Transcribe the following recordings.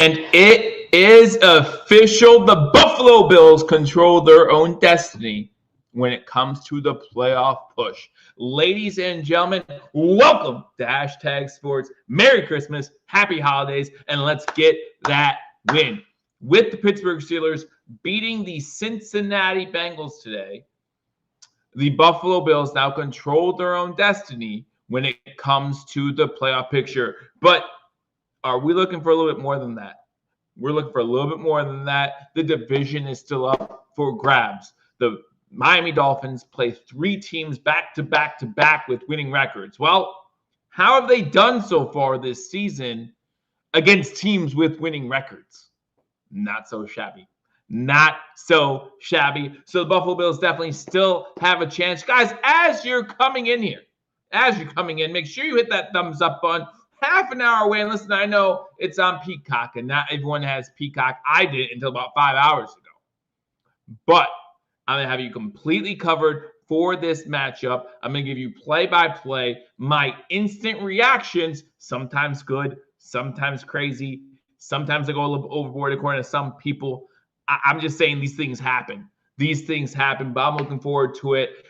And it is official. The Buffalo Bills control their own destiny when it comes to the playoff push. Ladies and gentlemen, welcome to Hashtag Sports. Merry Christmas, Happy Holidays, and let's get that win. With the Pittsburgh Steelers beating the Cincinnati Bengals today, the Buffalo Bills now control their own destiny when it comes to the playoff picture. But are we looking for a little bit more than that? We're looking for a little bit more than that. The division is still up for grabs. The Miami Dolphins play 3 teams back to back to back with winning records. Well, how have they done so far this season against teams with winning records? Not so shabby. Not so shabby. So the Buffalo Bills definitely still have a chance. Guys, as you're coming in here, make sure you hit that thumbs up button. Half an hour away. And listen, I know it's on Peacock, and not everyone has Peacock. I didn't until about 5 hours ago. But I'm going to have you completely covered for this matchup. I'm going to give you play-by-play, my instant reactions, sometimes good, sometimes crazy. Sometimes I go a little overboard according to some people. I'm just saying these things happen. These things happen, but I'm looking forward to it.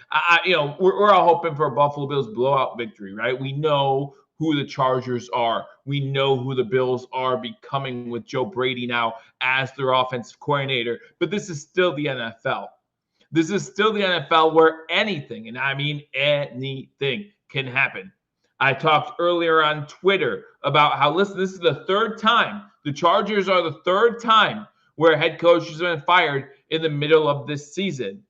We're all hoping for a Buffalo Bills blowout victory, right? We know who the Chargers are. We know who the Bills are becoming with Joe Brady now as their offensive coordinator. But this is still the NFL. This is still the NFL where anything, and I mean anything, can happen. I talked earlier on Twitter about how, listen, this is the third time. The Chargers are the third time where a head coach has been fired in the middle of this season.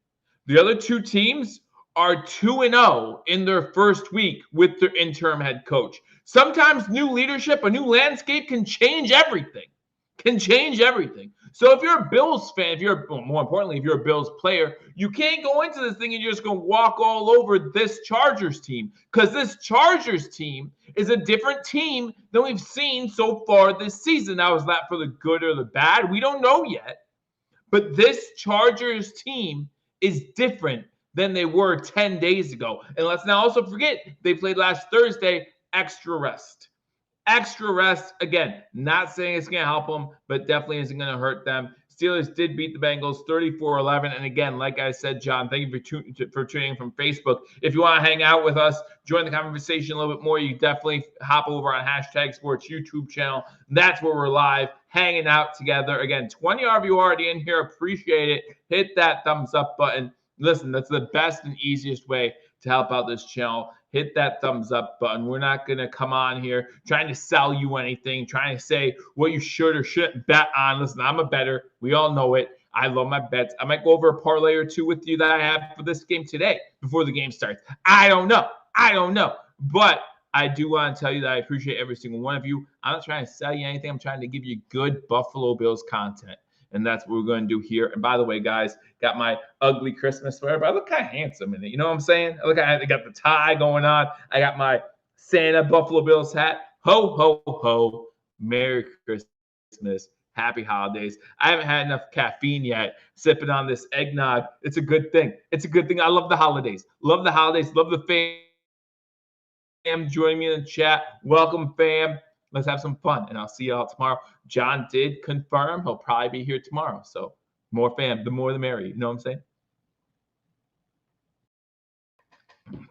The other 2 teams are 2-0 in their first week with their interim head coach. Sometimes new leadership, a new landscape can change everything. So if you're a Bills fan, more importantly, if you're a Bills player, you can't go into this thing and you're just going to walk all over this Chargers team, because this Chargers team is a different team than we've seen so far this season. Now, is that for the good or the bad? We don't know yet. But this Chargers team is different than they were 10 days ago. And let's not also forget, they played last Thursday, extra rest. Extra rest, again, not saying it's going to help them, but definitely isn't going to hurt them. Steelers did beat the Bengals 34-11. And again, like I said, John, thank you for tuning in from Facebook. If you want to hang out with us, join the conversation a little bit more, you definitely hop over on Hashtag Sports YouTube channel. That's where we're live, hanging out together. Again, 20 of you already in here. Appreciate it. Hit that thumbs up button. Listen, that's the best and easiest way to help out this channel. Hit that thumbs up button. We're not going to come on here trying to sell you anything, trying to say what you should or shouldn't bet on. Listen, I'm a bettor. We all know it. I love my bets. I might go over a parlay or 2 with you that I have for this game today before the game starts. I don't know. But I do want to tell you that I appreciate every single one of you. I'm not trying to sell you anything. I'm trying to give you good Buffalo Bills content. And that's what we're going to do here. And by the way, guys, got my ugly Christmas sweater, but I look kind of handsome in it. You know what I'm saying? I got the tie going on. I got my Santa Buffalo Bills hat. Ho, ho, ho. Merry Christmas. Happy holidays. I haven't had enough caffeine yet. Sipping on this eggnog. It's a good thing. I love the holidays. Love the fam joining me in the chat. Welcome, fam. Let's have some fun, and I'll see y'all tomorrow. John did confirm he'll probably be here tomorrow. So more fam, the more the merry. You know what I'm saying?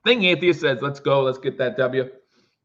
Thing Atheist says, let's go. Let's get that W.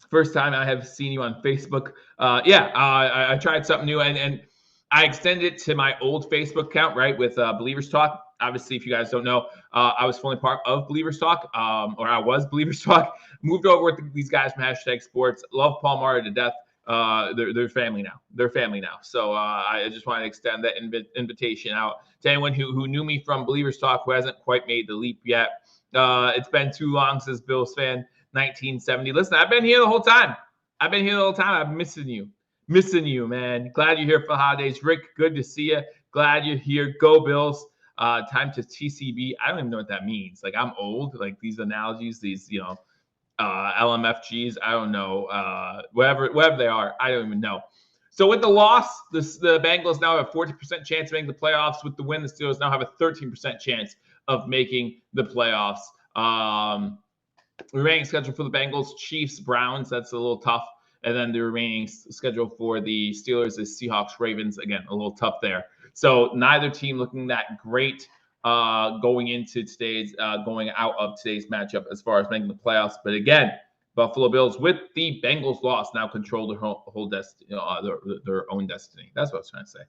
First time I have seen you on Facebook. I tried something new, and I extended it to my old Facebook account, right, with Believers Talk. Obviously, if you guys don't know, I was fully part of Believers Talk, or I was Believers Talk. Moved over with these guys from Hashtag Sports. Love Paul Martin to death. They're family now. So I just want to extend that invitation out to anyone who knew me from Believers Talk, who hasn't quite made the leap yet. It's been too long since Bills fan 1970. Listen, I've been here the whole time. I'm missing you, man. Glad you're here for the holidays. Rick, good to see you. Glad you're here. Go Bills. Time to TCB. I don't even know what that means. Like, I'm old. Like, these analogies, these, LMFGs, I don't know, whatever they are, I don't even know. So with the loss, the Bengals now have a 40% chance of making the playoffs. With the win, the Steelers now have a 13% chance of making the playoffs. Remaining schedule for the Bengals, Chiefs, Browns. That's a little tough. And then the remaining schedule for the Steelers is Seahawks, Ravens. Again, a little tough there. So neither team looking that great going out of today's matchup as far as making the playoffs. But again, Buffalo Bills with the Bengals loss now control their whole destiny, their own destiny. That's what I was trying to say.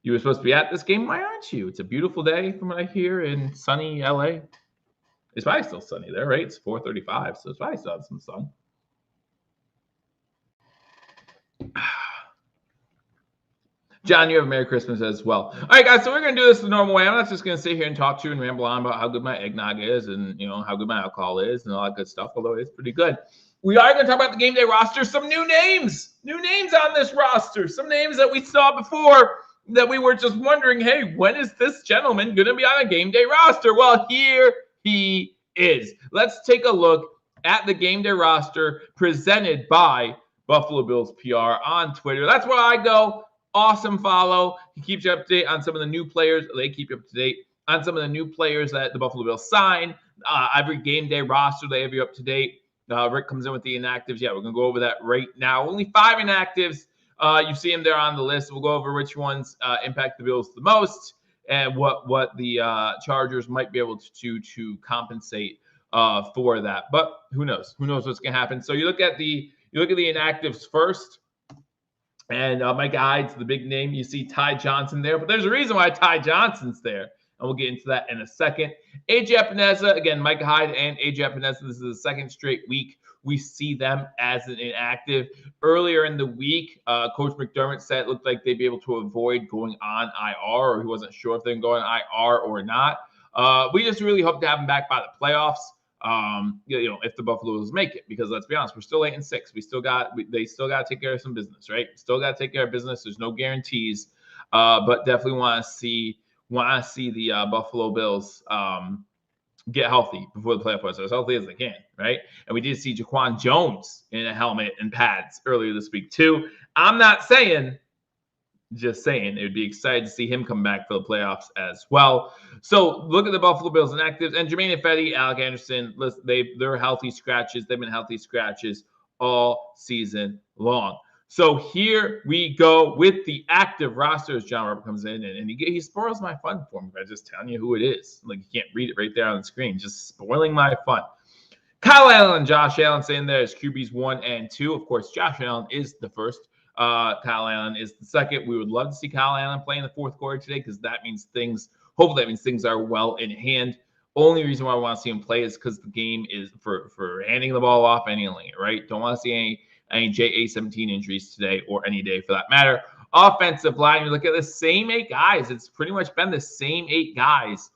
You were supposed to be at this game. Why aren't you? It's a beautiful day from what I hear in sunny LA. It's probably still sunny there, right? It's 4:35, so it's probably still have some sun. John, you have a Merry Christmas as well. All right, guys, so we're going to do this the normal way. I'm not just going to sit here and talk to you and ramble on about how good my eggnog is and, how good my alcohol is and all that good stuff, although it's pretty good. We are going to talk about the game day roster. Some new names on this roster. Some names that we saw before that we were just wondering, hey, when is this gentleman going to be on a game day roster? Well, here he is. Let's take a look at the game day roster presented by Buffalo Bills PR on Twitter. That's where I go. Awesome follow. He keeps you up to date on some of the new players. They keep you up to date on some of the new players that the Buffalo Bills sign. Every game day roster, they have you up to date. Rick comes in with the inactives. Yeah, we're going to go over that right now. Only 5 inactives. You see them there on the list. We'll go over which ones impact the Bills the most and what the Chargers might be able to do to compensate for that. But who knows? Who knows what's going to happen? So you look at the inactives first. And Micah Hyde's the big name. You see Ty Johnson there, but there's a reason why Ty Johnson's there, and we'll get into that in a second. AJ Epineza, again, Micah Hyde and AJ Epineza, this is the second straight week we see them as an inactive. Earlier in the week, Coach McDermott said it looked like they'd be able to avoid going on IR, or he wasn't sure if they're going on IR or not. We just really hope to have them back by the playoffs. If the Buffaloes make it, because let's be honest, we're still 8-6. They still got to take care of some business, right? Still got to take care of business. There's no guarantees, but definitely want to see the Buffalo Bills get healthy before the playoffs, as healthy as they can, right? And we did see Jaquan Jones in a helmet and pads earlier this week too. I'm not saying. Just saying, it would be excited to see him come back for the playoffs as well. So look at the Buffalo Bills inactives and Jermaine Ifedi, Alec Anderson. Listen, they're healthy scratches. They've been healthy scratches all season long. So here we go with the active roster as John Robert comes in and he spoils my fun for me by just telling you who it is. Like, you can't read it right there on the screen, just spoiling my fun. Kyle Allen and Josh Allen saying there as QBs 1 and 2. Of course, Josh Allen is the first. Kyle Allen is the second. We would love to see Kyle Allen play in the fourth quarter today because hopefully that means things are well in hand. Only reason why I want to see him play is because the game is for handing the ball off and handling it, right? Don't want to see any JA-17 injuries today or any day for that matter. Offensive line, you look at the same 8 guys. It's pretty much been the same 8 guys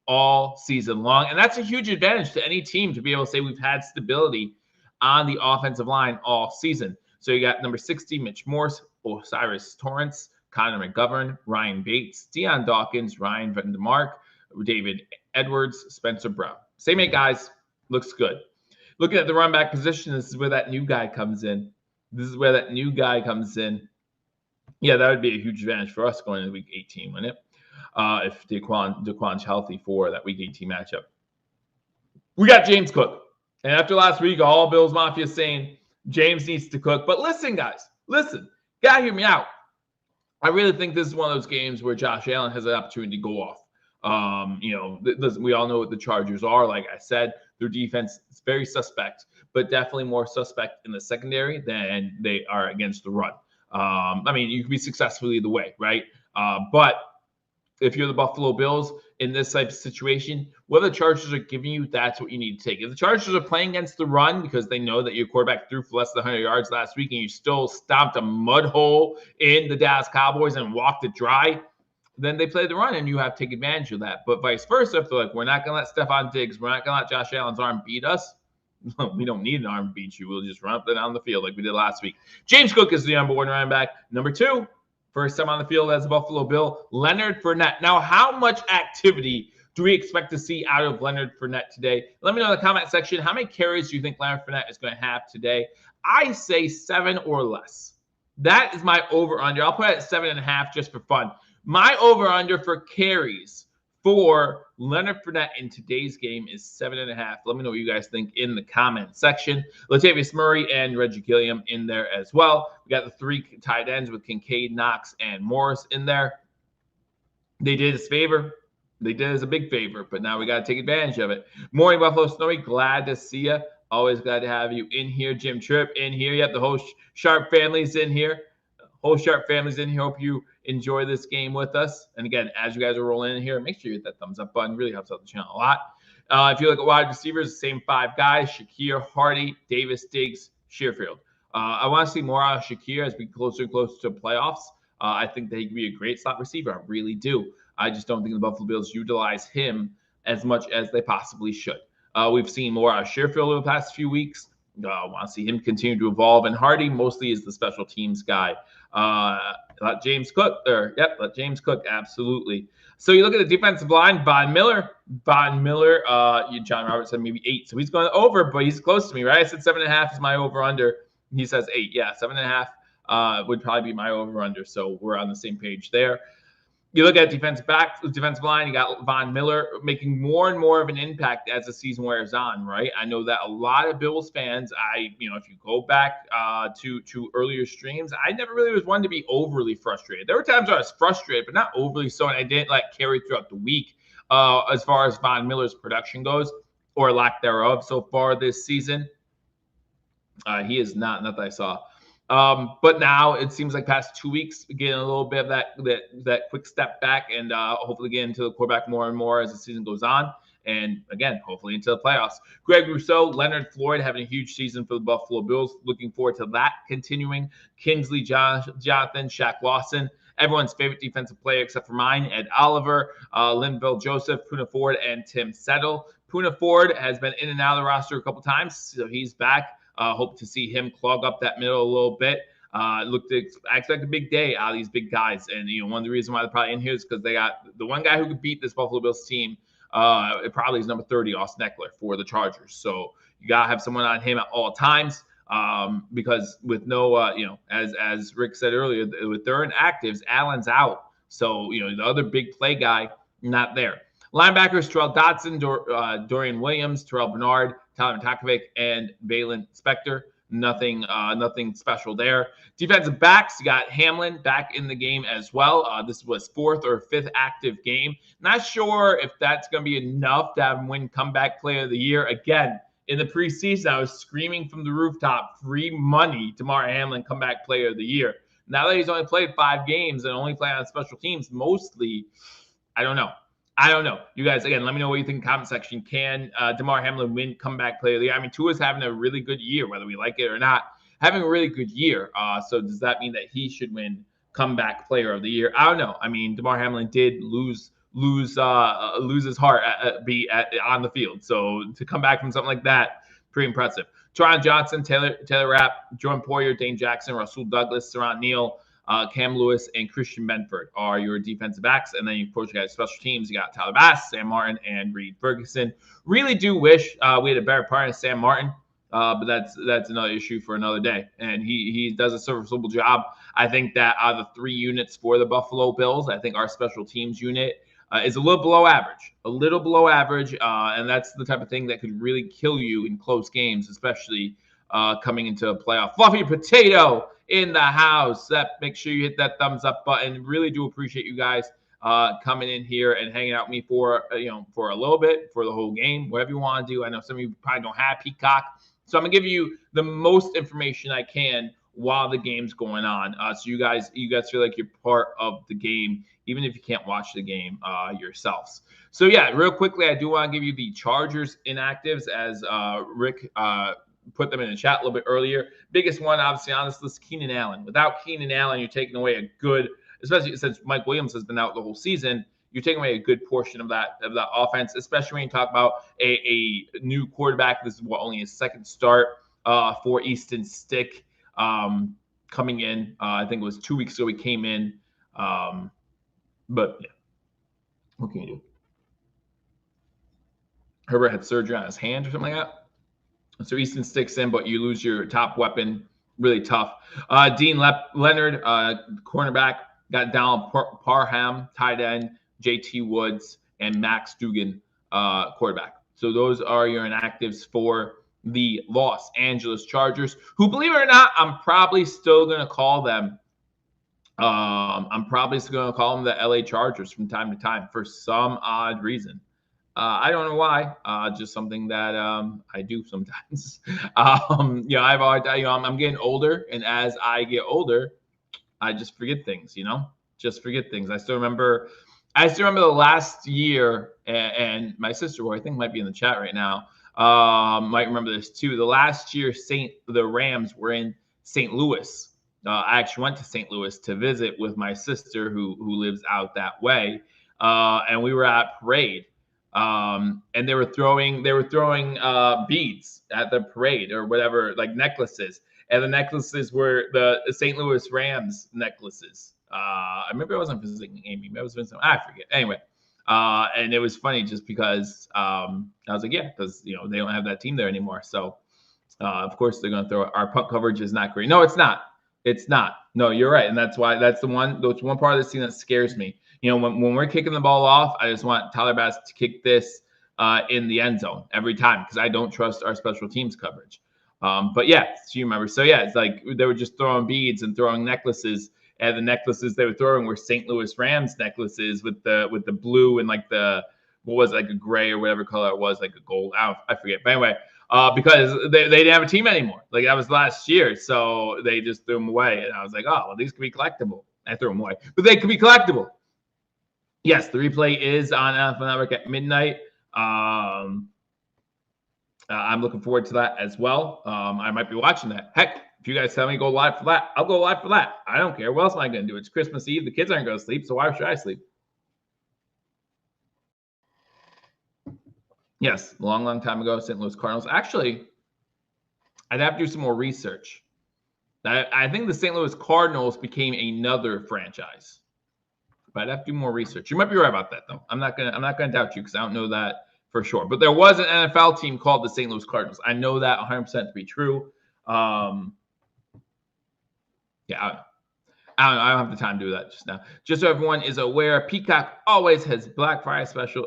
all season long. And that's a huge advantage to any team to be able to say we've had stability on the offensive line all season. So you got number 60, Mitch Morse, Osiris Torrance, Connor McGovern, Ryan Bates, Deion Dawkins, Ryan Vandermark, David Edwards, Spencer Brown. Same 8 guys. Looks good. Looking at the run back position, this is where that new guy comes in. Yeah, that would be a huge advantage for us going into week 18, wouldn't it? If Daquan's healthy for that week 18 matchup. We got James Cook. And after last week, all Bills Mafia saying James needs to cook. But listen, guys, gotta hear me out. I really think this is one of those games where Josh Allen has an opportunity to go off. We all know what the Chargers are. Like I said, their defense is very suspect, but definitely more suspect in the secondary than they are against the run. You can be successful either way, right? But if you're the Buffalo Bills in this type of situation, what the Chargers are giving you, that's what you need to take. If the Chargers are playing against the run because they know that your quarterback threw for less than 100 yards last week and you still stomped a mud hole in the Dallas Cowboys and walked it dry, then they play the run and you have to take advantage of that. But vice versa, if they're like, we're not going to let Stephon Diggs, we're not going to let Josh Allen's arm beat us, we don't need an arm to beat you. We'll just run up and down the field like we did last week. James Cook is the number 1 running back. Number 2, first time on the field as a Buffalo Bill, Leonard Fournette. Now, how much activity do we expect to see out of Leonard Fournette today? Let me know in the comment section. How many carries do you think Leonard Fournette is going to have today? I say 7 or less. That is my over-under. I'll put it at 7.5 just for fun. My over-under for carries for Leonard Fournette in today's game is 7.5. Let me know what you guys think in the comment section. Latavius Murray and Reggie Gilliam in there as well. We got the 3 tight ends with Kincaid, Knox, and Morris in there. They did us a favor. They did us a big favor, but now we got to take advantage of it. Morning, Buffalo Snowy. Glad to see you. Always glad to have you in here. Jim Tripp in here. Yep, the whole Sharp family's in here. Whole Sharp family's in here. Hope you enjoy this game with us. And again, as you guys are rolling in here, make sure you hit that thumbs up button. Really helps out the channel a lot. If you look at wide receivers, the same 5 guys: Shakir, Hardy, Davis, Diggs, Shearfield. I want to see more out of Shakir as we get closer and closer to playoffs. I think that he could be a great slot receiver. I really do. I just don't think the Buffalo Bills utilize him as much as they possibly should. We've seen more out of Shearfield over the past few weeks. I want to see him continue to evolve. And Hardy mostly is the special teams guy. Let James Cook there. Yep, let James Cook. Absolutely. So you look at the defensive line, Von Miller. John Roberts said maybe 8. So he's going over, but he's close to me, right? I said 7.5 is my over-under. He says 8. Yeah, 7.5 would probably be my over-under. So we're on the same page there. You look at defensive line, you got Von Miller making more and more of an impact as the season wears on, right? I know that a lot of Bills fans, if you go back to earlier streams, I never really was one to be overly frustrated. There were times where I was frustrated, but not overly so, and I didn't carry throughout the week as far as Von Miller's production goes, or lack thereof so far this season. He is not that I saw. But now it seems like past 2 weeks, getting a little bit of that quick step back, and hopefully get into the quarterback more and more as the season goes on. And again, hopefully into the playoffs. Greg Rousseau, Leonard Floyd having a huge season for the Buffalo Bills. Looking forward to that continuing. Kingsley Jonathan, Shaq Lawson, everyone's favorite defensive player except for mine, Ed Oliver, Linville Joseph, Puna Ford, and Tim Settle. Puna Ford has been in and out of the roster a couple times, so he's back. Hope to see him clog up that middle a little bit. I expect a big day out of these big guys. And, one of the reasons why they're probably in here is because they got the one guy who could beat this Buffalo Bills team. It probably is number 30, Austin Eckler, for the Chargers. So you got to have someone on him at all times because with no, as Rick said earlier, with their inactives, Allen's out. So, the other big play guy, not there. Linebackers, Terrell Dodson, Dorian Williams, Terrell Bernard, Tyler Matakovic, and Valen Spector. Nothing special there. Defensive backs, you got Hamlin back in the game as well. This was 4th or 5th active game. Not sure if that's going to be enough to have him win comeback player of the year. Again, in the preseason, I was screaming from the rooftop, free money, Damar Hamlin comeback player of the year. Now that he's only played 5 games and only playing on special teams mostly, I don't know. You guys, again, let me know what you think in the comment section. Can Damar Hamlin win comeback player of the year? I mean, Tua's having a really good year, whether we like it or not. Having a really good year. So does that mean that he should win comeback player of the year? I don't know. I mean, Damar Hamlin did lose his heart on the field. So to come back from something like that, pretty impressive. Teron Johnson, Taylor Rapp, Jordan Poyer, Dane Jackson, Rasul Douglas, Saran Neal, Cam Lewis, and Christian Benford are your defensive backs. And then, of course, you got special teams. You got Tyler Bass, Sam Martin, and Reed Ferguson. Really do wish we had a better partner, Sam Martin, but that's another issue for another day. And he does a serviceable job. I think that out of the 3 units for the Buffalo Bills, I think our special teams unit is a little below average. And that's the type of thing that could really kill you in close games, especially coming into a playoff. Fluffy Potato in the house. Make sure you hit that thumbs up button. Really do appreciate you guys coming in here and hanging out with me for a little bit, for the whole game, whatever you want to do. I know some of you probably don't have Peacock, so I'm gonna give you the most information I can while the game's going on. So you guys feel like you're part of the game, even if you can't watch the game yourselves. So yeah, real quickly, I do want to give you the Chargers inactives as Rick put them in the chat a little bit earlier. Biggest one, obviously, on this list, Keenan Allen. Without Keenan Allen, you're taking away a good, especially since Mike Williams has been out the whole season, you're taking away a good portion of that offense, especially when you talk about a new quarterback. This is only his 2nd start for Easton Stick coming in. I think it was 2 weeks ago he came in. But yeah, what can you do? Herbert had surgery on his hand or something like that. So Easton Stick's in, but you lose your top weapon. Really tough. Dean Leonard, cornerback, got Donald Parham, tight end, JT Woods, and Max Duggan, quarterback. So those are your inactives for the Los Angeles Chargers, who, believe it or not, I'm probably still going to call them. I'm probably still going to call them the LA Chargers from time to time for some odd reason. I don't know why. Just something that I do sometimes. I've already, I'm getting older, and as I get older, I just forget things. Just forget things. I still remember the last year, and my sister, who I think might be in the chat right now, might remember this too. The last year, the Rams were in St. Louis. I actually went to St. Louis to visit with my sister, who lives out that way, and we were at parade. And they were throwing beads at the parade or whatever, like necklaces, and the necklaces were the St. Louis Rams necklaces. Maybe I wasn't visiting Amy. Maybe I was visiting. I forget. Anyway, and it was funny just because I was like, yeah, because they don't have that team there anymore. So of course they're going to throw it. Our punt coverage is not great. No, it's not. It's not. No, you're right, and that's the one part of this team that scares me. When we're kicking the ball off, I just want Tyler Bass to kick this in the end zone every time because I don't trust our special teams coverage. But yeah, so you remember. So yeah, it's like they were just throwing beads and throwing necklaces, and the necklaces they were throwing were St. Louis Rams necklaces with the blue and like what was it, like a gray or whatever color it was, like a gold. I forget. But anyway, because they didn't have a team anymore. Like that was last year, so they just threw them away. And I was like, oh, well, these could be collectible. I threw them away, but they could be collectible. Yes, the replay is on NFL Network at midnight. I'm looking forward to that as well. I might be watching that. Heck, if you guys tell me go live for that, I'll go live for that. I don't care. What else am I going to do? It's Christmas Eve. The kids aren't going to sleep, so why should I sleep? Yes, long, long time ago, St. Louis Cardinals. Actually, I'd have to do some more research. I think the St. Louis Cardinals became another franchise, but I'd have to do more research. You might be right about that, though. I'm not gonna doubt you because I don't know that for sure. But there was an NFL team called the St. Louis Cardinals. I know that 100% to be true. Yeah, I don't have the time to do that just now. Just so everyone is aware, Peacock always has Black Friday special.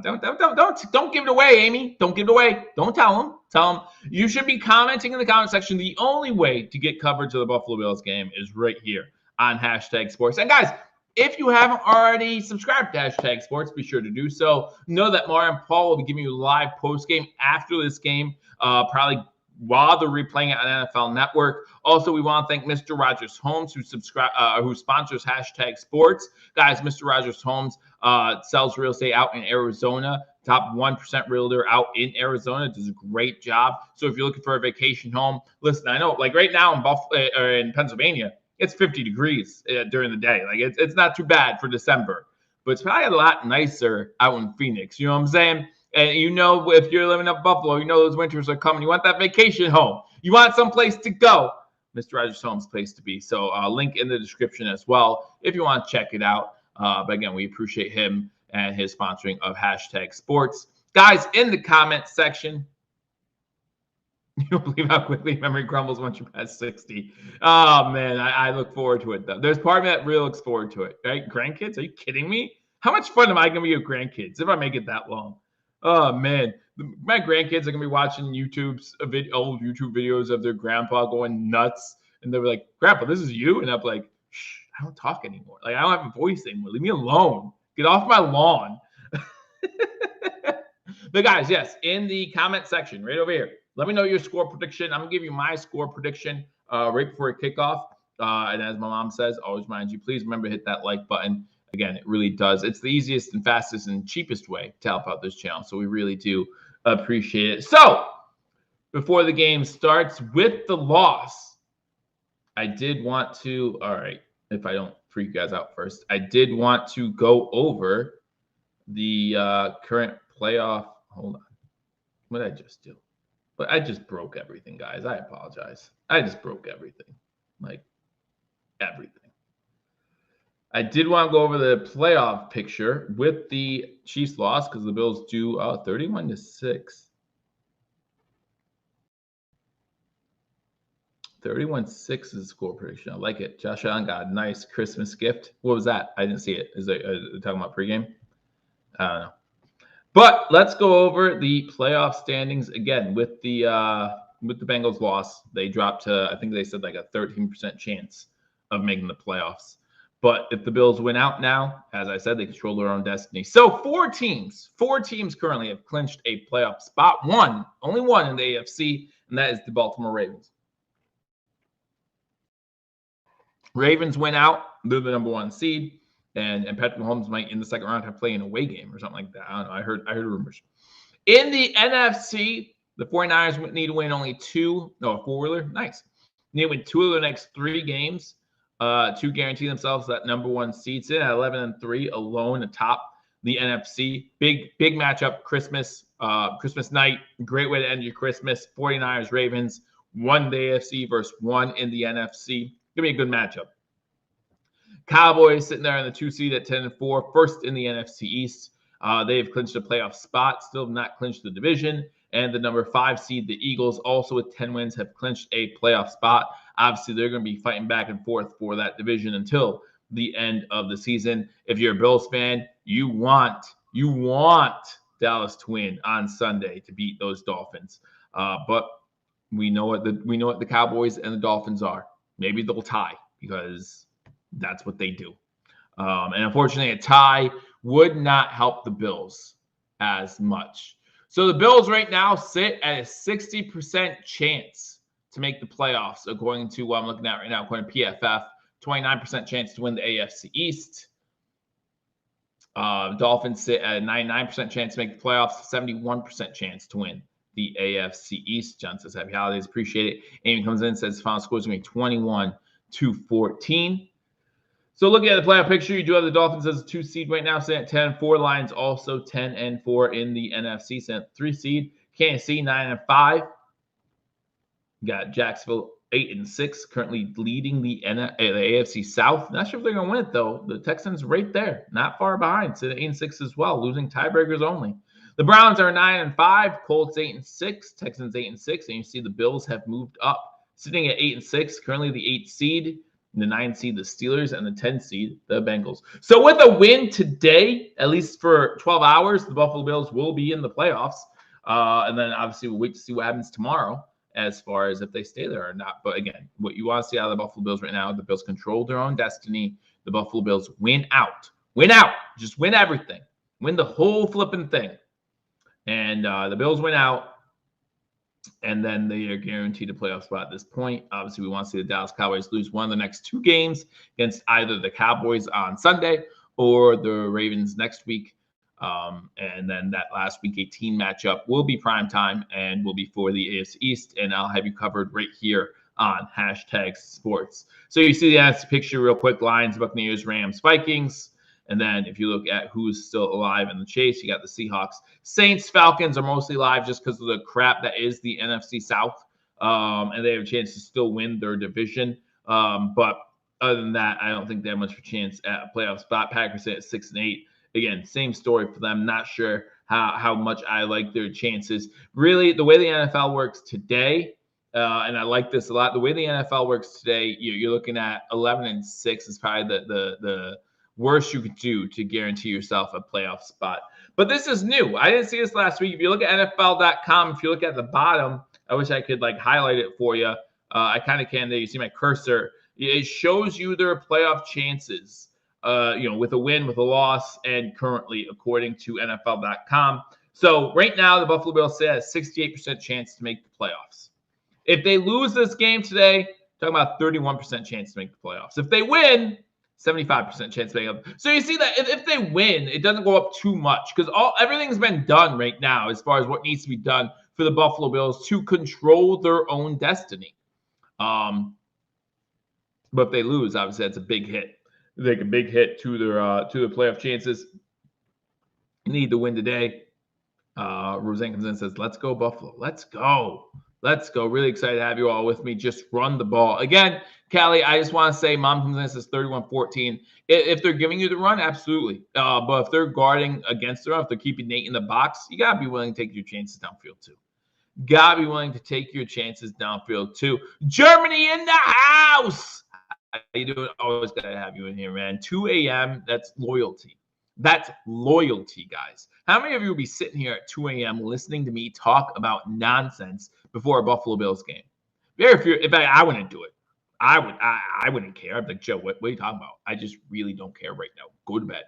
Don't give it away, Amy. Don't give it away. Don't tell them. Tell them you should be commenting in the comment section. The only way to get coverage of the Buffalo Bills game is right here on #Sports. And guys, if you haven't already subscribed to #Sports, be sure to do so. Know that Mario and Paul will be giving you live post game after this game, probably while they're replaying it on NFL Network. Also, we want to thank Mr. Rogers Homes, who sponsors #Sports. Guys, Mr. Rogers Homes sells real estate out in Arizona. Top 1% realtor out in Arizona, does a great job. So if you're looking for a vacation home, listen, I know like right now in Buffalo or in Pennsylvania, it's 50 degrees during the day. Like it's not too bad for December, but it's probably a lot nicer out in Phoenix. You know what I'm saying? And if you're living up Buffalo, those winters are coming. You want that vacation home. You want some place to go. Mr. Rogers Home's place to be. So link in the description as well if you want to check it out. But again, we appreciate him and his sponsoring of #Sports. Guys, in the comment section, you don't believe how quickly memory crumbles once you pass 60. Oh, man, I look forward to it, though. There's part of me that really looks forward to it, right? Grandkids? Are you kidding me? How much fun am I going to be with grandkids if I make it that long? Oh, man. My grandkids are going to be watching old YouTube videos of their grandpa going nuts. And they're like, Grandpa, this is you? And I'm like, shh, I don't talk anymore. Like, I don't have a voice anymore. Leave me alone. Get off my lawn. But guys, yes, in the comment section right over here, let me know your score prediction. I'm going to give you my score prediction right before kickoff. And as my mom says, always remind you, please remember to hit that like button. Again, it really does. It's the easiest and fastest and cheapest way to help out this channel. So we really do appreciate it. So before the game starts with the loss, I did want to, all right, if I don't freak you guys out first, I did want to go over the current playoff. Hold on. What did I just do? But I just broke everything, guys. I apologize. I just broke everything. Like, everything. I did want to go over the playoff picture with the Chiefs loss because the Bills do 31-6. 31-6 is the score prediction. I like it. Josh Allen got a nice Christmas gift. What was that? I didn't see it. Is it talking about pregame? I don't know. But let's go over the playoff standings again. With the Bengals loss, they dropped to, I think they said like a 13% chance of making the playoffs. But if the Bills win out now, as I said, they control their own destiny. So four teams currently have clinched a playoff spot. Only one in the AFC, and that is the Baltimore Ravens. Ravens win out, they're the number one seed, and Patrick Mahomes might in the second round have to play an away game or something like that. I don't know. I heard rumors. In the NFC, the 49ers need to win only a four-wheeler. Nice. Need to win two of the next three games to guarantee themselves that number one seeds in at 11-3 alone atop the NFC. Big matchup, Christmas night. Great way to end your Christmas. 49ers, Ravens, one in the AFC versus one in the NFC. Gonna be a good matchup. Cowboys sitting there in the 2 seed at 10-4, first in the NFC East. They've clinched a playoff spot, still have not clinched the division. And the number 5 seed, the Eagles, also with 10 wins, have clinched a playoff spot. Obviously, they're going to be fighting back and forth for that division until the end of the season. If you're a Bills fan, you want Dallas to win on Sunday to beat those Dolphins. But we know what the Cowboys and the Dolphins are. Maybe they'll tie because that's what they do. And unfortunately, a tie would not help the Bills as much. So the Bills right now sit at a 60% chance to make the playoffs, according to what I'm looking at right now, according to PFF. 29% chance to win the AFC East. Dolphins sit at a 99% chance to make the playoffs, 71% chance to win the AFC East. John says, happy holidays, appreciate it. Amy comes in and says the final score is going to be 21-14. So looking at the playoff picture, you do have the Dolphins as a 2 seed right now, sitting at 10-4. Lions also 10-4 in the NFC, sitting at 3 seed. Kansas City 9-5. You got Jacksonville 8-6, currently leading the AFC South. Not sure if they're going to win it though. The Texans right there, not far behind, sitting at 8-6 as well, losing tiebreakers only. The Browns are 9-5, Colts 8-6, Texans 8-6, and you see the Bills have moved up, sitting at 8-6, currently the 8th seed. The 9 seed, the Steelers, and the 10 seed, the Bengals. So with a win today, at least for 12 hours, the Buffalo Bills will be in the playoffs. And then obviously we'll wait to see what happens tomorrow as far as if they stay there or not. But again, what you want to see out of the Buffalo Bills right now, the Bills control their own destiny. The Buffalo Bills win out. Just win everything. Win the whole flipping thing. And the Bills win out. And then they are guaranteed a playoff spot at this point. Obviously, we want to see the Dallas Cowboys lose one of the next 2 games against either the Cowboys on Sunday or the Ravens next week. And then that last Week 18 matchup will be primetime and will be for the AFC East. And I'll have you covered right here on #sports. So you see the NFC picture real quick. Lions, Buccaneers, Rams, Vikings. And then if you look at who's still alive in the chase, you got the Seahawks. Saints, Falcons are mostly alive just because of the crap that is the NFC South. And they have a chance to still win their division. But other than that, I don't think they have much of a chance at a playoff spot. Packers at 6-8. Again, same story for them. Not sure how much I like their chances. Really, the way the NFL works today, and I like this a lot, the way the NFL works today, you're looking at 11-6 is probably the worst you could do to guarantee yourself a playoff spot. But this is new. I didn't see this last week. If you look at NFL.com, if you look at the bottom, I wish I could highlight it for you. I kind of can there. You see my cursor. It shows you their playoff chances, with a win, with a loss, and currently according to NFL.com. So right now, the Buffalo Bills sit at a 68% chance to make the playoffs. If they lose this game today, talking about 31% chance to make the playoffs. If they win, 75% chance to make up. So you see that if they win, it doesn't go up too much because everything's been done right now as far as what needs to be done for the Buffalo Bills to control their own destiny. But if they lose, obviously that's a big hit. They take a big hit to their playoff chances. Need to win today. Roseanne comes in and says, "Let's go Buffalo. Let's go. Let's go." Really excited to have you all with me. Just run the ball. Again, Callie, I just want to say, Mom comes in and says 31-14. If they're giving you the run, absolutely. But if they're guarding against the run, if they're keeping Nate in the box, you got to be willing to take your chances downfield too. Got to be willing to take your chances downfield too. Germany in the house. How you doing? Always got to have you in here, man. 2 a.m., that's loyalty. That's loyalty, guys. How many of you will be sitting here at 2 a.m. listening to me talk about nonsense before a Buffalo Bills game? Very few. In fact, I wouldn't do it. I wouldn't care. I'd be like, Joe, what are you talking about? I just really don't care right now. Go to bed.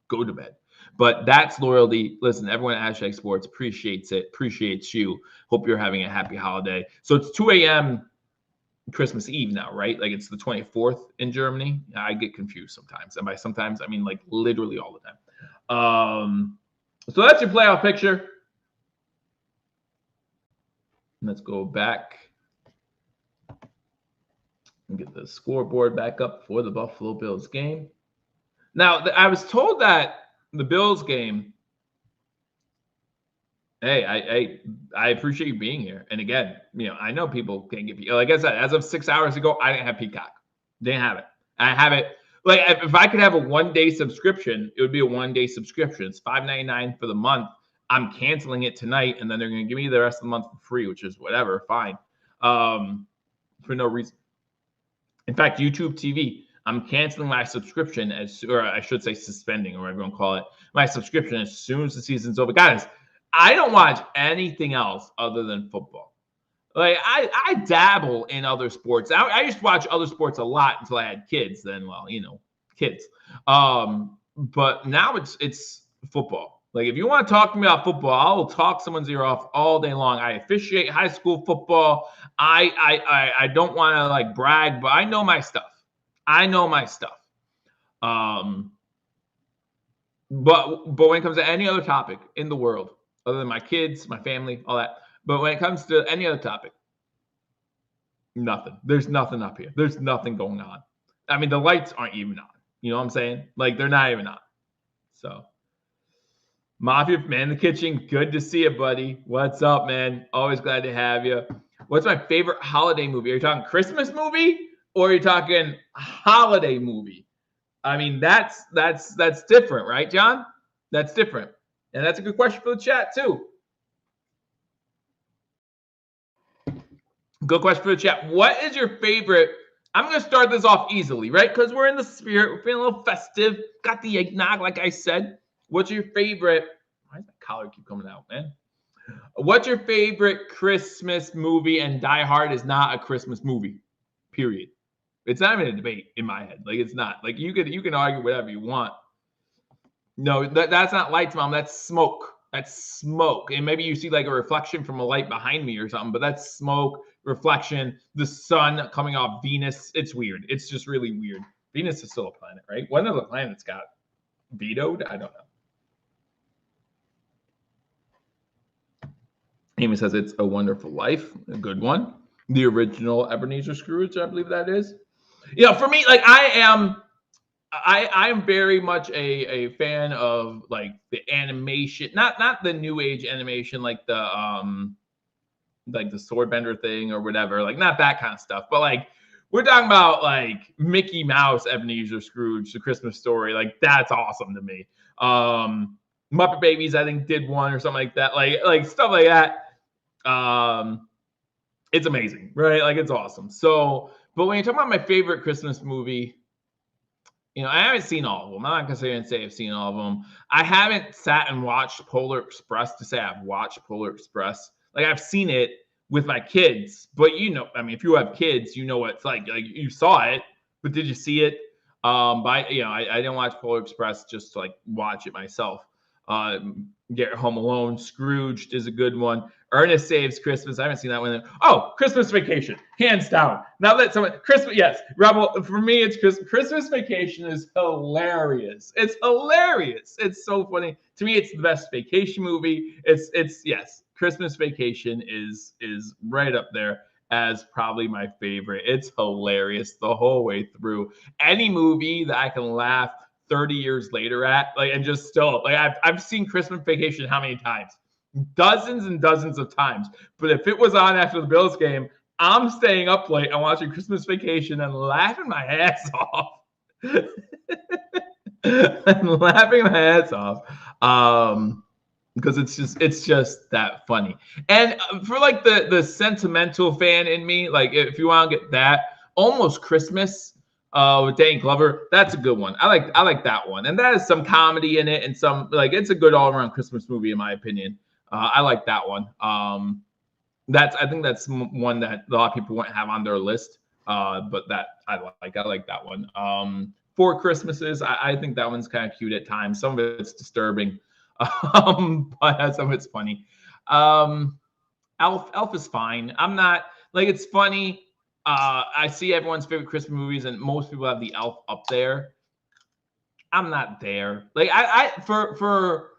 Go to bed. But that's loyalty. Listen, everyone at Hashtag Sports appreciates it, appreciates you. Hope you're having a happy holiday. So it's 2 a.m. Christmas Eve now, right? Like it's the 24th in Germany. I get confused sometimes. And by sometimes, I mean like literally all the time. So that's your playoff picture. Let's go back and get the scoreboard back up for the Buffalo Bills game. Now, I was told that the Bills game, hey, I appreciate you being here. And again, I know people can't get Peacock. Like I said, as of 6 hours ago, I didn't have Peacock. Didn't have it. I have it. Like if I could have a 1-day subscription, it would be a 1-day subscription. It's $5.99 for the month. I'm canceling it tonight, and then they're going to give me the rest of the month for free, which is whatever, fine, for no reason. In fact, YouTube TV, I'm canceling my subscription or I should say suspending, or whatever you want to call it, my subscription as soon as the season's over. Guys, I don't watch anything else other than football. Like I dabble in other sports. I used to watch other sports a lot until I had kids. Then, well, kids. But now it's football. Like if you want to talk to me about football, I will talk someone's ear off all day long. I officiate high school football. I don't want to like brag, but I know my stuff. But when it comes to any other topic in the world, other than my kids, my family, all that, but when it comes to any other topic, nothing. There's nothing up here. There's nothing going on. I mean, the lights aren't even on. You know what I'm saying? Like they're not even on. So, Mafia, man in the kitchen, good to see you, buddy. What's up, man? Always glad to have you. What's my favorite holiday movie? Are you talking Christmas movie or are you talking holiday movie? I mean, that's different, right, John? That's different. And that's a good question for the chat, too. Good question for the chat. What is your favorite? I'm going to start this off easily, right? Because we're in the spirit. We're feeling a little festive. Got the eggnog, like I said. What's your favorite? Why does that collar keep coming out, man? What's your favorite Christmas movie? And Die Hard is not a Christmas movie, period. It's not even a debate in my head. Like, it's not. Like, you can argue whatever you want. No, that's not lights, Mom. That's smoke. That's smoke. And maybe you see like a reflection from a light behind me or something, but that's smoke, reflection, the sun coming off Venus. It's weird. It's just really weird. Venus is still a planet, right? One of the planets got vetoed. I don't know. Amy says it's A Wonderful Life, a good one. The original Ebenezer Scrooge, I believe that is. For me, like I am very much a fan of like the animation, not the new age animation, like the Swordbender thing or whatever, like not that kind of stuff, but like we're talking about like Mickey Mouse, Ebenezer Scrooge, The Christmas Story, like that's awesome to me. Muppet Babies, I think did one or something like that, like stuff like that. It's amazing, right? Like it's awesome. So, but when you talk about my favorite Christmas movie, I haven't seen all of them. I'm not going to sit here and say I've seen all of them. I haven't sat and watched Polar Express to say I've watched Polar Express. Like I've seen it with my kids, but I mean, if you have kids, you know what it's like you saw it, but did you see it? I didn't watch Polar Express just to like watch it myself. Get Home Alone, Scrooged is a good one. Ernest Saves Christmas. I haven't seen that one. Oh, Christmas Vacation, hands down. Now that someone Christmas, yes, Rebel. For me, it's Christmas Vacation is hilarious. It's hilarious. It's so funny. To me, it's the best vacation movie. It's yes, Christmas Vacation is right up there as probably my favorite. It's hilarious the whole way through. Any movie that I can laugh 30 years later at, like, and just still, like, I've seen Christmas Vacation how many times? Dozens and dozens of times. But if it was on after the Bills game, I'm staying up late and watching Christmas Vacation and laughing my ass off. I'm laughing my ass off. Because it's just that funny. And for like the sentimental fan in me, like if you want to get that, Almost Christmas with Danny Glover. That's a good one. I like that one, and that has some comedy in it and some like it's a good all around Christmas movie in my opinion. I like that one. I think that's one that a lot of people wouldn't have on their list. But that I like that one. Four Christmases. I think that one's kind of cute at times. Some of it's disturbing, but some of it's funny. Elf is fine. I'm not like it's funny. I see everyone's favorite Christmas movies, and most people have the Elf up there. I'm not there. Like for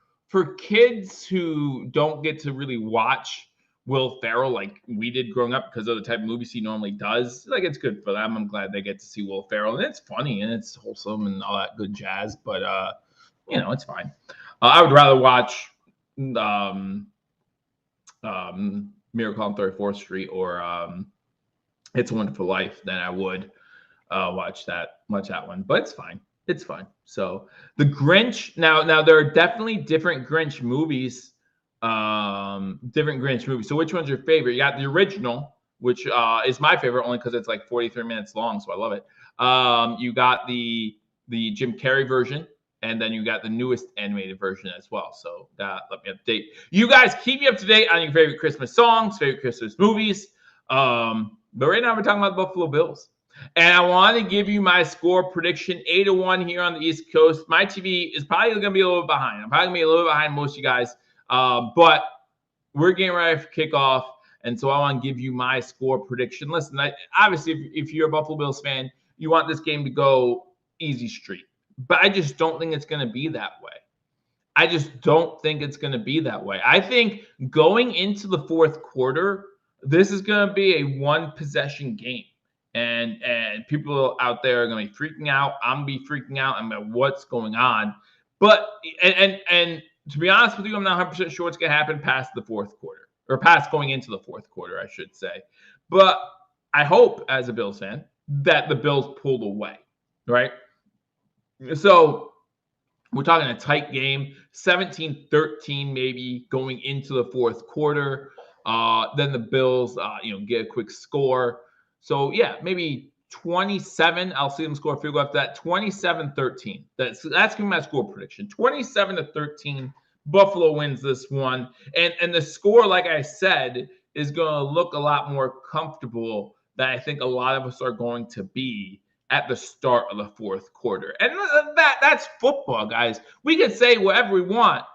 kids who don't get to really watch Will Ferrell like we did growing up because of the type of movies he normally does. Like it's good for them. I'm glad they get to see Will Ferrell, and it's funny and it's wholesome and all that good jazz. But it's fine. I would rather watch Miracle on 34th Street or It's a Wonderful Life than I would watch that one. But it's fine. It's fine. So the Grinch. Now there are definitely different Grinch movies. So which one's your favorite? You got the original, which is my favorite only because it's like 43 minutes long, so I love it. You got the Jim Carrey version, and then you got the newest animated version as well. So let me update. You guys keep me up to date on your favorite Christmas songs, favorite Christmas movies. But right now we're talking about the Buffalo Bills. And I want to give you my score prediction, 8-1 here on the East Coast. My TV is probably going to be a little bit behind. I'm probably going to be a little bit behind most of you guys. But we're getting ready for kickoff. And so I want to give you my score prediction. Listen, obviously, if you're a Buffalo Bills fan, you want this game to go easy street. But I just don't think it's going to be that way. I just don't think it's going to be that way. I think going into the fourth quarter, this is going to be a one-possession game. And people out there are going to be freaking out. I'm going to be freaking out. I'm like, what's going on? But and to be honest with you, I'm not 100% sure what's going to happen past the fourth quarter or past going into the fourth quarter, I should say. But I hope, as a Bills fan, that the Bills pulled away, right? So we're talking a tight game, 17-13 maybe going into the fourth quarter. Then the Bills, get a quick score. So, yeah, maybe 27. I'll see them score a field goal after that. 27-13. That's going to be my score prediction. 27-13. Buffalo wins this one. And the score, like I said, is going to look a lot more comfortable than I think a lot of us are going to be at the start of the fourth quarter. And that's football, guys. We can say whatever we want.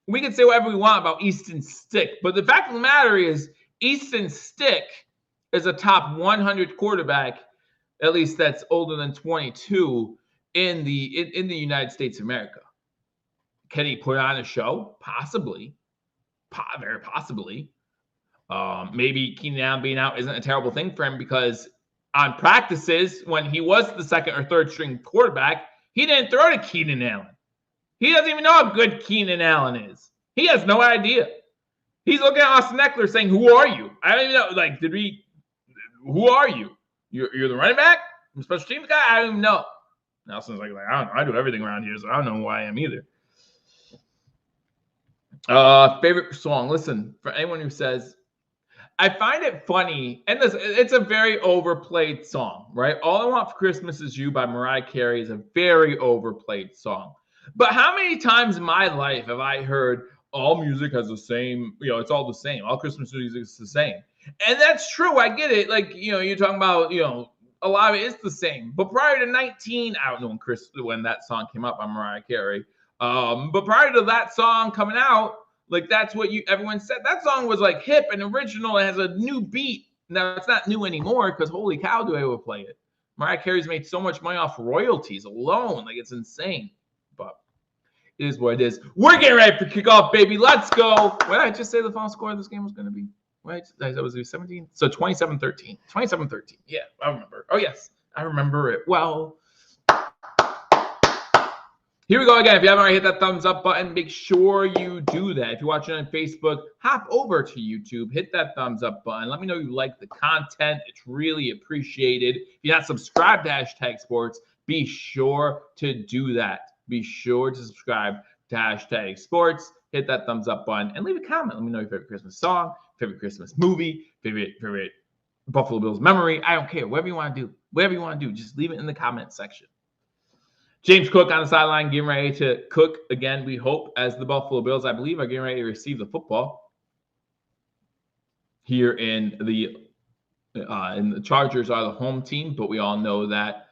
We can say whatever we want about Easton Stick. But the fact of the matter is Easton Stick is a top 100 quarterback, at least that's older than 22 in the United States of America. Can he put on a show? Possibly. Very possibly. Maybe Keenan Allen being out isn't a terrible thing for him because on practices, when he was the second or third string quarterback, he didn't throw to Keenan Allen. He doesn't even know how good Keenan Allen is. He has no idea. He's looking at Austin Eckler saying, "Who are you?" I don't even know. Like, who are you? You're the running back? The special teams guy? I don't even know. Nelson's like, I don't know. I do everything around here, so I don't know who I am either. Favorite song. Listen, for anyone who says, I find it funny, and it's a very overplayed song, right? All I Want for Christmas Is You by Mariah Carey is a very overplayed song. But how many times in my life have I heard all music has the same, it's all the same. All Christmas music is the same. And that's true. I get it. Like, you're talking about, a lot of it is the same. But prior to 19, I don't know when that song came out by Mariah Carey. But prior to that song coming out, like that's what everyone said. That song was like hip and original. It has a new beat. Now it's not new anymore because holy cow, do I ever play it? Mariah Carey's made so much money off royalties alone. Like it's insane. But it is what it is. We're getting ready for kickoff, baby. Let's go. What did I just say the final score of this game was going to be? Right? That was 17. So 27-13. 27-13. Yeah, I remember. Oh, yes. I remember it well. Here we go again. If you haven't already hit that thumbs up button, make sure you do that. If you're watching on Facebook, hop over to YouTube, hit that thumbs up button. Let me know you like the content. It's really appreciated. If you're not subscribed to Hashtag Sports, be sure to do that. Be sure to subscribe to Hashtag Sports. Hit that thumbs up button and leave a comment. Let me know your favorite Christmas song, favorite Christmas movie, favorite Buffalo Bills memory. I don't care. Whatever you want to do. Whatever you want to do. Just leave it in the comment section. James Cook on the sideline getting ready to cook again, we hope, as the Buffalo Bills, I believe, are getting ready to receive the football here in the Chargers are the home team, but we all know that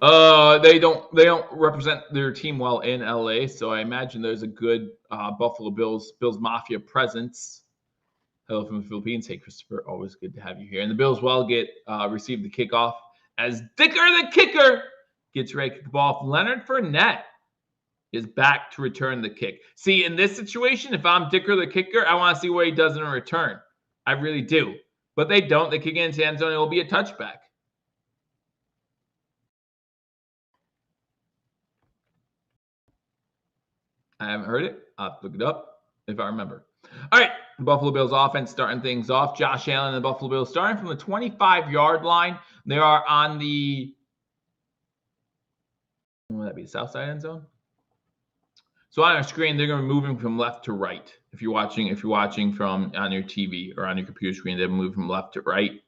they don't represent their team well in LA. So I imagine there's a good Buffalo Bills Mafia presence. Hello from the Philippines. Hey Christopher, always good to have you here. And the Bills will receive the kickoff as Dicker the kicker gets ready to kick the ball. Leonard Fournette is back to return the kick. See, in this situation, if I'm Dicker the kicker, I want to see what he does in return. I really do. But they don't. They kick it into the end zone. It will be a touchback. I haven't heard it. I'll have to look it up if I remember. All right. Buffalo Bills offense starting things off. Josh Allen and the Buffalo Bills starting from the 25-yard line. They are on the, will that be the south side end zone? So on our screen, they're going to be moving from left to right. If you're watching from on your TV or on your computer screen, they're moving from left to right.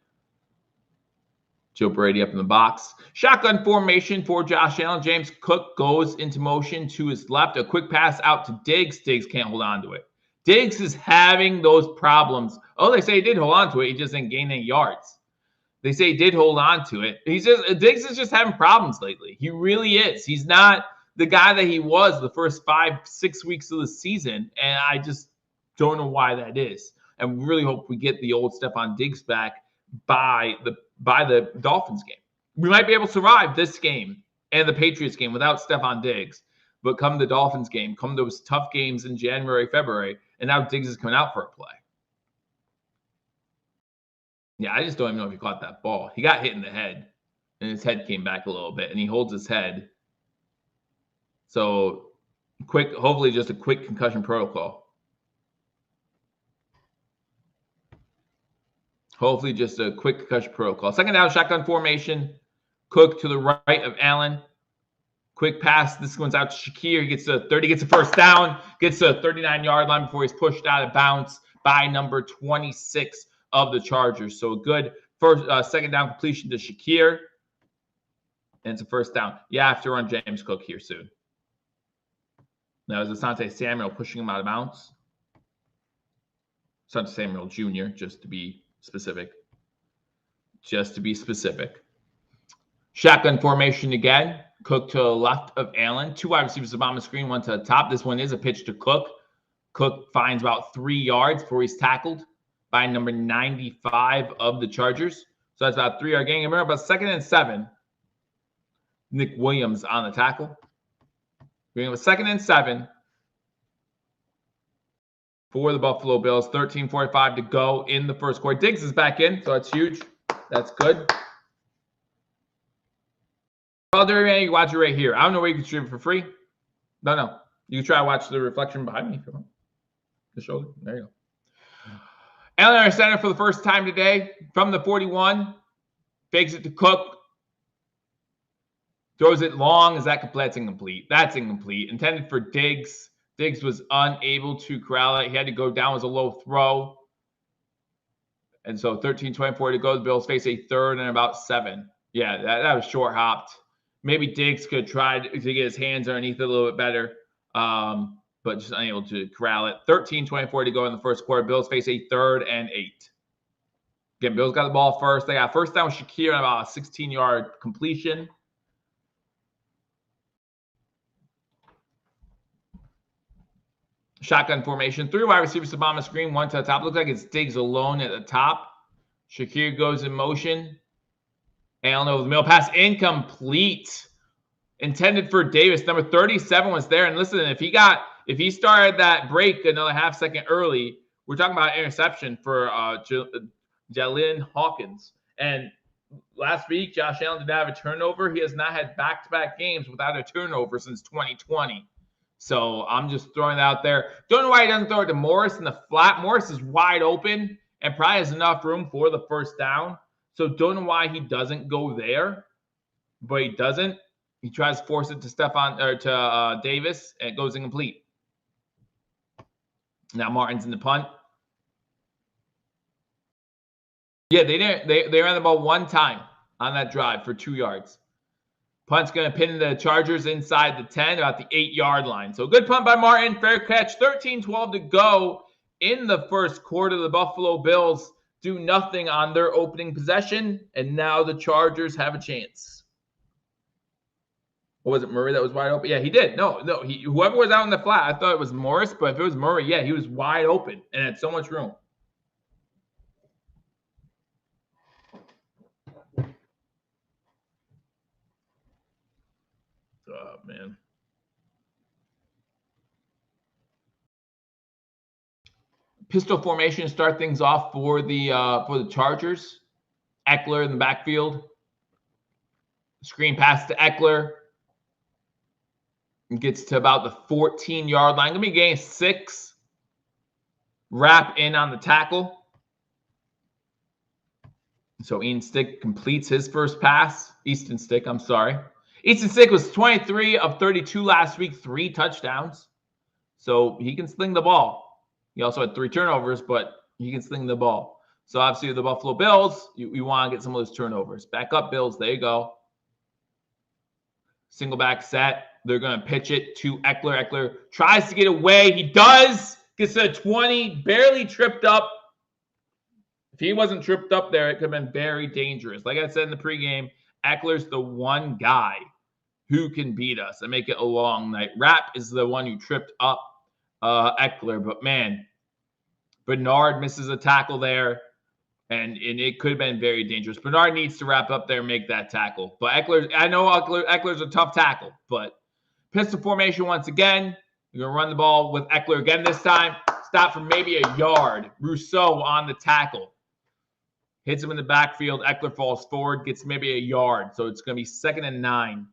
Joe Brady up in the box. Shotgun formation for Josh Allen. James Cook goes into motion to his left. A quick pass out to Diggs. Diggs can't hold on to it. Diggs is having those problems. Oh, they say he did hold on to it. He just didn't gain any yards. They say he did hold on to it. Diggs is just having problems lately. He really is. He's not the guy that he was the first 5-6 weeks of the season, and I just don't know why that is. And we really hope we get the old Stephon Diggs back by the Dolphins game. We might be able to survive this game and the Patriots game without Stephon Diggs, but come the Dolphins game, come those tough games in January, February, and now Diggs is coming out for a play. Yeah, I just don't even know if he caught that ball. He got hit in the head, and his head came back a little bit, and he holds his head. So hopefully just a quick concussion protocol. Hopefully just a quick concussion protocol. Second down, shotgun formation. Cook to the right of Allen. Quick pass. This one's out to Shakir. He gets to 30, gets a first down, gets to the 39-yard line before he's pushed out of bounds by number 26 of the Chargers. So a good second down completion to Shakir. And it's a first down. You have to run James Cook here soon. Now, is Asante Samuel pushing him out of bounds? Asante Samuel Jr., just to be specific. Shotgun formation again. Cook to the left of Allen. Two wide receivers on the screen, one to the top. This one is a pitch to Cook. Cook finds about 3 yards before he's tackled by number 95 of the Chargers. So that's about a 3-yard gain. Remember, about 2nd and 7. Nick Williams on the tackle. We have a 2nd and 7 for the Buffalo Bills. 13:45 to go in the first quarter. Diggs is back in, so that's huge. That's good. Well, you can watch it right here. I don't know where you can stream it for free. No. You can try to watch the reflection behind me. Come on. The shoulder. There you go. Allen our center for the first time today from the 41. Fakes it to Cook. Throws it long. Is that complete? That's incomplete. That's incomplete. Intended for Diggs. Diggs was unable to corral it. He had to go down. It was a low throw. And so 13:24 to go. The Bills face a 3rd and about 7. Yeah, that was short hopped. Maybe Diggs could try to get his hands underneath it a little bit better, but just unable to corral it. 13:24 to go in the first quarter. Bills face a 3rd and 8. Again, Bills got the ball first. They got first down with Shakir and about a 16-yard completion. Shotgun formation. 3 wide receivers to the bottom of the screen, 1 to the top. Looks like it's Diggs alone at the top. Shakir goes in motion. Allen over the middle pass. Incomplete. Intended for Davis. Number 37 was there. And listen, if he started that break another half second early, we're talking about interception for Jalen Hawkins. And last week, Josh Allen did not have a turnover. He has not had back-to-back games without a turnover since 2020. So I'm just throwing that out there. Don't know why he doesn't throw it to Morris in the flat. Morris is wide open and probably has enough room for the first down. So don't know why he doesn't go there, but he doesn't. He tries to force it to Davis, and it goes incomplete. Now Martin's in the punt. Yeah, they didn't. They ran the ball one time on that drive for 2 yards. Punt's going to pin the Chargers inside the 10, about the 8-yard line. So good punt by Martin. Fair catch. 13-12 to go in the first quarter. The Buffalo Bills do nothing on their opening possession, and now the Chargers have a chance. Or was it Murray that was wide open? Yeah, he did. No. Whoever was out in the flat, I thought it was Morris, but if it was Murray, yeah, he was wide open and had so much room. Oh, man. Pistol formation to start things off for the Chargers. Eckler in the backfield. Screen pass to Eckler. Gets to about the 14-yard line. Going to be getting 6. Wrap in on the tackle. So Easton Stick completes his first pass. Easton Stick, I'm sorry. Easton Stick was 23 of 32 last week, 3 touchdowns. So he can sling the ball. He also had 3 turnovers, but he can sling the ball. So obviously the Buffalo Bills, you want to get some of those turnovers. Back up, Bills. There you go. Single back set. They're going to pitch it to Eckler. Eckler tries to get away. He does. Gets to 20. Barely tripped up. If he wasn't tripped up there, it could have been very dangerous. Like I said in the pregame, Eckler's the one guy who can beat us and make it a long night. Rapp is the one who tripped up Eckler. But, man, Bernard misses a tackle there, and it could have been very dangerous. Bernard needs to wrap up there and make that tackle. But I know Eckler's a tough tackle, but pistol formation once again. You're going to run the ball with Eckler again this time. Stop for maybe a yard. Rousseau on the tackle. Hits him in the backfield. Eckler falls forward, gets maybe a yard. So it's going to be 2nd and 9.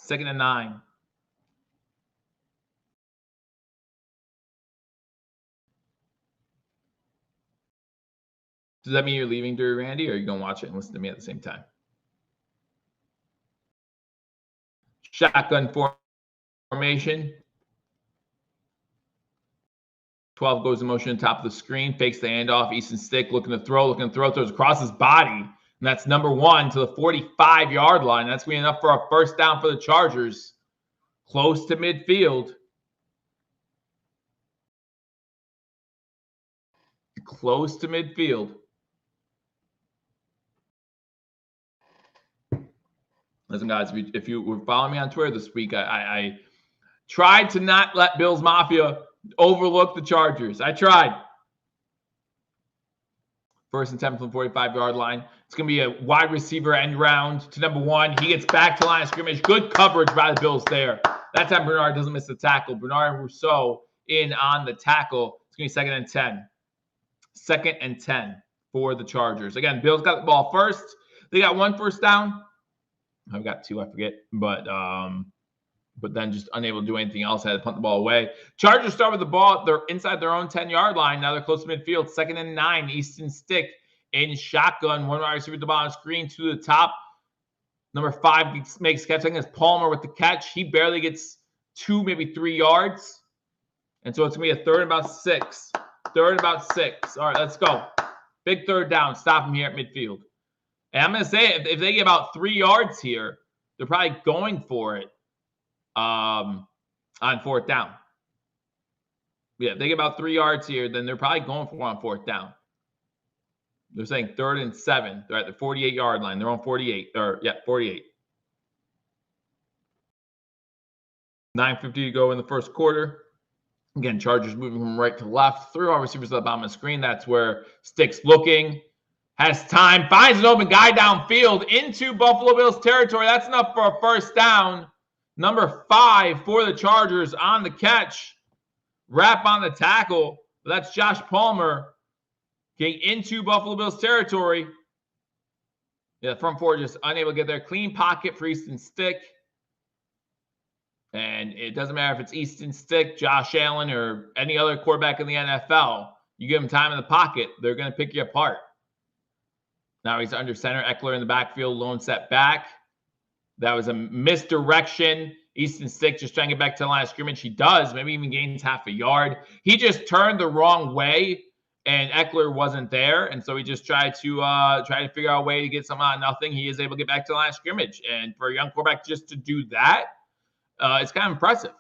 2nd and 9. Does that mean you're leaving, Dirty Randy, or are you going to watch it and listen to me at the same time? Shotgun formation. 12 goes in motion on top of the screen, fakes the handoff. Easton Stick looking to throw, throws across his body. And that's number 1 to the 45-yard line. That's going to be enough for a first down for the Chargers. Close to midfield. Close to midfield. Listen, guys, if you were following me on Twitter this week, I tried to not let Bills Mafia overlook the Chargers. I tried. 1st and 10 from the 45-yard line. It's going to be a wide receiver end round to number 1. He gets back to the line of scrimmage. Good coverage by the Bills there. That time Bernard doesn't miss the tackle. Bernard and Rousseau in on the tackle. It's going to be 2nd and 10. 2nd and 10 for the Chargers. Again, Bills got the ball first. They got 1 first down. I've got 2, I forget. But then just unable to do anything else. Had to punt the ball away. Chargers start with the ball. They're inside their own 10-yard line. Now they're close to midfield. 2nd and 9. Easton Stick in shotgun. 1 wide receiver at the bottom screen to the top. Number 5 makes catch. I think it's Palmer with the catch. He barely gets 2, maybe 3 yards. And so it's going to be a 3rd and about 6. 3rd and about 6. All right, let's go. Big 3rd down. Stop him here at midfield. And I'm going to say, if they get about 3 yards here, they're probably going for it. On 4th down. Yeah, if they get about 3 yards here, then they're probably going for it on 4th down. They're saying 3rd and 7. They're at the 48-yard line. They're on 48. 48. 9:50 to go in the first quarter. Again, Chargers moving from right to left. 3 wide receivers at the bottom of the screen. That's where Stick's looking. Has time. Finds an open guy downfield into Buffalo Bills territory. That's enough for a first down. Number 5 for the Chargers on the catch. Wrap on the tackle. That's Josh Palmer getting into Buffalo Bills territory. Yeah, front 4 just unable to get there. Clean pocket for Easton Stick. And it doesn't matter if it's Easton Stick, Josh Allen, or any other quarterback in the NFL. You give them time in the pocket, they're going to pick you apart. Now he's under center. Eckler in the backfield, lone set back. That was a misdirection. Easton Stick just trying to get back to the line of scrimmage. He does. Maybe even gains half a yard. He just turned the wrong way and Eckler wasn't there, and so he just tried to figure out a way to get something out of nothing. He is able to get back to the line of scrimmage, and for a young quarterback just to do that, it's kind of impressive.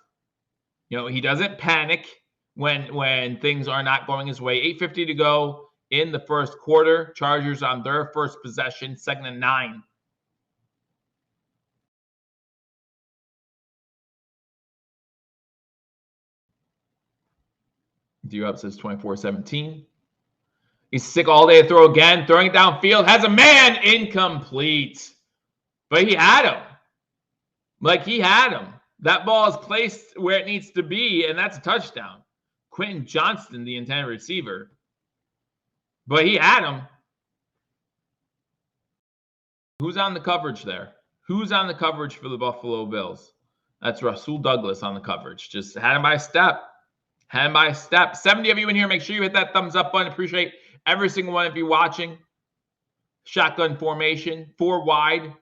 He doesn't panic when things are not going his way. 8:50 to go in the first quarter. Chargers on their first possession, 2nd and 9. D-Up says 24-17. He's sick all day to throw again. Throwing it downfield. Has a man. Incomplete. But he had him. He had him. That ball is placed where it needs to be, and that's a touchdown. Quentin Johnston, the intended receiver. But he had him. Who's on the coverage there? Who's on the coverage for the Buffalo Bills? That's Rasul Douglas on the coverage. Just had him by a step. Had him by a step. 70 of you in here. Make sure you hit that thumbs up button. Appreciate every single one of you watching. Shotgun formation. 4 wide.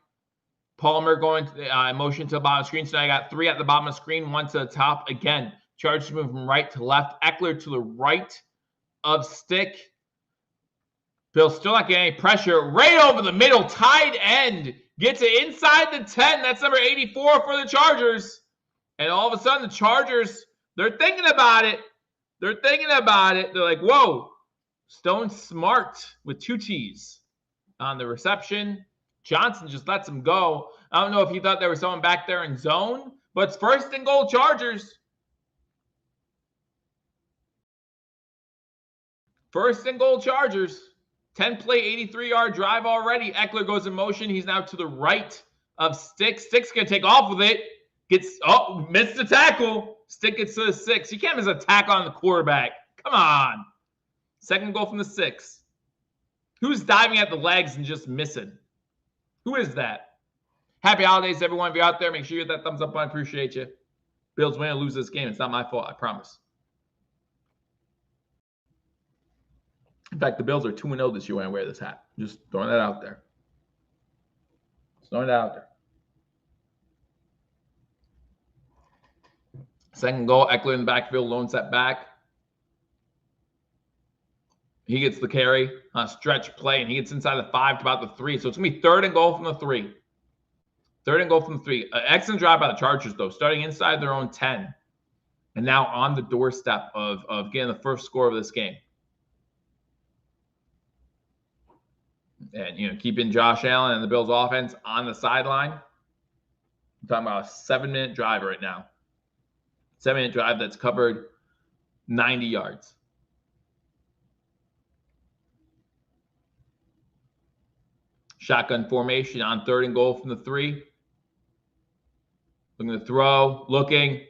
Palmer going to motion to the bottom of the screen. So now I got 3 at the bottom of the screen, 1 to the top. Again, Chargers move from right to left. Eckler to the right of stick. Bill still not getting any pressure. Right over the middle. Tight end. Gets it inside the 10. That's number 84 for the Chargers. And all of a sudden, the Chargers, they're thinking about it. They're thinking about it. They're like, whoa. Stone Smart with 2 T's on the reception. Johnson just lets him go. I don't know if he thought there was someone back there in zone, but it's 1st and goal Chargers. 1st and goal Chargers. 10-play, 83-yard drive already. Eckler goes in motion. He's now to the right of Stick. Stick's going to take off with it. Missed the tackle. Stick gets to the 6. You can't miss a tackle on the quarterback. Come on. 2nd goal from the 6. Who's diving at the legs and just missing? Who is that? Happy holidays, everyone. If you're out there, make sure you hit that thumbs up button. Appreciate you. Bills win or lose this game. It's not my fault, I promise. In fact, the Bills are 2-0 this year when I wear this hat. Just throwing that out there. Just throwing that out there. 2nd goal, Eckler in the backfield, lone set back. He gets the carry on a stretch play, and he gets inside the 5 to about the 3. So it's going to be 3rd and goal from the 3. 3rd and goal from the 3. Excellent drive by the Chargers, though, starting inside their own 10. And now on the doorstep of getting the first score of this game. And, keeping Josh Allen and the Bills offense on the sideline. I'm talking about a 7-minute drive right now. 7-minute drive that's covered 90 yards. Shotgun formation on 3rd and goal from the 3. Looking to throw. Looking.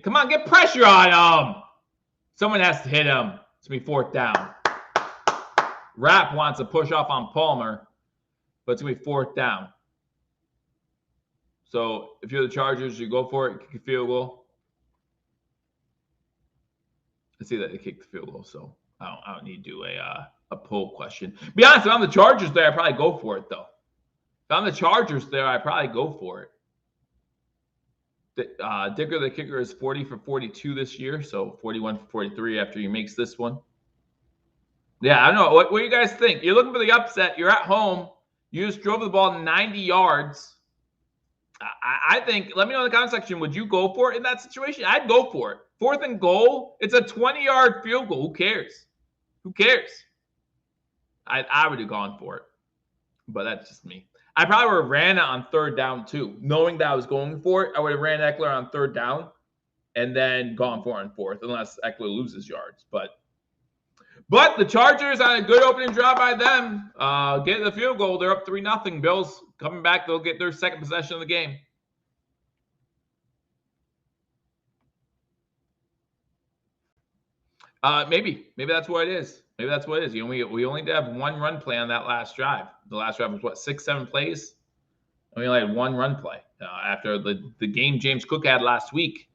Come on, get pressure on him. Someone has to hit him. It's going to be 4th down. Rapp wants to push off on Palmer, but it's going to be 4th down. So if you're the Chargers, you go for it, kick a field goal. I see that they kicked the field goal, so I don't need to do a poll question. Be honest, if I'm the Chargers there, I'd probably go for it, though. If I'm the Chargers there, I'd probably go for it. Dicker, the kicker, is 40 for 42 this year, so 41 for 43 after he makes this one. Yeah, I don't know. What do you guys think? You're looking for the upset. You're at home. You just drove the ball 90 yards. I think, let me know in the comment section, would you go for it in that situation? I'd go for it. 4th and goal. It's a 20-yard field goal. Who cares? Who cares? I would have gone for it. But that's just me. I probably would have ran it on 3rd down, too. Knowing that I was going for it, I would have ran Eckler on 3rd down and then gone for it on 4th, unless Eckler loses yards. But the Chargers on a good opening drive by them. Get the field goal. They're up 3-0. Bills coming back. They'll get their 2nd possession of the game. Maybe that's what it is. Maybe that's what it is. We only did have 1 run play on that last drive. The last drive was 6-7 plays. We only had 1 run play. After the game James Cook had last week,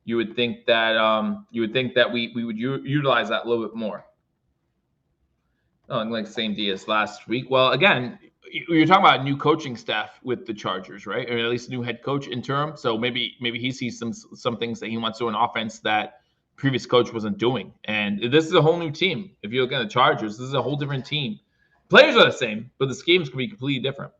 you would think that we would utilize that a little bit more. Like the same day as last week. Well, again, you're talking about new coaching staff with the Chargers, right? Or at least a new head coach interim. So maybe he sees some things that he wants to do in offense that previous coach wasn't doing. And this is a whole new team. If you look at the Chargers, this is a whole different team. Players are the same, but the schemes can be completely different.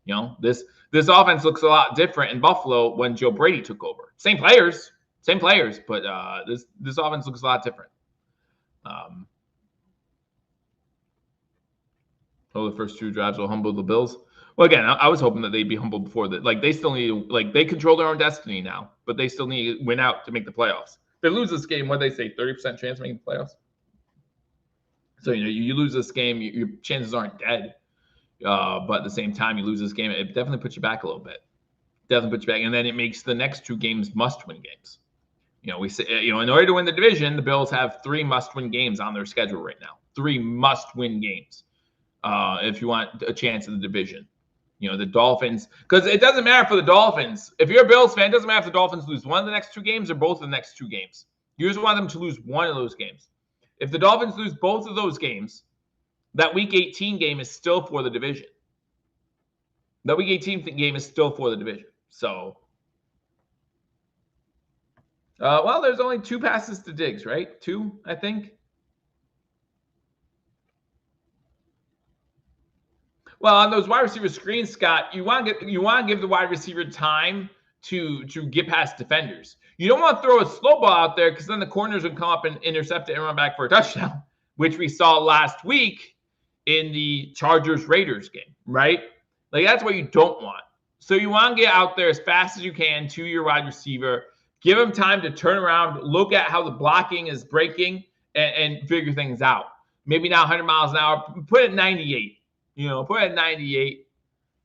You know, this offense looks a lot different in Buffalo when Joe Brady took over. Same players, but this offense looks a lot different. The first 2 drives will humble the Bills. Well, again, I was hoping that they'd be humbled before that. Like, they still need, like, they control their own destiny now, but they still need to win out to make the playoffs. If they lose this game, what they say, 30% chance of making the playoffs? So, you know, you lose this game, your chances aren't dead. But at the same time, you lose this game, it definitely puts you back a little bit. Definitely puts you back. And then it makes the next 2 games must-win games. You know, we say, you know, in order to win the division, the Bills have 3 must-win games on their schedule right now. 3 must-win games. If you want a chance in the division. You know, the Dolphins, because it doesn't matter for the Dolphins. If you're a Bills fan, it doesn't matter if the Dolphins lose one of the next 2 games or both of the next 2 games. You just want them to lose one of those games. If the Dolphins lose both of those games, that Week 18 game is still for the division. That Week 18 game is still for the division. So, well, there's only 2 passes to Diggs, right? 2, I think. Well, on those wide receiver screens, Scott, you want to give the wide receiver time to get past defenders. You don't want to throw a slow ball out there because then the corners would come up and intercept it and run back for a touchdown, which we saw last week in the Chargers-Raiders game, right? Like, that's what you don't want. So you want to get out there as fast as you can to your wide receiver, give him time to turn around, look at how the blocking is breaking, and figure things out. Maybe not 100 miles an hour, put it 98. You know, put it at 98.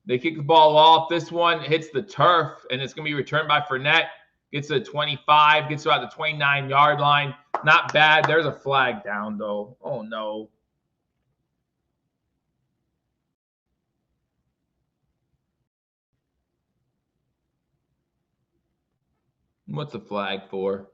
They kick the ball off. This one hits the turf, and it's going to be returned by Fournette. Gets to 25, gets to about the 29-yard line. Not bad. There's a flag down, though. Oh, no. What's the flag for?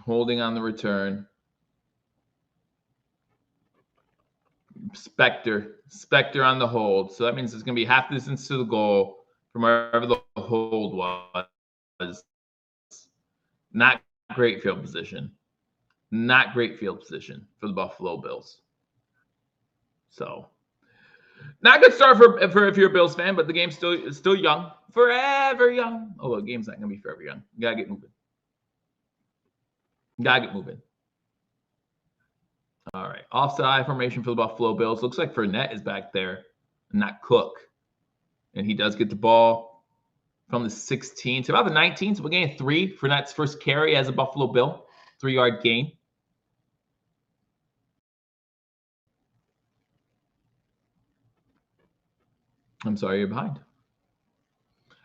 Holding on the return. Spectre on the hold. So that means it's going to be half distance to the goal from wherever the hold was. Not great field position. Not great field position for the Buffalo Bills. So, not a good start for if you're a Bills fan, but the game's still young. Forever young. Although the game's not going to be forever young. You got to get moving. All right. Offside formation for the Buffalo Bills. Looks like Fournette is back there, not Cook. And he does get the ball from the 16 to about the 19. So we're getting 3. Fournette's first carry as a Buffalo Bill. 3-yard gain. I'm sorry you're behind.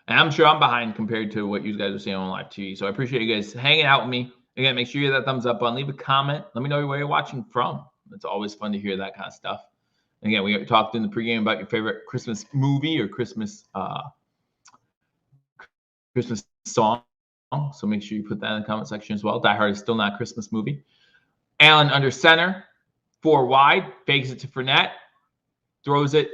And I'm sure I'm behind compared to what you guys are seeing on live TV. So I appreciate you guys hanging out with me. Again, make sure you hit that thumbs up button. Leave a comment. Let me know where you're watching from. It's always fun to hear that kind of stuff. And again, we talked in the pregame about your favorite Christmas movie or Christmas song. So make sure you put that in the comment section as well. Die Hard is still not a Christmas movie. Allen under center, 4 wide, fakes it to Fournette, throws it,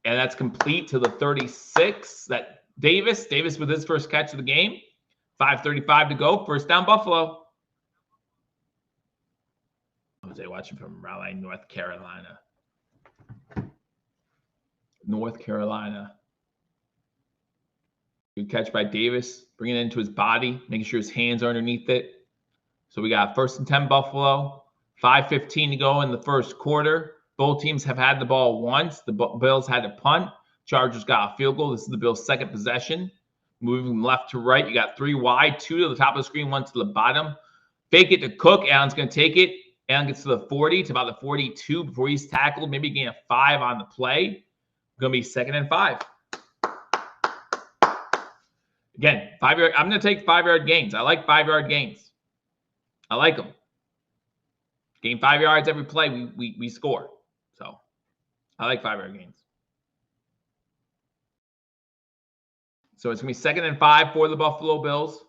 and that's complete to the 36. That Davis with his first catch of the game. 5:35 to go. First down, Buffalo. Jose watching from Raleigh, North Carolina. Good catch by Davis, bringing it into his body, making sure his hands are underneath it. So we got 1st and 10 Buffalo. 5:15 to go in the first quarter. Both teams have had the ball once. The Bills had a punt. Chargers got a field goal. This is the Bills' second possession. Moving from left to right, you got 3 wide, 2 to the top of the screen, 1 to the bottom. Fake it to Cook. Allen's going to take it. Allen gets to the 40, to about the 42 before he's tackled. Maybe gain a 5 on the play. Going to be 2nd and 5. Again, 5-yard. I'm going to take 5-yard gains. I like 5-yard gains. I like them. Gain 5 yards every play, we score. So I like 5-yard gains. So it's going to be 2nd and 5 for the Buffalo Bills.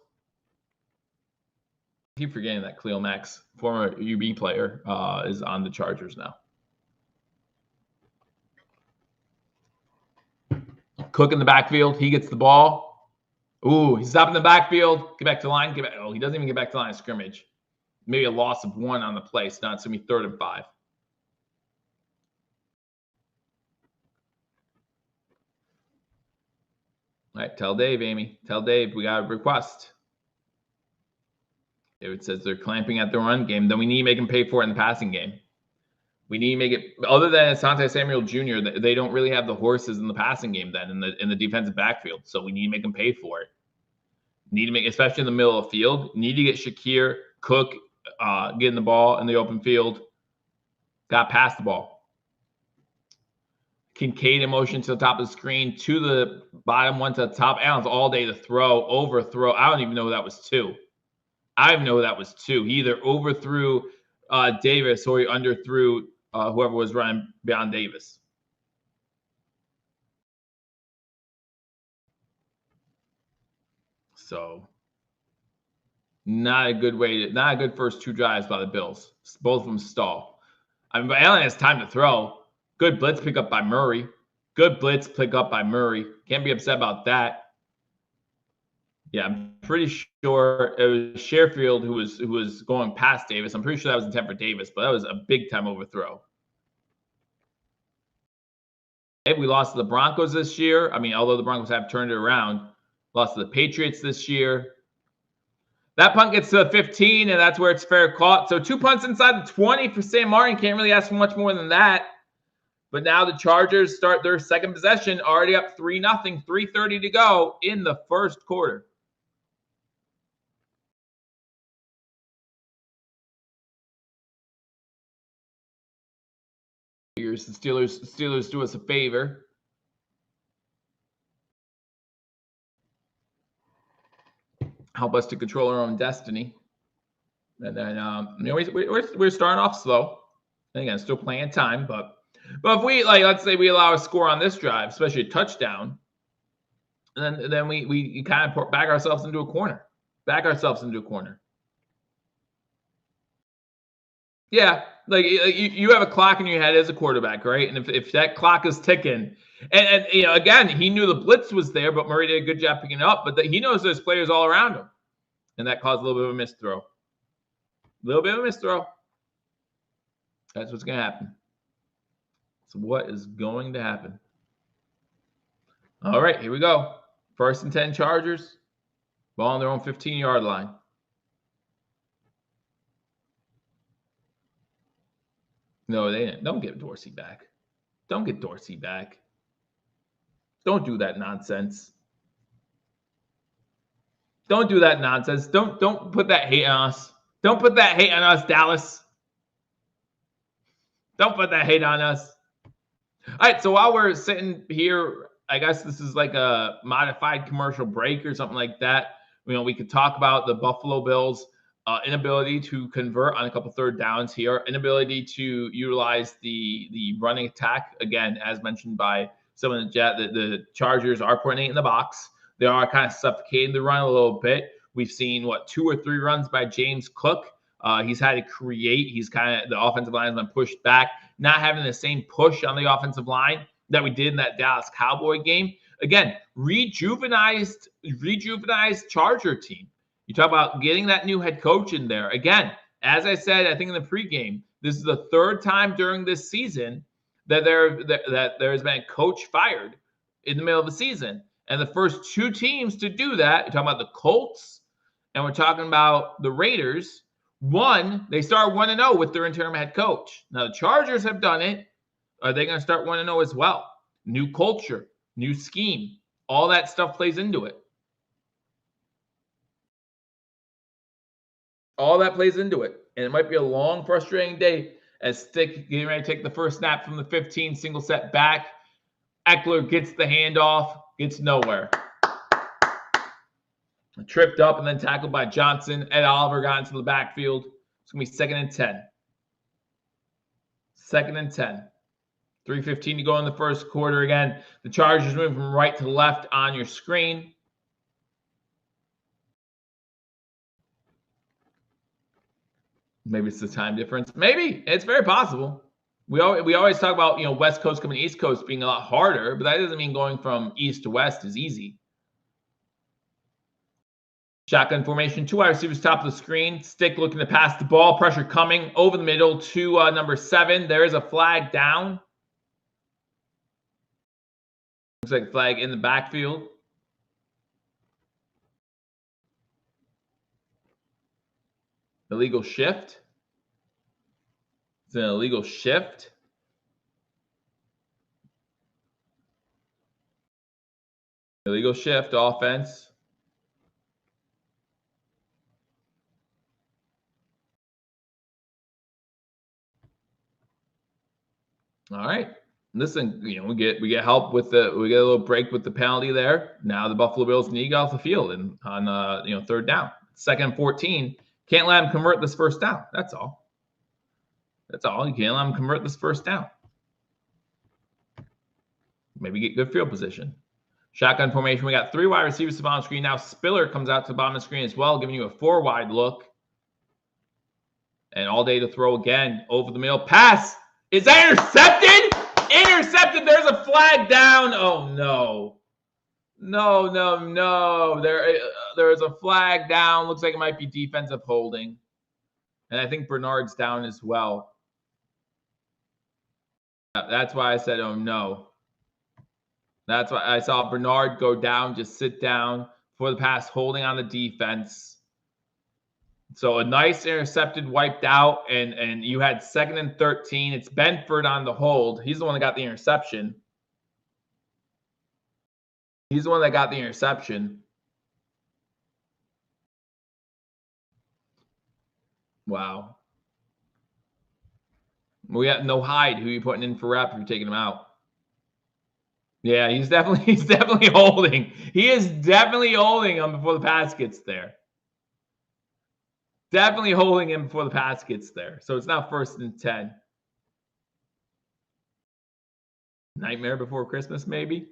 I keep forgetting that Khalil Mack's former UB player is on the Chargers now. Cook in the backfield. He gets the ball. Ooh, he's up in the backfield. Get back to the line. Oh, he doesn't even get back to the line of scrimmage. Maybe a loss of 1 on the play. So now it's going to be 3rd and 5. All right, tell Dave, Amy. Tell Dave we got a request. David says they're clamping at the run game. Then we need to make them pay for it in the passing game. We need to make it, other than Asante Samuel Jr., they don't really have the horses in the passing game then in the defensive backfield. So we need to make them pay for it. Need to make, especially in the middle of the field, need to get Shakir, Cook, getting the ball in the open field. Got past the ball. Kincaid in motion to the top of the screen, to the bottom, one to the top. Allen's all day to throw, overthrow. I don't even know that was 2. I don't even know that was 2. He either overthrew Davis or he underthrew whoever was running beyond Davis. So not a good first 2 drives by the Bills. Both of them stall. I mean, but Allen has time to throw. Good blitz pickup by Murray. Can't be upset about that. Yeah, I'm pretty sure it was Sherfield who was going past Davis. I'm pretty sure that was intent for Davis, but that was a big time overthrow. We lost to the Broncos this year. I mean, although the Broncos have turned it around, lost to the Patriots this year. That punt gets to the 15, and that's where it's fair caught. So 2 punts inside the 20 for Sam Martin. Can't really ask for much more than that. But now the Chargers start their second possession, already up 3-0, 3:30 to go in the first quarter. Here's the Steelers do us a favor. Help us to control our own destiny. And then we're starting off slow. And again, still playing time, but if we let's say we allow a score on this drive, especially a touchdown, then we kind of back ourselves into a corner. Yeah, like you have a clock in your head as a quarterback, right? And if that clock is ticking, and again, he knew the blitz was there, but Murray did a good job picking it up. But he knows there's players all around him, and that caused a little bit of a missed throw. That's what's going to happen. So what is going to happen? All right, here we go. 1st and 10 Chargers. Ball on their own 15-yard line. No, they didn't. Don't get Dorsey back. Don't do that nonsense. Don't do that nonsense. Don't put that hate on us. Don't put that hate on us, Dallas. Don't put that hate on us. All right, so while we're sitting here, I guess this is like a modified commercial break or something like that. We could talk about the Buffalo Bills' inability to convert on a couple 3rd downs here, inability to utilize the running attack. Again, as mentioned by some of the Chargers are putting it in the box. They are kind of suffocating the run a little bit. We've seen 2 or 3 runs by James Cook. He's had to create. He's the offensive line has been pushed back, not having the same push on the offensive line that we did in that Dallas Cowboy game. Again, rejuvenized Charger team. You talk about getting that new head coach in there. Again, as I said, I think in the pregame, this is the 3rd time during this season that there has been a coach fired in the middle of the season. And the first 2 teams to do that, you're talking about the Colts and we're talking about the Raiders. They start 1-0 with their interim head coach. Now, the Chargers have done it. Are they going to start 1-0 as well? New culture, new scheme. All that stuff plays into it. All that plays into it. And it might be a long, frustrating day as Stick getting ready to take the first snap from the 15, single set back. Eckler gets the handoff, gets nowhere. Tripped up and then tackled by Johnson. Ed Oliver got into the backfield. It's going to be 2nd and 10. 2nd and 10. 3:15 to go in the first quarter. Again, the Chargers moving from right to left on your screen. Maybe it's the time difference. Maybe. It's very possible. We always talk about, you know, West Coast coming to East Coast being a lot harder, but that doesn't mean going from East to West is easy. Shotgun formation, 2 wide receivers top of the screen. Stick looking to pass the ball. Pressure coming over the middle to number 7. There is a flag down. Looks like a flag in the backfield. Illegal shift. It's an illegal shift. Illegal shift, offense. All right. Listen, you know, we get help with we get a little break with the penalty there. Now the Buffalo Bills need to get off the field and on 3rd down. 2nd and 14. Can't let them convert this 1st down. That's all. That's all. You can't let them convert this 1st down. Maybe get good field position. Shotgun formation. We got 3 wide receivers to the bottom screen. Now Spiller comes out to the bottom of the screen as well, giving you a 4 wide look. And all day to throw again over the middle. Pass. Is that intercepted? Intercepted. There's a flag down. Oh, no. No. There is a flag down. Looks like it might be defensive holding. And I think Bernard's down as well. That's why I said, oh, no. That's why I saw Bernard go down, just sit down for the pass, holding on the defense. So a nice intercepted, wiped out, and you had 2nd and 13. It's Benford on the hold. He's the one that got the interception. He's the one that got the interception. Wow. We got no Hyde. Who are you putting in for rep if you're taking him out? Yeah, he's definitely holding. He is definitely holding him before the pass gets there. Definitely holding him before the pass gets there. So it's now 1st and 10. Nightmare before Christmas, maybe?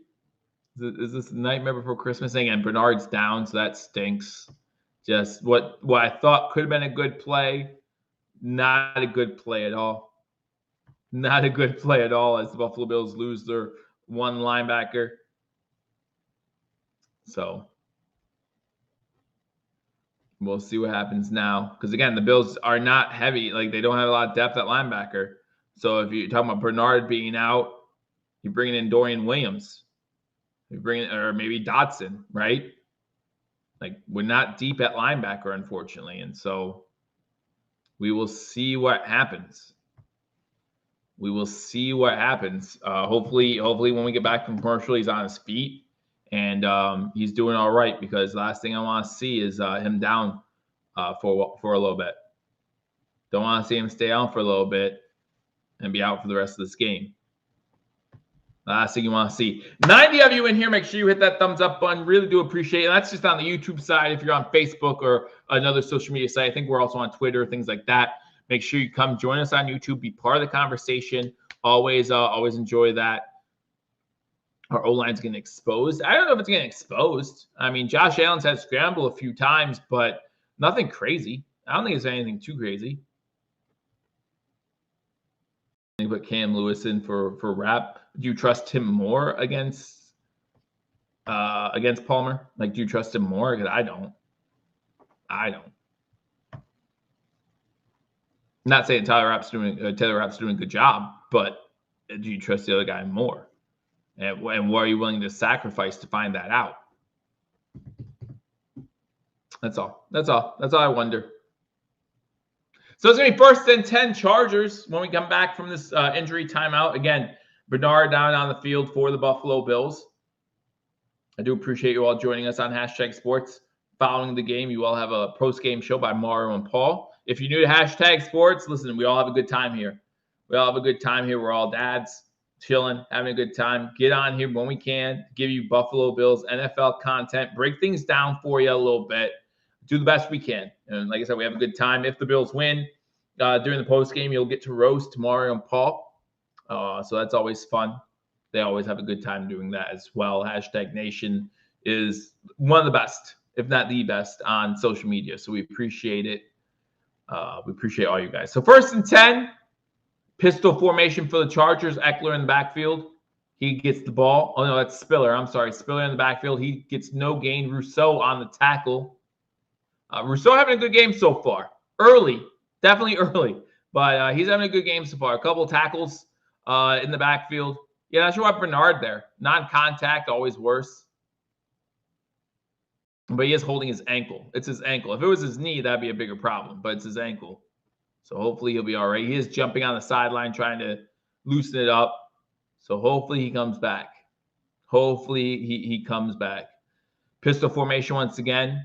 Is this Nightmare before Christmas thing? And Bernard's down, so that stinks. Just what I thought could have been a good play. Not a good play at all. Not a good play at all as the Buffalo Bills lose their 1 linebacker. So we'll see what happens now. Because, again, the Bills are not heavy. Like, they don't have a lot of depth at linebacker. So if you're talking about Bernard being out, you're bringing in Dorian Williams. You're bringing, or maybe Dotson, right? Like, we're not deep at linebacker, unfortunately. And so we will see what happens. We will see what happens. Hopefully, when we get back from commercial, he's on his feet and he's doing all right, because the last thing I want to see is him down for a little bit. Don't want to see him stay out for a little bit and be out for the rest of this game. Last thing you want to see. 90 of you in here, make sure you hit that thumbs up button. Really do appreciate it. And that's just on the YouTube side. If you're on Facebook or another social media site, I think we're also on Twitter, things like that. Make sure you come join us on YouTube. Be part of the conversation. Always enjoy that. Our O-line's getting exposed. I don't know if it's getting exposed. I mean, Josh Allen's had to scramble a few times, but nothing crazy. I don't think it's anything too crazy. I think put Cam Lewis in for rep. Do you trust him more against Palmer? Like, do you trust him more? Because I don't. I'm not saying Taylor Rapp's doing a good job, but do you trust the other guy more? And what are you willing to sacrifice to find that out? That's all I wonder. So it's going to be 1st and 10 Chargers when we come back from this injury timeout. Again, Bernard down on the field for the Buffalo Bills. I do appreciate you all joining us on Hashtag Sports. Following the game, you all have a post-game show by Mario and Paul. If you're new to Hashtag Sports, listen, we all have a good time here. We're all dads, chilling, having a good time. Get on here when we can, give you Buffalo Bills NFL content, break things down for you a little bit, do the best we can. And like I said, we have a good time. If the Bills win during the post game, you'll get to roast Mario and Paul. So that's always fun. They always have a good time doing that as well. Hashtag Nation is one of the best, if not the best, on social media. So we appreciate it. We appreciate all you guys. So 1st and 10, Pistol formation for the Chargers. Eckler in the backfield. He gets the ball. Oh, no, that's Spiller. I'm sorry. Spiller in the backfield. He gets no gain. Rousseau on the tackle. Rousseau having a good game so far. Early. Definitely early. But he's having a good game so far. A couple of tackles in the backfield. Yeah, not sure why Bernard there. Non-contact, always worse. But he is holding his ankle. It's his ankle. If it was his knee, that'd be a bigger problem. But it's his ankle. So hopefully he'll be all right. He is jumping on the sideline trying to loosen it up. So hopefully he comes back. Hopefully he comes back. Pistol formation once again.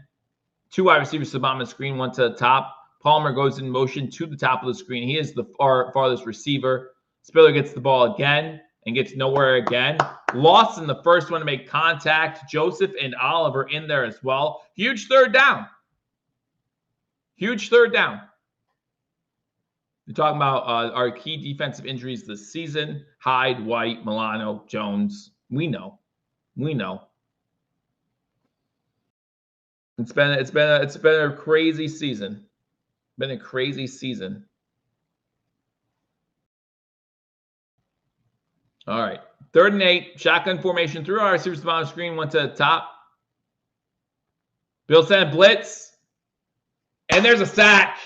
2 wide receivers to the bottom of the screen, 1 to the top. Palmer goes in motion to the top of the screen. He is the farthest receiver. Spiller gets the ball again and gets nowhere again. Lost in the first one to make contact. Joseph and Oliver in there as well. Huge third down. Huge third down. We're talking about our key defensive injuries this season. Hyde, White, Milano, Jones. We know. It's been a crazy season. Been a crazy season. All right. 3rd and 8. Shotgun formation. 3 wide receivers to the bottom of the screen. 1 to the top. Bill sent blitz. And there's a sack.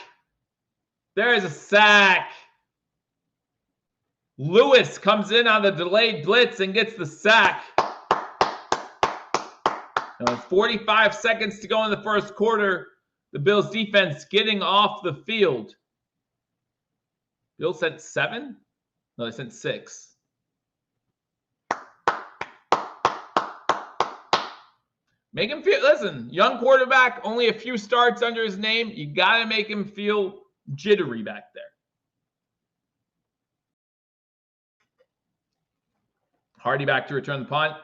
There is a sack. Lewis comes in on the delayed blitz and gets the sack. 45 seconds to go in the first quarter. The Bills defense getting off the field. Bills sent 7? No, they sent 6. Make him feel, listen, young quarterback, only a few starts under his name. You got to make him feel jittery back there. Hardy back to return the punt.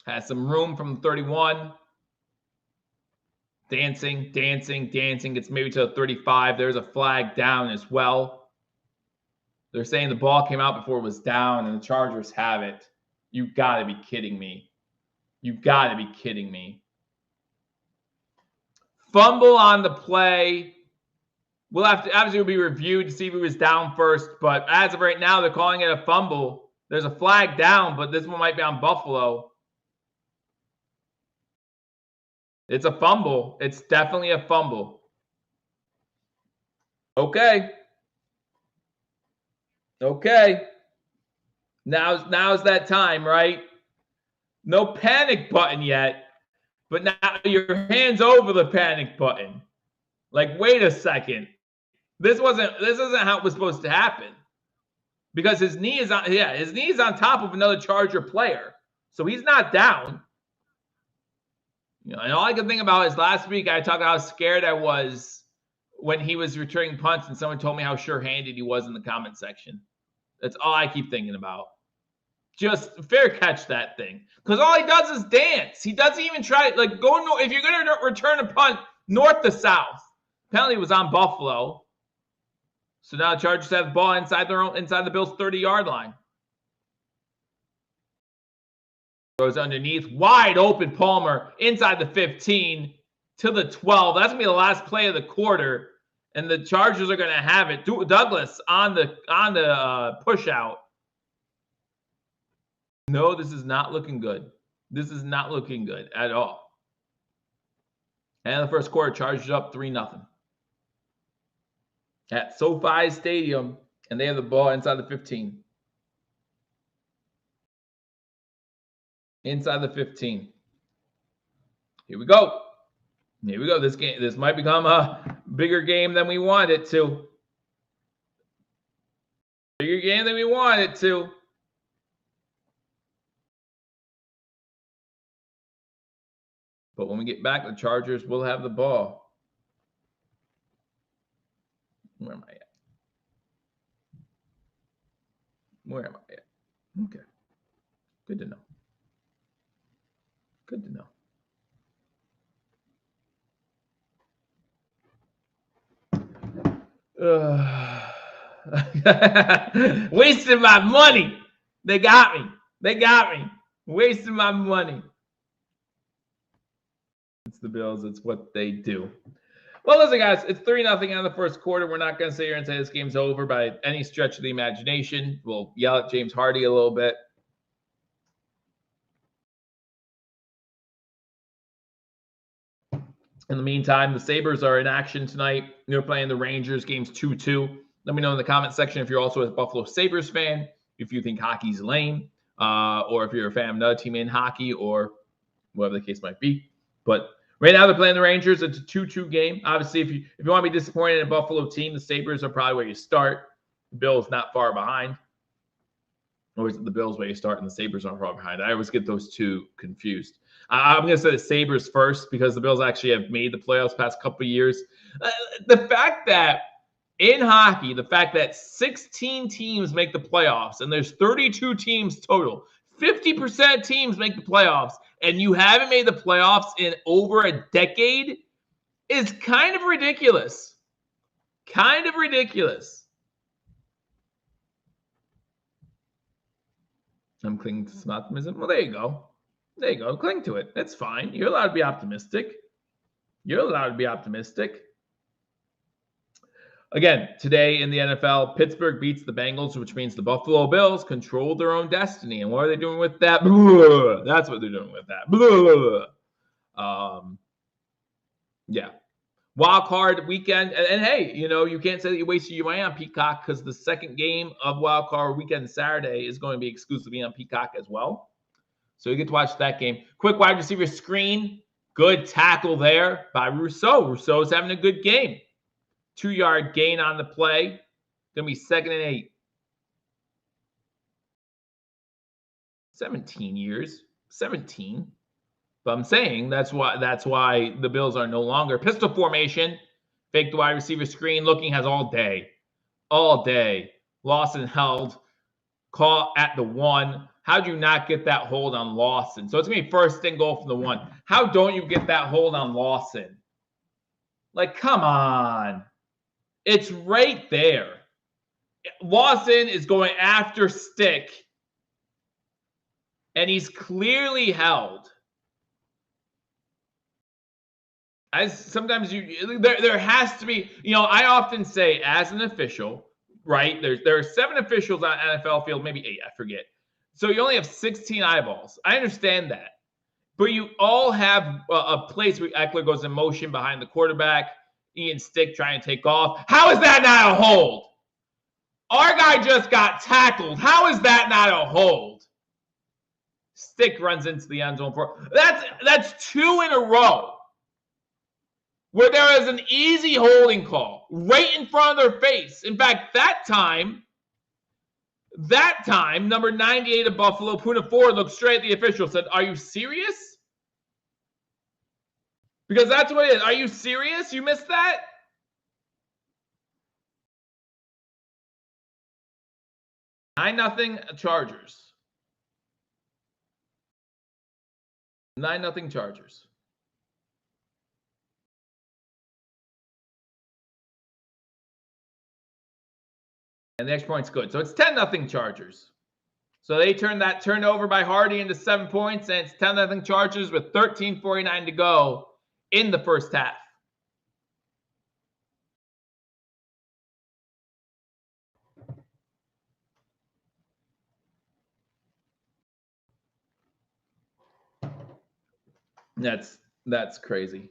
Has some room from the 31. Dancing. Gets maybe to the 35. There's a flag down as well. They're saying the ball came out before it was down, and the Chargers have it. You've got to be kidding me. You've got to be kidding me. Fumble on the play. We'll have to obviously be reviewed to see if he was down first, but as of right now, they're calling it a fumble. There's a flag down, but this one might be on Buffalo. It's a fumble. It's definitely a fumble. Okay. Now's that time, right? No panic button yet, but now your hand's over the panic button. Like, wait a second. This isn't how it was supposed to happen. Because his knee is on top of another Charger player. So he's not down. And all I can think about is last week I talked about how scared I was when he was returning punts and someone told me how sure-handed he was in the comment section. That's all I keep thinking about. Just fair catch that thing. Because all he does is dance. He doesn't even try, like, go north. If you're going to return a punt, north to south. Penalty was on Buffalo. So now the Chargers have the ball inside the Bills' 30-yard line. Goes underneath. Wide open Palmer inside the 15 to the 12. That's going to be the last play of the quarter. And the Chargers are going to have it. Douglas on the push out. No, this is not looking good. This is not looking good at all. And the first quarter, Chargers up 3-0. At SoFi Stadium, and they have the ball inside the 15. Inside the 15. Here we go. This might become a bigger game than we want it to. Bigger game than we want it to. But when we get back, the Chargers will have the ball. Where am I at? Okay. Good to know. Wasting my money. They got me. Wasting my money. It's the Bills. It's what they do. Well, listen, guys, it's 3-0 in the first quarter. We're not going to sit here and say this game's over by any stretch of the imagination. We'll yell at James Hardy a little bit. In the meantime, the Sabres are in action tonight. They're playing the Rangers. Game's 2-2. Let me know in the comment section if you're also a Buffalo Sabres fan, if you think hockey's lame, or if you're a fan of another team in hockey, or whatever the case might be. But right now they're playing the Rangers. It's a 2-2 game. Obviously, if you want to be disappointed in a Buffalo team, the Sabres are probably where you start. The Bills not far behind. Or is it the Bills where you start and the Sabres aren't far behind? I always get those two confused. I'm going to say the Sabres first because the Bills actually have made the playoffs past couple of years. The fact that in hockey, the fact that 16 teams make the playoffs and there's 32 teams total, 50% of teams make the playoffs, and you haven't made the playoffs in over a decade is kind of ridiculous. Kind of ridiculous. I'm clinging to some optimism. Well, there you go. There you go. Cling to it. That's fine. You're allowed to be optimistic. You're allowed to be optimistic. Again, today in the NFL, Pittsburgh beats the Bengals, which means the Buffalo Bills control their own destiny. And what are they doing with that? That's what they're doing with that. Yeah. Wild card weekend. And hey, you can't say that you wasted your money on Peacock because the second game of wild card weekend Saturday is going to be exclusively on Peacock as well. So you get to watch that game. Quick wide receiver screen. Good tackle there by Rousseau. Rousseau's having a good game. 2-yard gain on the play. Going to be 2nd and 8. 17 years. 17. But I'm saying that's why the Bills are no longer pistol formation. Fake the wide receiver screen. Looking has all day. All day. Lawson held. Call at the 1. How'd you not get that hold on Lawson? So it's going to be 1st and goal from the 1. How don't you get that hold on Lawson? Like, come on. It's right there. Lawson is going after stick, and he's clearly held. Sometimes there has to be, I often say as an official, right? There are 7 officials on NFL field, maybe 8, I forget. So you only have 16 eyeballs. I understand that. But you all have a place where Eckler goes in motion behind the quarterback, Ian Stick trying to take off. How is that not a hold? Our guy just got tackled. How is that not a hold? Stick runs into the end zone for that's 2 in a row where there is an easy holding call right in front of their face. In fact, that time, number 98 of Buffalo, Puna Ford, looked straight at the official, said, "Are you serious?" Because that's what it is. Are you serious? You missed that? Nothing Chargers. 9-0 Chargers. And the extra point's good. So it's 10-0 Chargers. So they turned that turnover by Hardy into 7 points, and it's 10-0 Chargers with 13:49 to go in the first half. That's crazy.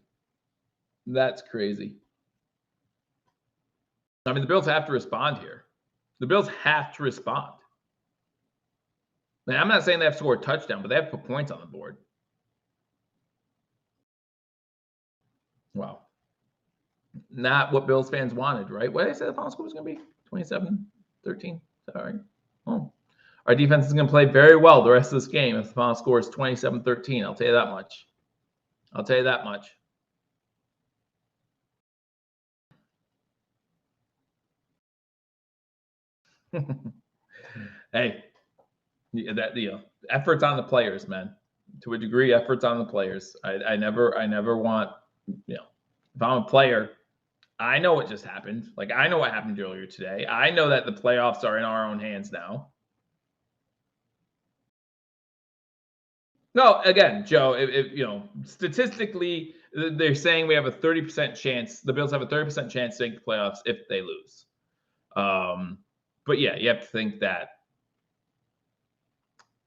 That's crazy. I mean, the Bills have to respond here. The Bills have to respond. Now, I'm not saying they have to score a touchdown, but they have to put points on the board. Wow. Not what Bills fans wanted, right? What did I say the final score was going to be? 27-13? All right. Oh. Our defense is going to play very well the rest of this game if the final score is 27-13. I'll tell you that much. I'll tell you that much. Hey, effort's on the players, man. To a degree, effort's on the players. I never want, if I'm a player, I know what just happened. Like, I know what happened earlier today. I know that the playoffs are in our own hands now. No, again, Joe, if statistically, they're saying we have a 30% chance. The Bills have a 30% chance to make the playoffs if they lose. But yeah, you have to think that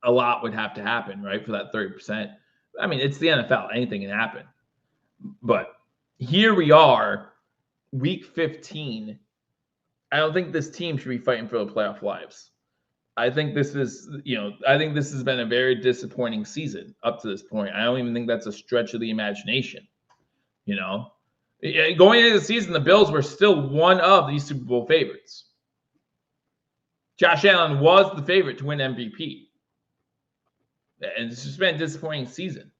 a lot would have to happen, right, for that 30%. I mean, it's the NFL. Anything can happen. But here we are, week 15. I don't think this team should be fighting for the playoff lives. I think this is, I think this has been a very disappointing season up to this point. I don't even think that's a stretch of the imagination. Going into the season, the Bills were still one of these Super Bowl favorites. Josh Allen was the favorite to win MVP. And it's just been a disappointing season.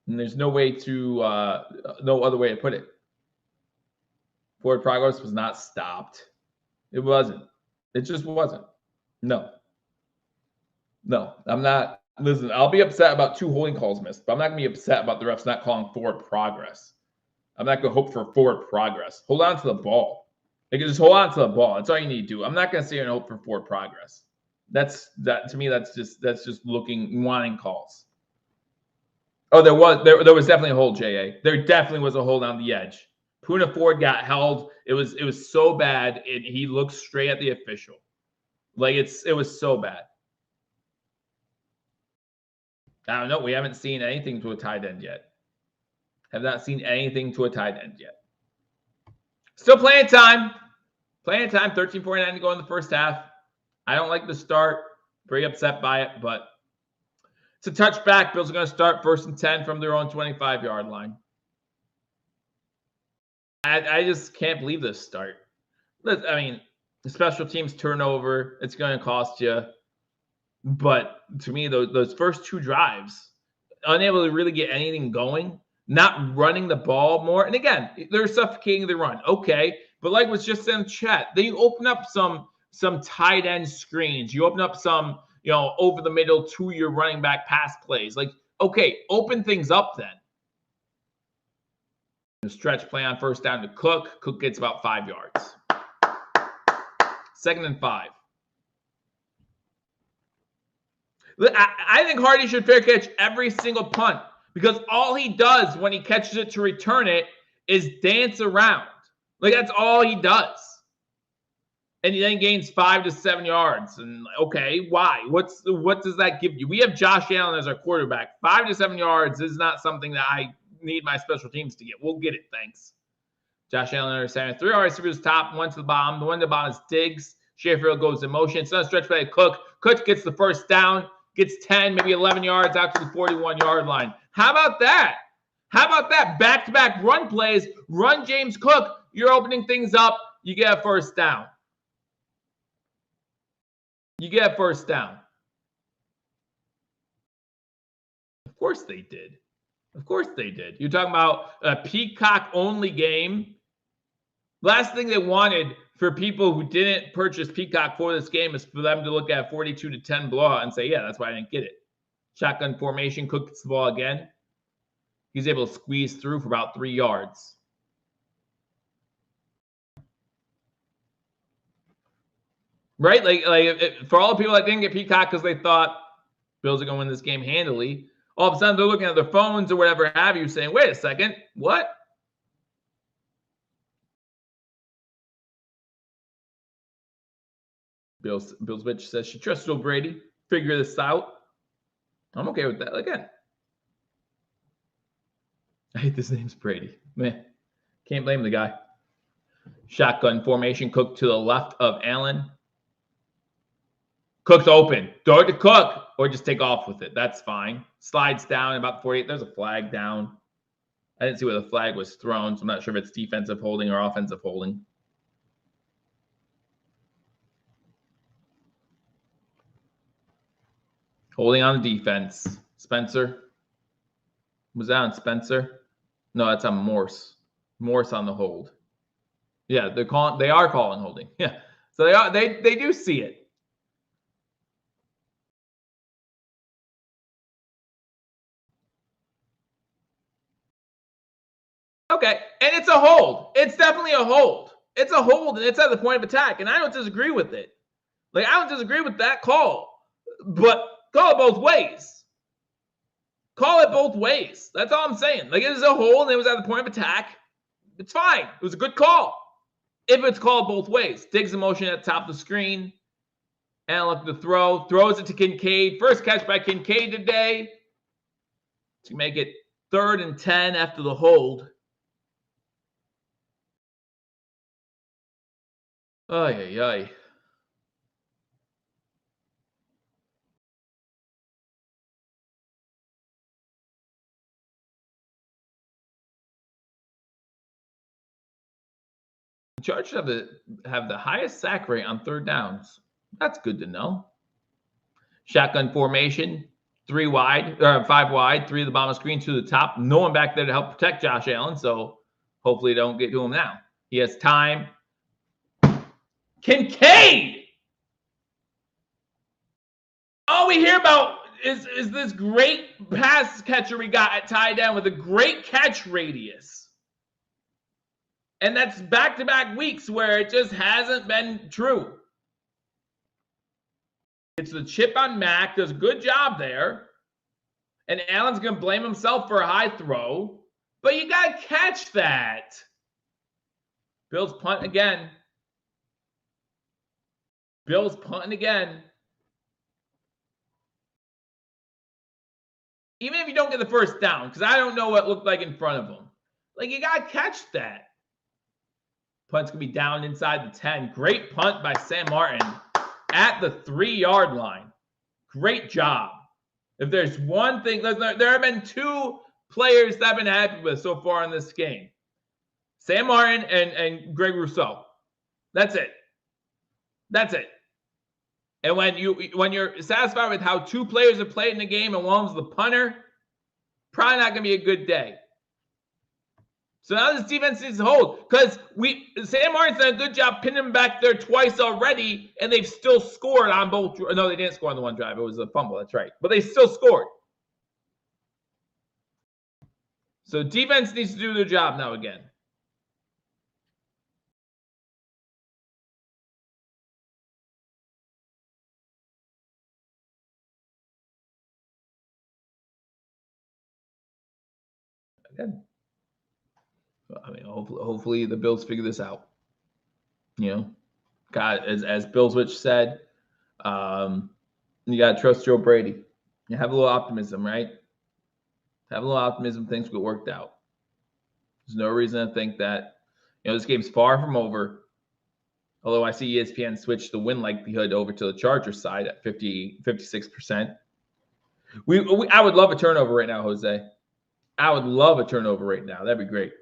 And there's no other way to put it. Forward progress was not stopped. It wasn't. It just wasn't. No, I'm not. Listen, I'll be upset about 2 holding calls missed, but I'm not going to be upset about the refs not calling forward progress. I'm not going to hope for forward progress. Hold on to the ball. Just hold on to the ball. That's all you need to do. I'm not going to sit here and hope for forward progress. To me, that's just wanting calls. Oh, there was definitely a hold, J.A. There definitely was a hold on the edge. Poona Ford got held. It was so bad. He looked straight at the official. Like it was so bad. I don't know. We haven't seen anything to a tight end yet. Have not seen anything to a tight end yet. Still playing time. 13:49 to go in the first half. I don't like the start. Pretty upset by it, but it's a touchback. Bills are going to start 1st and 10 from their own 25-yard line. I just can't believe this start. I mean, the special teams turnover, it's going to cost you. But to me, those first 2 drives, unable to really get anything going, not running the ball more. And again, they're suffocating the run. Okay. But like was just in chat, then you open up some tight end screens. You open up some, over the middle to your running back pass plays. Like, okay, open things up then. The stretch play on 1st down to Cook. Cook gets about 5 yards. 2nd and 5. I think Hardy should fair catch every single punt because all he does when he catches it to return it is dance around. Like, that's all he does. And he then gains 5 to 7 yards. And okay, why? What does that give you? We have Josh Allen as our quarterback. 5 to 7 yards is not something that I need my special teams to get. We'll get it, thanks. Josh Allen under center. 3 yards to the top, 1 to the bottom. The one to the bottom is Diggs. Sheffield goes in motion. It's not a stretch play. Cook gets the 1st down. Gets 10, maybe 11 yards out to the 41-yard line. How about that? Back-to-back run plays. Run James Cook. You're opening things up. You get a 1st down. Of course they did. You're talking about a Peacock-only game. Last thing they wanted for people who didn't purchase Peacock for this game is for them to look at 42-10 blowout and say, yeah, that's why I didn't get it. Shotgun formation, Cook gets the ball again. He's able to squeeze through for about 3 yards. Right? For all the people that didn't get Peacock because they thought Bills are going to win this game handily, all of a sudden they're looking at their phones or whatever have you saying, wait a second, what? Bill's bitch says she trusts Joe Brady. Figure this out. I'm okay with that. Again, I hate this name's Brady. Man, can't blame the guy. Shotgun formation. Cook to the left of Allen. Cook's open. Throw it to Cook or just take off with it. That's fine. Slides down about 48. There's a flag down. I didn't see where the flag was thrown, so I'm not sure if it's defensive holding or offensive holding. Holding on the defense. Spencer. Was that on Spencer? No, that's on Morse. Morse on the hold. Yeah, they are calling holding. Yeah. So they do see it. Okay. And it's a hold. It's definitely a hold. It's a hold and it's at the point of attack. And I don't disagree with it. I don't disagree with that call. But call it both ways. Call it both ways. That's all I'm saying. Like, it was a hole and it was at the point of attack. It's fine. It was a good call. If it's called both ways. Diggs the motion at the top of the screen. And look at the throw. Throws it to Kincaid. First catch by Kincaid today to make it 3rd and 10 after the hold. Ay, ay, ay. The Chargers have the highest sack rate on 3rd downs. That's good to know. Shotgun formation, 3 wide, or 5 wide, 3 at the bottom of the screen, 2 to the top. No one back there to help protect Josh Allen, so hopefully they don't get to him now. He has time. Kincaid! All we hear about is this great pass catcher we got at tight end with a great catch radius. And that's back-to-back weeks where it just hasn't been true. It's the chip on Mac. Does a good job there. And Allen's going to blame himself for a high throw. But you got to catch that. Bills punt again. Bills punting again. Even if you don't get the first down, because I don't know what it looked like in front of them. Like, you got to catch that. Punt's going to be down inside the 10. Great punt by Sam Martin at the 3-yard line. Great job. If there's one thing, there have been 2 players that I've been happy with so far in this game. Sam Martin and Greg Rousseau. That's it. That's it. And when you're satisfied with how 2 players have played in the game and one's the punter, probably not going to be a good day. So now this defense needs to hold because Sam Martin's done a good job pinning them back there twice already, and they've still scored on both. No, they didn't score on the one drive. It was a fumble. That's right. But they still scored. So defense needs to do their job now again. Again. I mean, hopefully the Bills figure this out. You know, God, as Bill Switch said, you got to trust Joe Brady. You have a little optimism, right? Have a little optimism. Things get worked out. There's no reason to think that, this game's far from over. Although I see ESPN switch the win likelihood over to the Chargers side at 56%. I would love a turnover right now, Jose. I would love a turnover right now. That'd be great.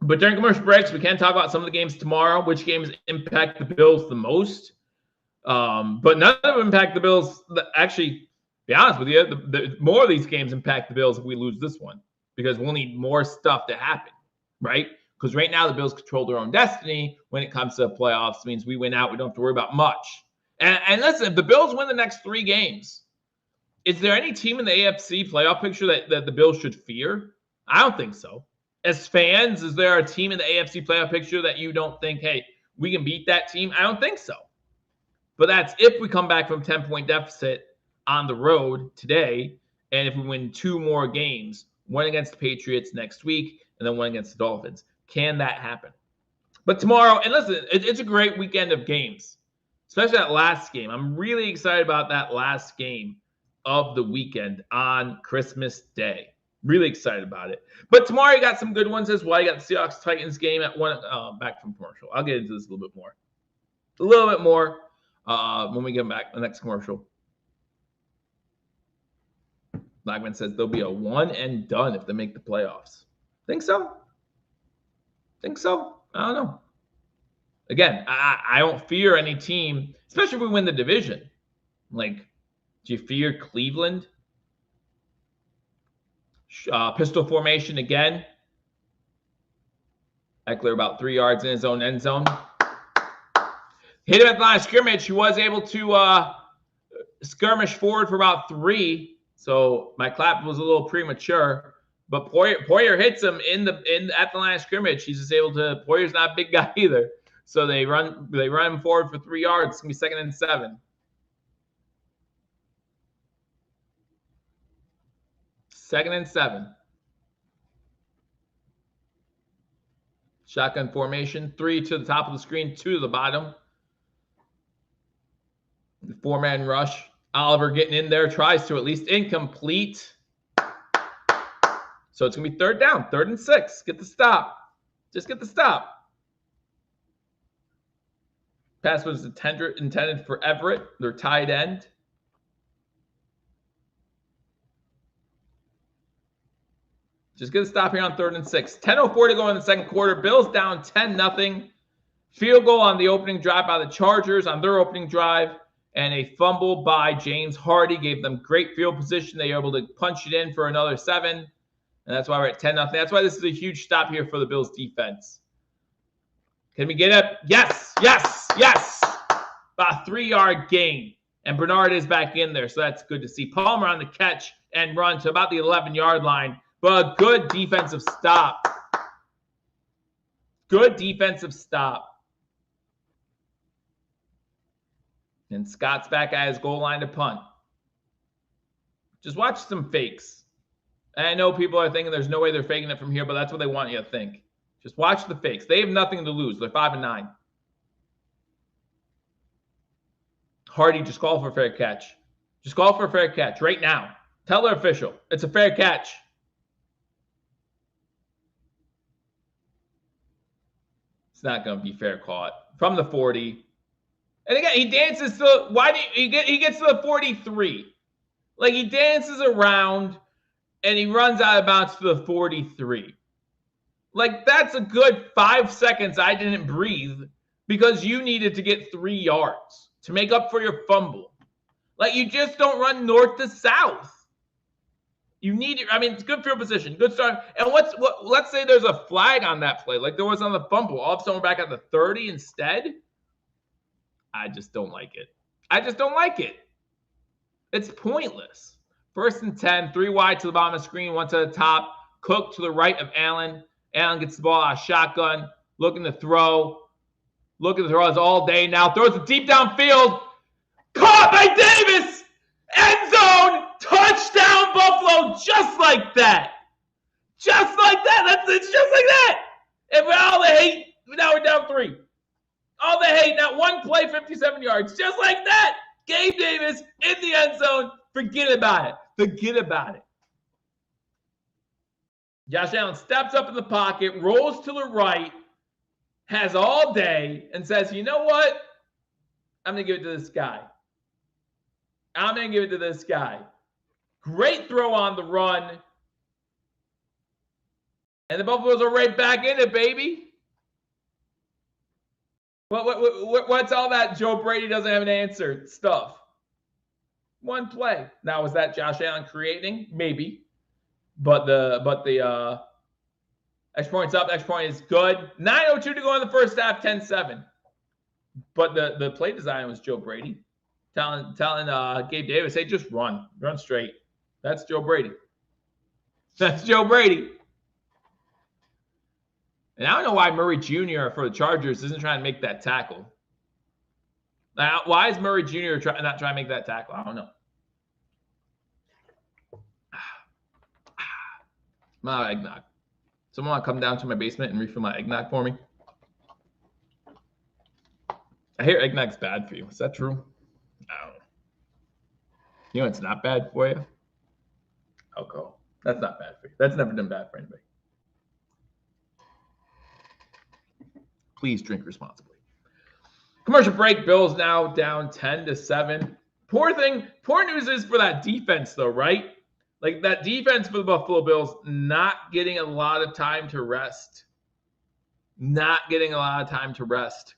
But during commercial breaks, we can talk about some of the games tomorrow, which games impact the Bills the most. But none of them impact the Bills. Actually, be honest with you, the more of these games impact the Bills if we lose this one, because we'll need more stuff to happen, right? Because right now the Bills control their own destiny when it comes to playoffs. It means we win out. We don't have to worry about much. And listen, if the Bills win the next 3 games, is there any team in the AFC playoff picture that the Bills should fear? I don't think so. As fans, is there a team in the AFC playoff picture that you don't think, hey, we can beat that team? I don't think so. But that's if we come back from 10-point deficit on the road today, and if we win 2 more games, one against the Patriots next week, and then one against the Dolphins. Can that happen? But tomorrow, and listen, it's a great weekend of games, especially that last game. I'm really excited about that last game of the weekend on Christmas Day. Really excited about it. But tomorrow you got some good ones as well. You got the Seahawks-Titans game at 1. Back from commercial. I'll get into this a little bit more when we get back the next commercial. Blackman says there'll be a 1 and done if they make the playoffs. Think so? I don't know. Again, I don't fear any team, especially if we win the division. Like, do you fear Cleveland? Pistol formation again. Eckler about 3 yards in his own end zone. Hit him at the line of scrimmage. He was able to skirmish forward for about 3. So my clap was a little premature. But Poyer hits him at the line of scrimmage. He's just able to. Poyer's not a big guy either. So they run him forward for 3 yards. It's gonna be 2nd and 7. 2nd and 7. Shotgun formation. 3 to the top of the screen, 2 to the bottom. The 4-man rush. Oliver getting in there, tries to, at least incomplete. So it's going to be 3rd down, 3rd and 6. Get the stop. Just get the stop. Pass was intended for Everett, their tight end. Just get a stop here on 3rd and 6. 10:04 to go in the second quarter. Bills down 10-0. Field goal on the opening drive by the Chargers on their opening drive. And a fumble by James Hardy gave them great field position. They were able to punch it in for another 7. And that's why we're at 10-0. That's why this is a huge stop here for the Bills defense. Can we get it? Yes, yes, yes. About a 3-yard gain. And Bernard is back in there, so that's good to see. Palmer on the catch and run to about the 11-yard line. But a good defensive stop. Good defensive stop. And Scott's back at his goal line to punt. Just watch some fakes. And I know people are thinking there's no way they're faking it from here, but that's what they want you to think. Just watch the fakes. They have nothing to lose. They're 5-9. Hardy, just call for a fair catch. Just call for a fair catch right now. Tell their official it's a fair catch. It's not going to be fair caught from the 40. And again, he dances to he gets to the 43. Like he dances around and he runs out of bounds to the 43. Like that's a good 5 seconds I didn't breathe because you needed to get 3 yards to make up for your fumble. Like you just don't run north to south. You need it. I mean, it's good field position, good start. And let's say there's a flag on that play, like there was on the fumble. All of a sudden, we're back at the 30 instead. I just don't like it. I just don't like it. It's pointless. 1st and 10, 3 wide to the bottom of the screen, 1 to the top. Cook to the right of Allen. Allen gets the ball out of shotgun, looking to throw. Looking to throw us all day now. Throws it deep downfield. Caught by Davis. End zone. Touchdown, Buffalo. Just like that. Just like that. It's just like that. And with all the hate, now we're down 3. All the hate, not one play, 57 yards. Just like that. Gabe Davis in the end zone. Forget about it. Forget about it. Josh Allen steps up in the pocket, rolls to the right, has all day, and says, you know what? I'm going to give it to this guy. I'm going to give it to this guy. Great throw on the run. And the Buffaloes are right back in it, baby. What's all that Joe Brady doesn't have an answer stuff? One play. Now, was that Josh Allen creating? Maybe. But the extra point's up. Extra point is good. 9:02 to go in the first half, 10-7. But the play design was Joe Brady. Telling Gabe Davis, hey, just run. Run straight. That's Joe Brady. That's Joe Brady. And I don't know why Murray Jr. for the Chargers isn't trying to make that tackle. Now, why is Murray Jr. not trying to make that tackle? I don't know. My eggnog. Someone want to come down to my basement and refill my eggnog for me? I hear eggnog's bad for you. Is that true? I don't know. You know it's not bad for you? Alcohol. That's not bad for you. That's never done bad for anybody. Please drink responsibly. Commercial break. Bills now down 10-7. Poor news is for that defense, though, right? Like that defense for the Buffalo Bills not getting a lot of time to rest. Not getting a lot of time to rest.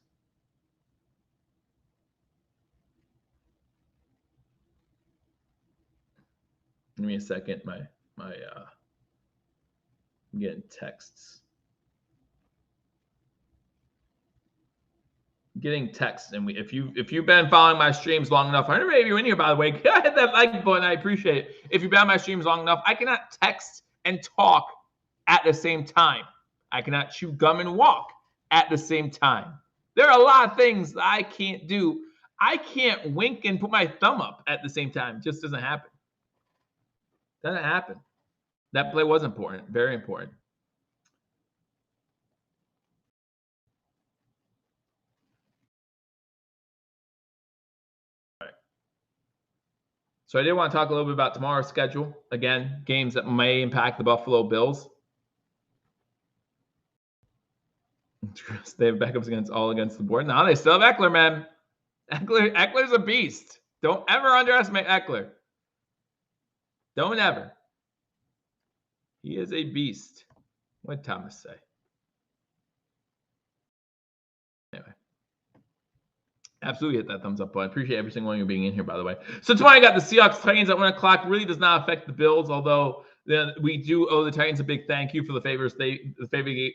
Give me a second. I'm getting texts. Getting texts, and if you've been following my streams long enough, I know maybe you're in here, by the way. Hit that like button. I appreciate it. If you've been on my streams long enough, I cannot text and talk at the same time. I cannot chew gum and walk at the same time. There are a lot of things that I can't do. I can't wink and put my thumb up at the same time. It just doesn't happen. Doesn't happen. That play was important, very important. All right. So I did want to talk a little bit about tomorrow's schedule. Again, games that may impact the Buffalo Bills. They have backups against the board. Now they still have Eckler, man. Eckler's a beast. Don't ever underestimate Eckler. Don't ever. He is a beast. What did Thomas say? Anyway. Absolutely hit that thumbs up button. Appreciate every single one of you being in here, by the way. So tomorrow I got the Seahawks Titans at 1 o'clock. Really does not affect the Bills, although we do owe the Titans a big thank you for the favor they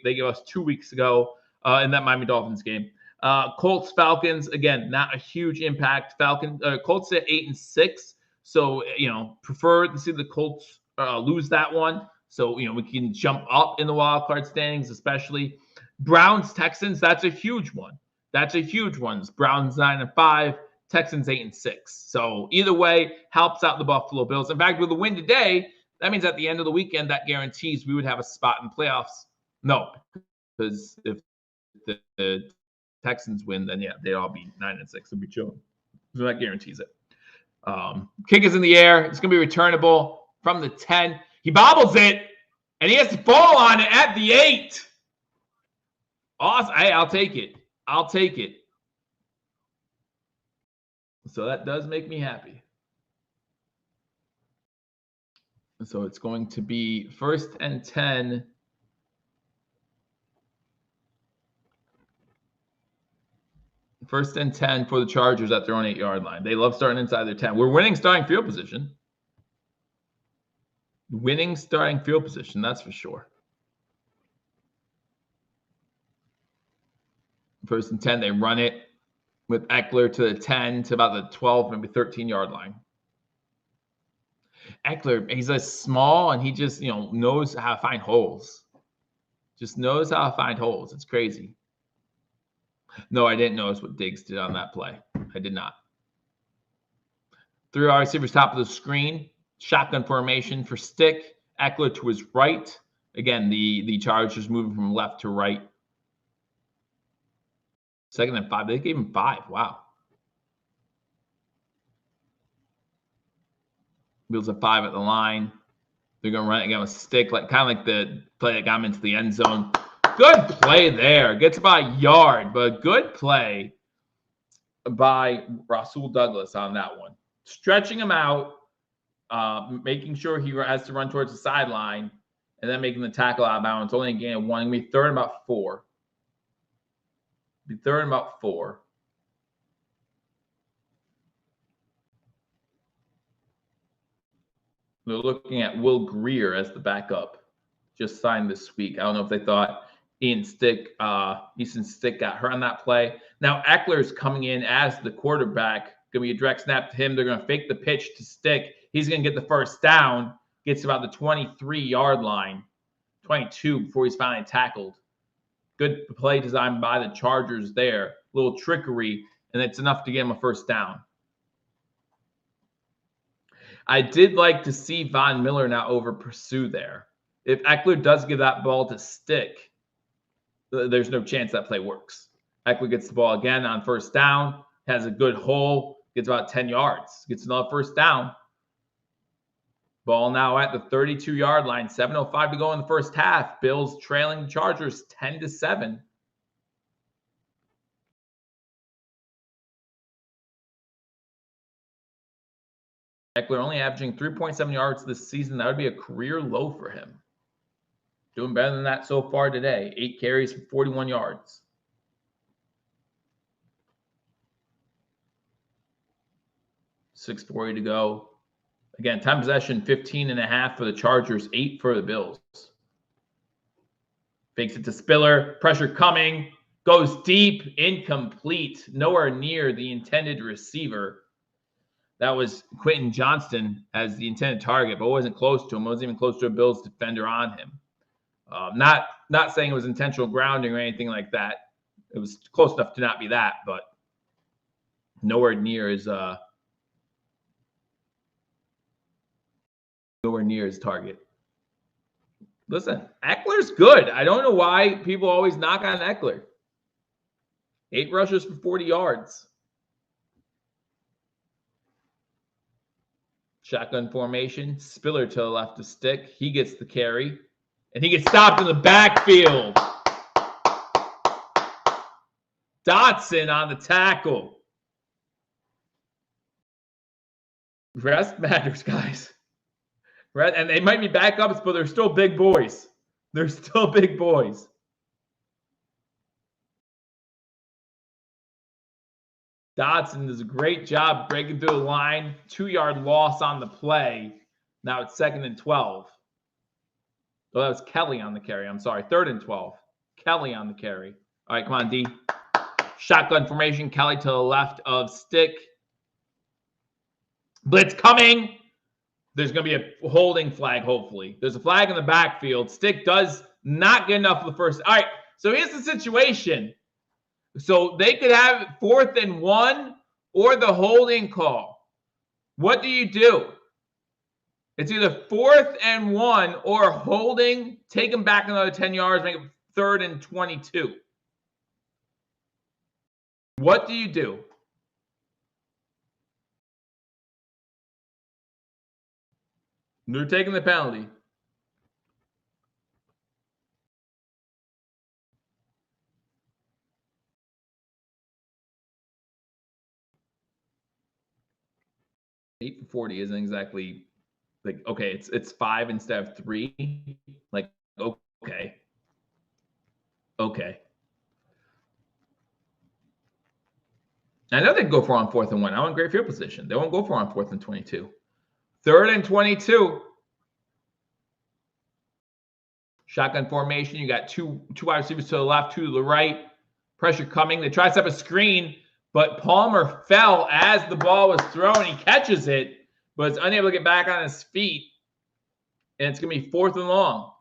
gave us 2 weeks ago in that Miami Dolphins game. Colts Falcons, again, not a huge impact. Colts at 8-6, so prefer to see the Colts lose that one. So we can jump up in the wild card standings, especially Browns Texans. That's a huge one. That's a huge one. Browns 9-5, Texans 8-6. So either way, helps out the Buffalo Bills. In fact, with the win today, that means at the end of the weekend, that guarantees we would have a spot in playoffs. No, because if the Texans win, then they'd all be 9-6. They'll be chilling. So that guarantees it. Kick is in the air. It's going to be returnable from the 10. He bobbles it, and he has to fall on it at the 8. Awesome. Hey, I'll take it. I'll take it. So that does make me happy. So it's going to be 1st and 10. First and 10 for the Chargers at their own 8-yard line. They love starting inside their 10. We're winning starting field position. Winning starting field position, that's for sure. 1st and 10, they run it with Eckler to the 10 to about the 12, maybe 13-yard line. Eckler, he's a small, and he just knows how to find holes. Just knows how to find holes. It's crazy. No, I didn't notice what Diggs did on that play. I did not. 3 wide receivers top of the screen. Shotgun formation for Stick. Eckler to his right. Again, the Chargers moving from left to right. 2nd and 5. They gave him 5. Wow. Bills at 5 at the line. They're going to run it again with Stick, kind of like the play that got him into the end zone. Good play there. Gets about a yard, but good play by Rasul Douglas on that one. Stretching him out, making sure he has to run towards the sideline, and then making the tackle out of bounds. Only a gain of 1. Going to be 3rd and about 4. Be 3rd and about 4. They're looking at Will Greer as the backup. Just signed this week. I don't know if they thought Easton Stick got hurt on that play. Now Eckler's coming in as the quarterback. Going to be a direct snap to him. They're going to fake the pitch to Stick. He's going to get the 1st down. Gets to about the 23-yard line, 22 before he's finally tackled. Good play design by the Chargers there. A little trickery, and it's enough to get him a 1st down. I did like to see Von Miller now over pursue there. If Eckler does give that ball to Stick, there's no chance that play works. Eckler gets the ball again on 1st down, has a good hole, gets about 10 yards, gets another 1st down. Ball now at the 32-yard line, 7:05 to go in the 1st half. Bills trailing the Chargers 10-7. Eckler only averaging 3.7 yards this season. That would be a career low for him. Doing better than that so far today. 8 carries for 41 yards. .640 to go. Again, time possession 15.5 for the Chargers, 8 for the Bills. Fakes it to Spiller. Pressure coming. Goes deep. Incomplete. Nowhere near the intended receiver. That was Quentin Johnston as the intended target, but wasn't close to him. Wasn't even close to a Bills defender on him. Not saying it was intentional grounding or anything like that. It was close enough to not be that, but nowhere near his target. Listen, Eckler's good. I don't know why people always knock on Eckler. 8 rushes for 40 yards. Shotgun formation. Spiller to the left of Stick. He gets the carry. And he gets stopped in the backfield. Dotson on the tackle. Rest matters, guys. And they might be backups, but they're still big boys. They're still big boys. Dotson does a great job breaking through the line. 2-yard loss on the play. Now it's 2nd and 12. Oh, that was Kelly on the carry. I'm sorry. 3rd and 12. Kelly on the carry. All right, come on, D. Shotgun formation. Kelly to the left of Stick. Blitz coming. There's going to be a holding flag, hopefully. There's a flag in the backfield. Stick does not get enough for the first. All right, so here's the situation. So they could have 4th and 1 or the holding call. What do you do? It's either 4th and 1 or holding, take them back another 10 yards, make it 3rd and 22. What do you do? They're taking the penalty. Eight for 40 isn't exactly like, okay, it's 5 instead of 3. Like, okay. Okay. I know they can go for on 4th and 1. I'm in great field position. They won't go for on 4th and 22. 3rd and 22. Shotgun formation. You got two wide receivers to the left, 2 to the right. Pressure coming. They try to set up a screen, but Palmer fell as the ball was thrown. He catches it, but is unable to get back on his feet. And it's going to be 4th and long.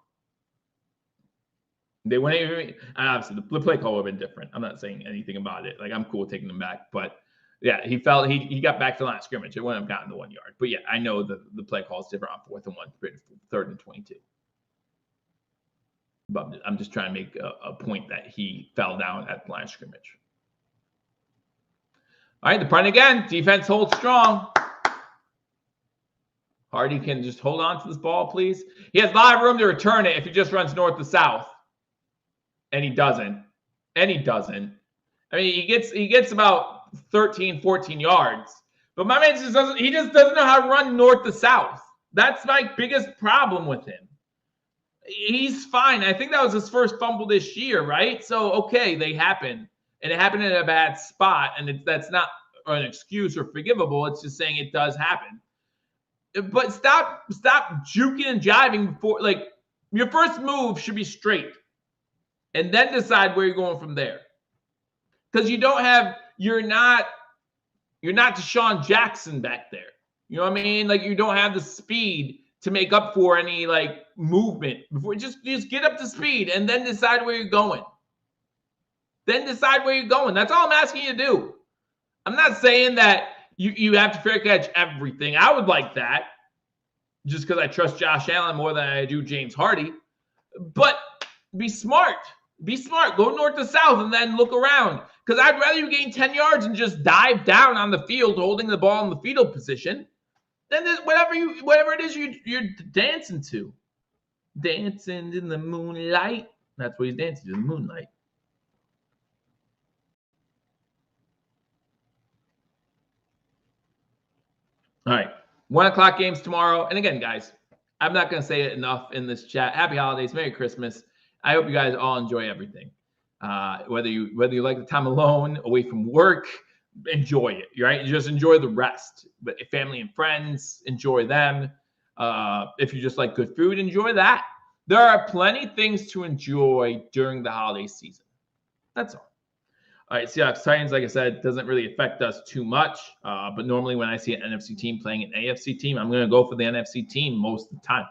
They wouldn't even, obviously, the play call would have been different. I'm not saying anything about it. Like, I'm cool taking them back. But, yeah, he fell. He got back to the line of scrimmage. It wouldn't have gotten the 1 yard. But, yeah, I know the play call is different on 4th and 1, 3rd and 22. But I'm just trying to make a point that he fell down at the line of scrimmage. All right, the punt again. Defense holds strong. Hardy can just hold on to this ball, please. He has a lot of room to return it if he just runs north to south. And he doesn't. I mean, he gets about 13, 14 yards. But my man just doesn't know how to run north to south. That's my biggest problem with him. He's fine. I think that was his first fumble this year, right? So, okay, they happen. And it happened in a bad spot. And that's not an excuse or forgivable. It's just saying it does happen. But stop juking and jiving before. Like, your first move should be straight. And then decide where you're going from there. Because you're not Deshaun Jackson back there. You know what I mean? Like, you don't have the speed to make up for any, like, movement. Before just get up to speed and then decide where you're going. That's all I'm asking you to do. I'm not saying that you have to fair catch everything. I would like that just because I trust Josh Allen more than I do James Hardy. But be smart. Go north to south and then look around. Because I'd rather you gain 10 yards and just dive down on the field holding the ball in the fetal position than whatever it is you're dancing to. Dancing in the moonlight. That's what he's dancing to, the moonlight. All right. 1 o'clock games tomorrow. And again, guys, I'm not going to say it enough in this chat. Happy holidays. Merry Christmas. I hope you guys all enjoy everything. Whether you like the time alone, away from work, enjoy it. Right? Just enjoy the rest. But family and friends, enjoy them. If you just like good food, enjoy that. There are plenty of things to enjoy during the holiday season. That's all. All right, Seahawks Titans, like I said, doesn't really affect us too much. But normally when I see an NFC team playing an AFC team, I'm going to go for the NFC team most of the time.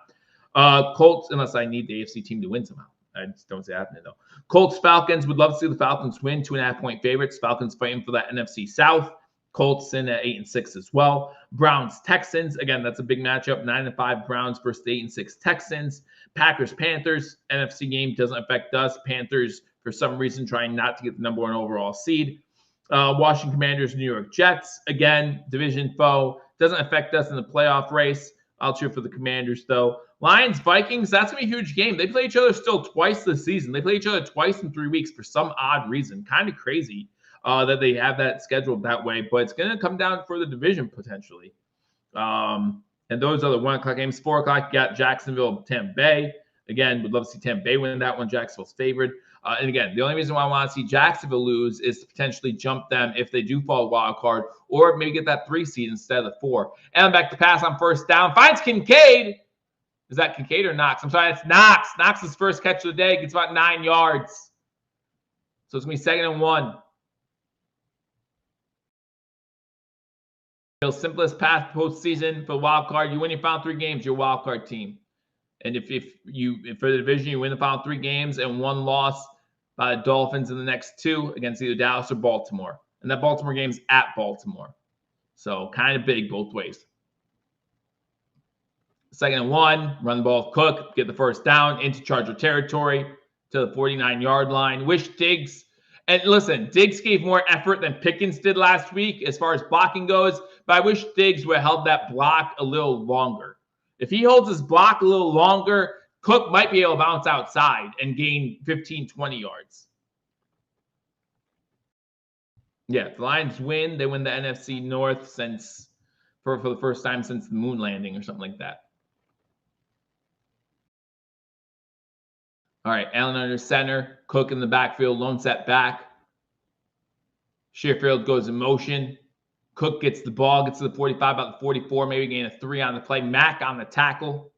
Colts, unless I need the AFC team to win somehow. I just don't see it happening, though. Colts, Falcons, would love to see the Falcons win. 2.5-point favorites. Falcons fighting for that NFC South. Colts in at 8-6 as well. Browns Texans, again, that's a big matchup. 9-5 Browns versus the 8-6 Texans. Packers Panthers, NFC game doesn't affect us. Panthers, for some reason, trying not to get the number 1 overall seed. Washington Commanders, New York Jets, again, division foe, doesn't affect us in the playoff race. I'll cheer for the Commanders, though. Lions Vikings, that's gonna be a huge game. They play each other still twice this season. They play each other twice in 3 weeks for some odd reason. Kind of crazy. That they have that scheduled that way, but it's going to come down for the division potentially. And those are the 1 o'clock games. 4 o'clock, you got Jacksonville, Tampa Bay. Again, would love to see Tampa Bay win that one. Jacksonville's favored. And again, the only reason why I want to see Jacksonville lose is to potentially jump them if they do fall wild card, or maybe get that 3 seed instead of the 4. And back to pass on first down. Finds Kincaid. Is that Kincaid or Knox? I'm sorry, it's Knox. Knox's first catch of the day gets about 9 yards. So it's going to be 2nd and 1. Simplest path postseason for wild card. You win your final 3 games, your wild card team. And if for the division, you win the final 3 games and 1 loss by the Dolphins in the next 2 against either Dallas or Baltimore. And that Baltimore game's at Baltimore. So kind of big both ways. 2nd and 1, run the ball with Cook, get the first down into Charger territory to the 49-yard line. Wish Diggs. And listen, Diggs gave more effort than Pickens did last week as far as blocking goes, but I wish Diggs would have held that block a little longer. If he holds his block a little longer, Cook might be able to bounce outside and gain 15, 20 yards. Yeah, if the Lions win, they win the NFC North since for the first time since the moon landing or something like that. All right, Allen under center, Cook in the backfield, lone set back. Shearfield goes in motion. Cook gets the ball, gets to the 45, about the 44, maybe gain a 3 on the play. Mack on the tackle.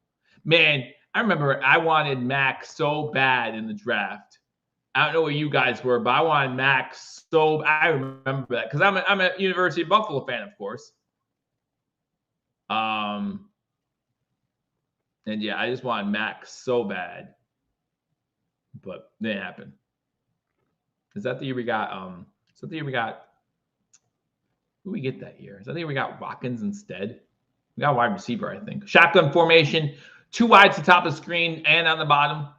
Man, I remember I wanted Mack so bad in the draft. I don't know where you guys were, but I wanted Mack so. I remember that because I'm a University of Buffalo fan, of course. And yeah, I just wanted Mack so bad. But it didn't happen. Is that the year we got? Is that the year we got? Who we get that year? Is that the year we got Watkins instead? We got a wide receiver, I think. Shotgun formation, 2 wide to the top of the screen and on the bottom.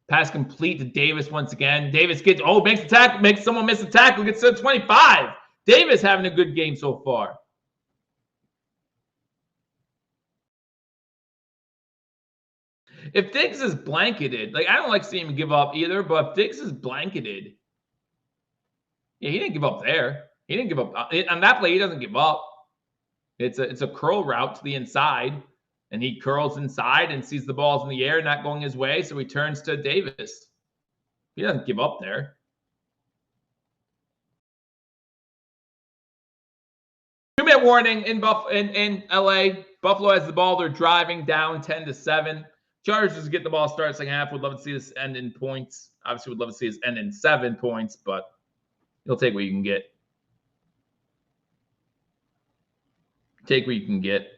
Pass complete to Davis once again. Davis gets makes the tackle, makes someone miss the tackle, gets to 25. Davis having a good game so far. If Diggs is blanketed, like I don't like seeing him give up either, but if Diggs is blanketed, yeah, he didn't give up there. He didn't give up on that play. He doesn't give up. It's a curl route to the inside, and he curls inside and sees the ball's in the air, not going his way, so he turns to Davis. He doesn't give up there. Two-minute warning in LA. Buffalo has the ball. They're driving down 10-7. Chargers get the ball started second half. Would love to see this end in points. Obviously, would love to see this end in 7 points, but you'll take what you can get. Take what you can get.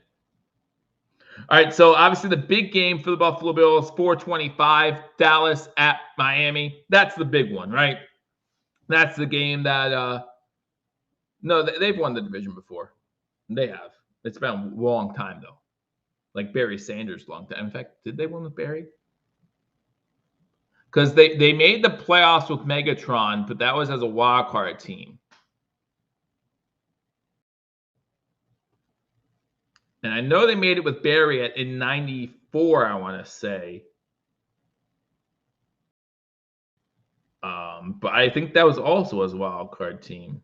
All right, so obviously the big game for the Buffalo Bills, 4:25, Dallas at Miami. That's the big one, right? That's the game that no, they've won the division before. They have. It's been a long time, though. Like Barry Sanders' long time. In fact, did they win with Barry? Because they made the playoffs with Megatron, but that was as a wild card team. And I know they made it with Barry in 94, I want to say. But I think that was also as a wild card team.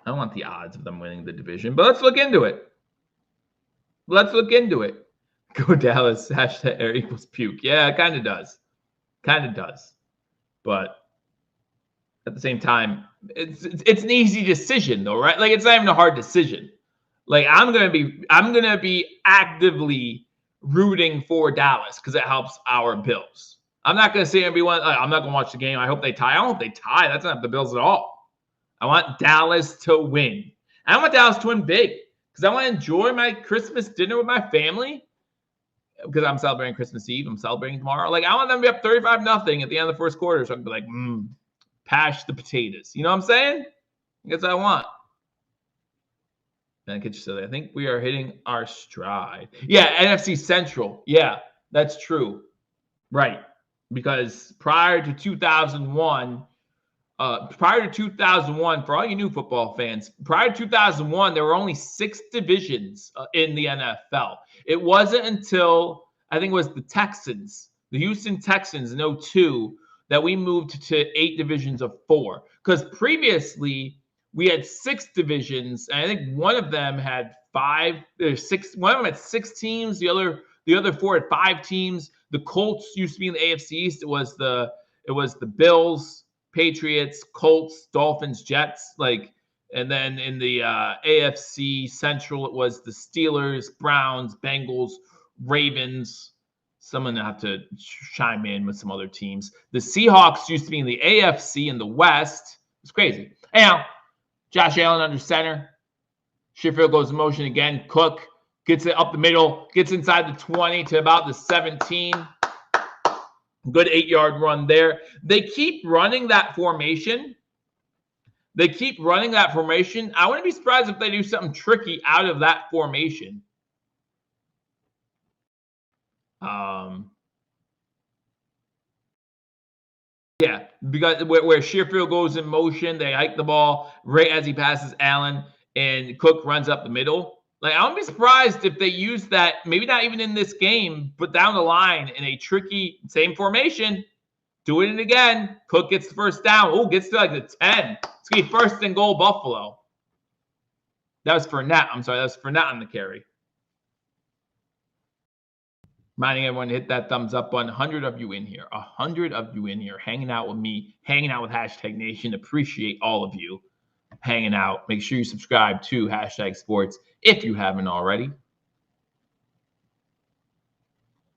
I don't want the odds of them winning the division, but let's look into it. Let's look into it. Go Dallas, hashtag air equals puke. Yeah, it kind of does. Kind of does. But at the same time, it's an easy decision though, right? Like it's not even a hard decision. Like I'm gonna be actively rooting for Dallas because it helps our Bills. I'm not gonna sit and be one. I'm not gonna watch the game. I hope they tie. I don't hope they tie. That's not the Bills at all. I want Dallas to win. I want Dallas to win big because I want to enjoy my Christmas dinner with my family. because I'm celebrating Christmas Eve. I'm celebrating tomorrow. Like, I want them to be up 35-0 at the end of the first quarter. So I can be like, pash the potatoes. You know what I'm saying? That's what I want. And get you silly. I think we are hitting our stride. Yeah, NFC Central. Yeah, that's true. Right. Because prior to 2001, for all you new football fans, prior to 2001, there were only 6 divisions in the NFL. It wasn't until, I think it was the Houston Texans in 2002, that we moved to 8 divisions of 4. Because previously, we had 6 divisions, and I think one of them had 5 or 6. One of them had 6 teams. The other 4 had 5 teams. The Colts used to be in the AFC East. It was the Bills, Patriots, Colts, Dolphins, Jets, and then in the AFC Central, it was the Steelers, Browns, Bengals, Ravens. Someone have to chime in with some other teams. The Seahawks used to be in the AFC in the West. It's crazy. Anyhow, Josh Allen under center. Sheffield goes in motion again. Cook gets it up the middle, gets inside the 20 to about the 17. Good 8-yard run there. They keep running that formation. I wouldn't be surprised if they do something tricky out of that formation. Yeah, because where Sheffield goes in motion, they hike the ball right as he passes Allen, and Cook runs up the middle. Like, I wouldn't be surprised if they use that, maybe not even in this game, but down the line in a tricky, same formation. Doing it again. Cook gets the first down. Oh, gets to like the 10. It's going to be first and goal, Buffalo. That was Fournette. I'm sorry, that was Fournette on the carry. Reminding everyone to hit that thumbs up button. 100 of you in here. 100 of you in here hanging out with me, hanging out with Hashtag Nation. Appreciate all of you hanging out. Make sure you subscribe to Hashtag Sports if you haven't already.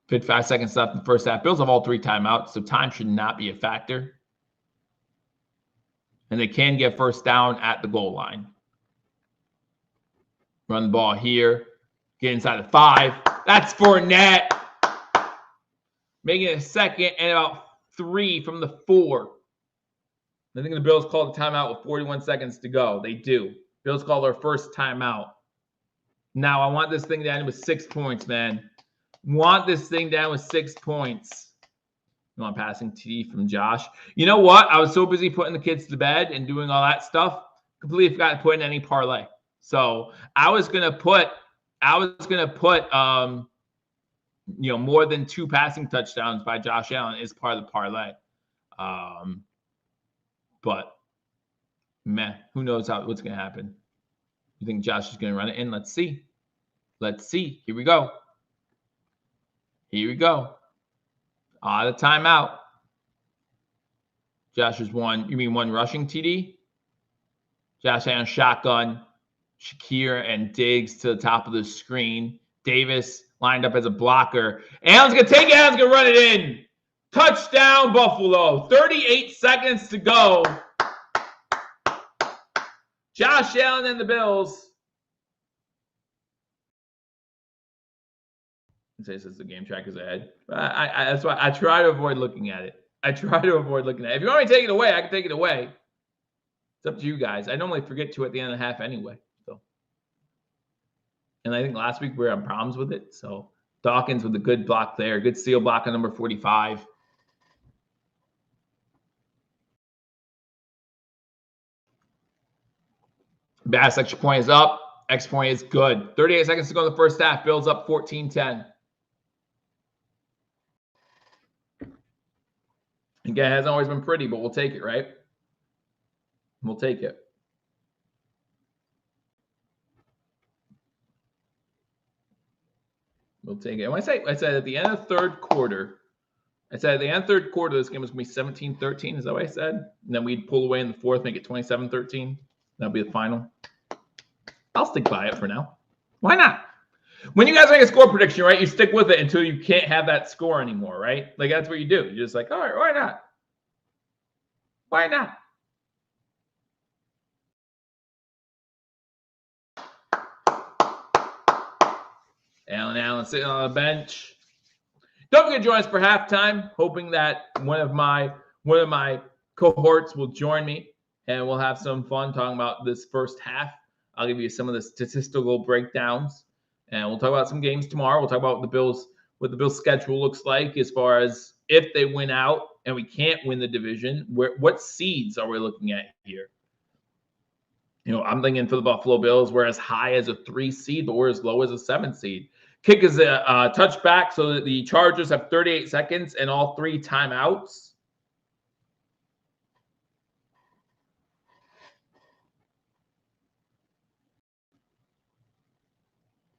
55 seconds left in the first half. Bills have all 3 timeouts, so time should not be a factor. And they can get first down at the goal line. Run the ball here. Get inside the 5. That's Fournette. Making it a second and about 3 from the 4. I think the Bills called the timeout with 41 seconds to go. They do. Bills call their first timeout. Now, I want this thing down with 6 points, man. Want this thing down with 6 points. You want passing TD from Josh. You know what? I was so busy putting the kids to bed and doing all that stuff, completely forgot to put in any parlay. So I was gonna put more than 2 passing touchdowns by Josh Allen is part of the parlay. But who knows what's gonna happen? You think Josh is gonna run it in? Let's see. Here we go. The timeout. Josh is one. You mean one rushing TD? Josh Allen shotgun. Shakir and Diggs to the top of the screen. Davis lined up as a blocker. Allen's going to take it. Allen's going to run it in. Touchdown, Buffalo. 38 seconds to go. Josh Allen and the Bills. This is the game trackers ahead. That's why I try to avoid looking at it. If you want me to take it away, I can take it away. It's up to you guys. I normally forget to at the end of the half anyway. So, and I think last week we were having problems with it. So Dawkins with a good block there, good steal block on number 45. Bass extra point is up. Extra point is good. 38 seconds to go in the first half. Bills up 14-10. Again, it hasn't always been pretty, but we'll take it, right? We'll take it. When I said at the end of the third quarter, this game was going to be 17-13. Is that what I said? And then we'd pull away in the fourth, make it 27-13. That'll be the final. I'll stick by it for now. Why not? When you guys make a score prediction, right, you stick with it until you can't have that score anymore, right? Like, that's what you do. You're just like, all right, why not? Why not? Allen sitting on the bench. Don't forget to join us for halftime. Hoping that one of my cohorts will join me, and we'll have some fun talking about this first half. I'll give you some of the statistical breakdowns, and we'll talk about some games tomorrow. We'll talk about what the Bills' schedule looks like as far as if they win out and we can't win the division. What seeds are we looking at here? I'm thinking for the Buffalo Bills, we're as high as a 3 seed, but we're as low as a 7 seed. Kick is a touchback, so that the Chargers have 38 seconds and all 3 timeouts.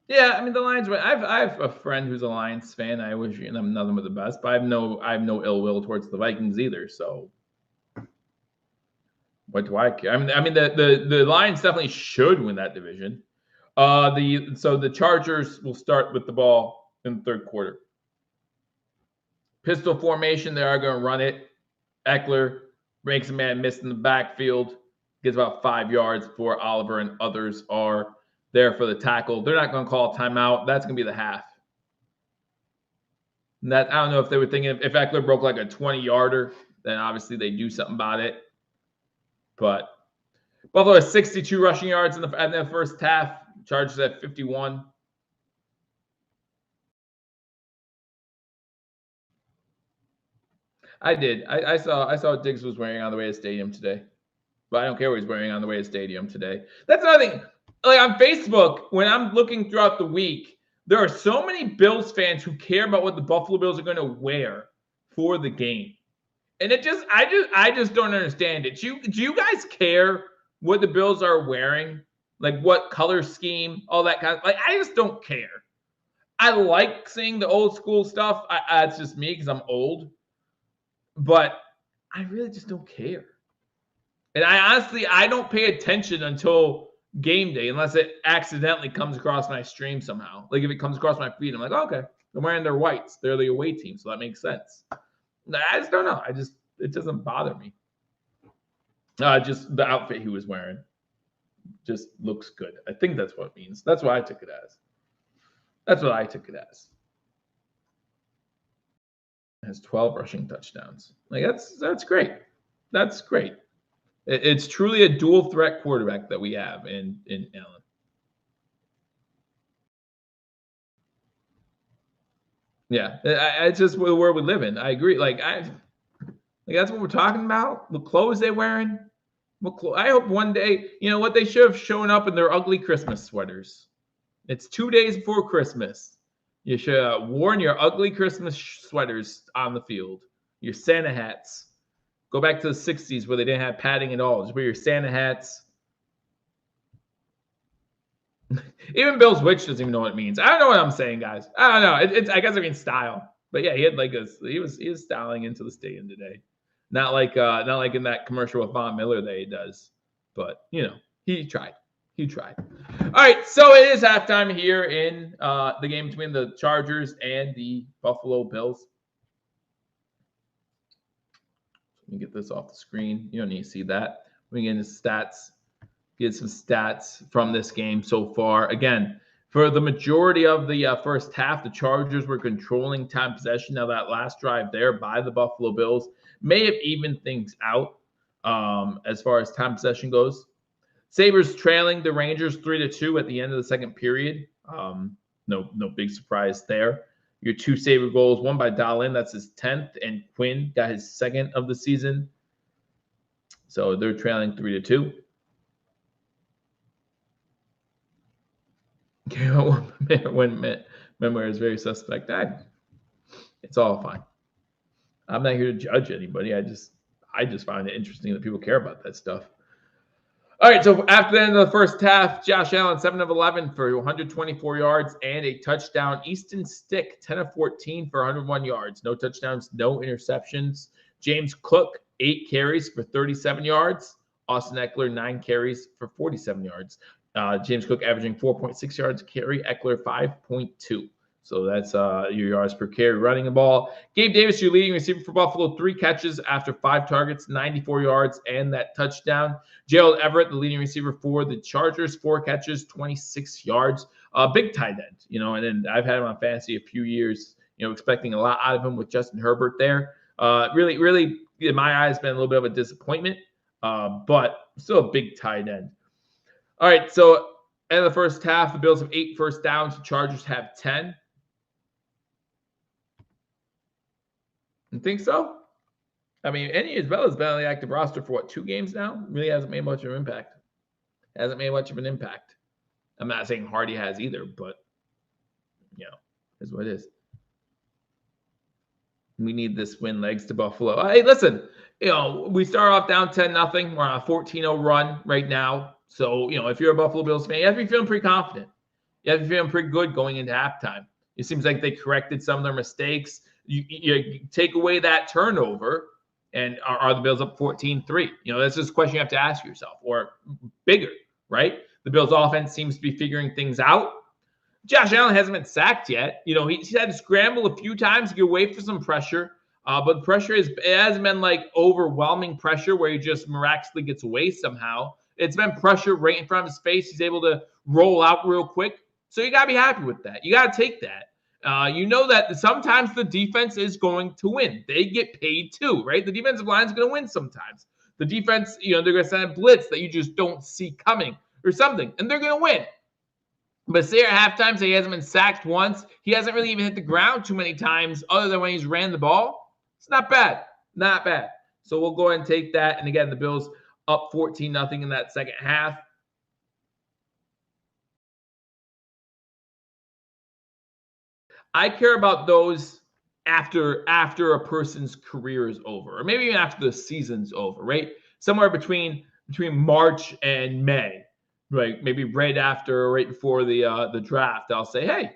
Yeah, I mean the Lions. I have a friend who's a Lions fan. I wish them nothing but the best, but I have no ill will towards the Vikings either. So what do I care? I mean the Lions definitely should win that division. The Chargers will start with the ball in the third quarter. Pistol formation, they are going to run it. Eckler makes a man miss in the backfield, gets about 5 yards before Oliver and others are there for the tackle. They're not going to call a timeout. That's going to be the half. And that, I don't know if they were thinking if Eckler broke like a 20-yarder, then obviously they do something about it. But Buffalo has 62 rushing yards in the first half. Chargers at 51. I did. I saw what Diggs was wearing on the way to stadium today. But I don't care what he's wearing on the way to stadium today. That's another thing. Like on Facebook, when I'm looking throughout the week, there are so many Bills fans who care about what the Buffalo Bills are going to wear for the game. And I just don't understand it. Do you guys care what the Bills are wearing? Like what color scheme, all that kind of, like, I just don't care. I like seeing the old school stuff. It's just me because I'm old. But I really just don't care. And I don't pay attention until game day unless it accidentally comes across my stream somehow. Like if it comes across my feed, I'm like, oh, okay, they're wearing their whites. They're the away team, so that makes sense. I just don't know. It doesn't bother me. Just the outfit he was wearing just looks good. I think that's what it means. That's what I took it as. It has 12 rushing touchdowns. Like that's great. That's great. It's truly a dual threat quarterback that we have in Allen. Yeah, it's just the world we live in. I agree. Like that's what we're talking about. The clothes they're wearing. I hope one day, what they should have shown up in their ugly Christmas sweaters. It's 2 days before Christmas. You should have worn your ugly Christmas sweaters on the field. Your Santa hats. Go back to the 60s where they didn't have padding at all. Just wear your Santa hats. Even Bill's Witch doesn't even know what it means. I don't know what I'm saying, guys. I don't know. It's I guess I mean style. But yeah, he had he was styling into the stadium today. Not like in that commercial with Von Miller that he does. But he tried. All right, so it is halftime here in the game between the Chargers and the Buffalo Bills. Let me get this off the screen. You don't need to see that. We get into stats. Get some stats from this game so far. Again, for the majority of the first half, the Chargers were controlling time possession. Now that last drive there by the Buffalo Bills may have evened things out as far as time possession goes. Sabres trailing the Rangers 3-2 at the end of the second period. No big surprise there. Your 2 Sabre goals, one by Dahlin, that's his 10th, and Quinn got his 2nd of the season. So they're trailing 3-2. When memoir is very suspect, it's all fine. I'm not here to judge anybody. I just find it interesting that people care about that stuff. All right, so after the end of the first half, Josh Allen, 7 of 11 for 124 yards and a touchdown. Easton Stick, 10 of 14 for 101 yards. No touchdowns, no interceptions. James Cook, 8 carries for 37 yards. Austin Eckler, 9 carries for 47 yards. James Cook averaging 4.6 yards a carry. Eckler, 5.2. So that's your yards per carry running the ball. Gabe Davis, your leading receiver for Buffalo, 3 catches after 5 targets, 94 yards, and that touchdown. Gerald Everett, the leading receiver for the Chargers, 4 catches, 26 yards. Big tight end, and then I've had him on fantasy a few years. expecting a lot out of him with Justin Herbert there. Really, in my eyes, been a little bit of a disappointment, but still a big tight end. All right, so end of the first half, the Bills have 8 first downs. The Chargers have 10. You think so? I mean, Eddie Isabella's been on the active roster for 2 games now? Really hasn't made much of an impact. I'm not saying Hardy has either, but is what it is. We need this win, legs to Buffalo. Hey, listen, we start off down 10-0. We're on a 14-0 run right now. So, if you're a Buffalo Bills fan, you have to be feeling pretty confident. You have to be feeling pretty good going into halftime. It seems like they corrected some of their mistakes. You take away that turnover, and are the Bills up 14-3? That's just a question you have to ask yourself, or bigger, right? The Bills offense seems to be figuring things out. Josh Allen hasn't been sacked yet. He's had to scramble a few times to get away from some pressure, but pressure hasn't been like overwhelming pressure where he just miraculously gets away somehow. It's been pressure right in front of his face. He's able to roll out real quick. So you got to be happy with that. You got to take that. That sometimes the defense is going to win. They get paid too, right? The defensive line is going to win sometimes. The defense, they're going to send a blitz that you just don't see coming or something, and they're going to win. But say at halftime, he hasn't been sacked once. He hasn't really even hit the ground too many times other than when he's ran the ball. It's not bad. Not bad. So we'll go ahead and take that. And again, the Bills up 14-0 in that second half. I care about those after a person's career is over, or maybe even after the season's over, right? Somewhere between March and May, right? Maybe right before the draft, I'll say, hey,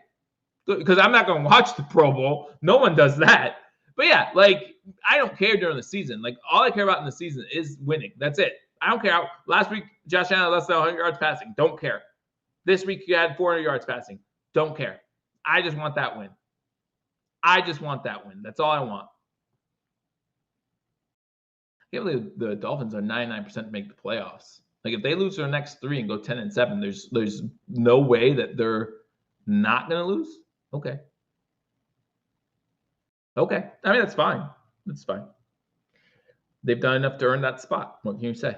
because I'm not going to watch the Pro Bowl. No one does that. But yeah, I don't care during the season. All I care about in the season is winning. That's it. I don't care. Last week, Josh Allen less than 100 yards passing. Don't care. This week, you had 400 yards passing. Don't care. I just want that win. That's all I want. I can't believe the Dolphins are 99% to make the playoffs. If they lose their next 3 and go 10-7, there's no way that they're not going to lose. Okay. I mean, that's fine. That's fine. They've done enough to earn that spot. What can you say?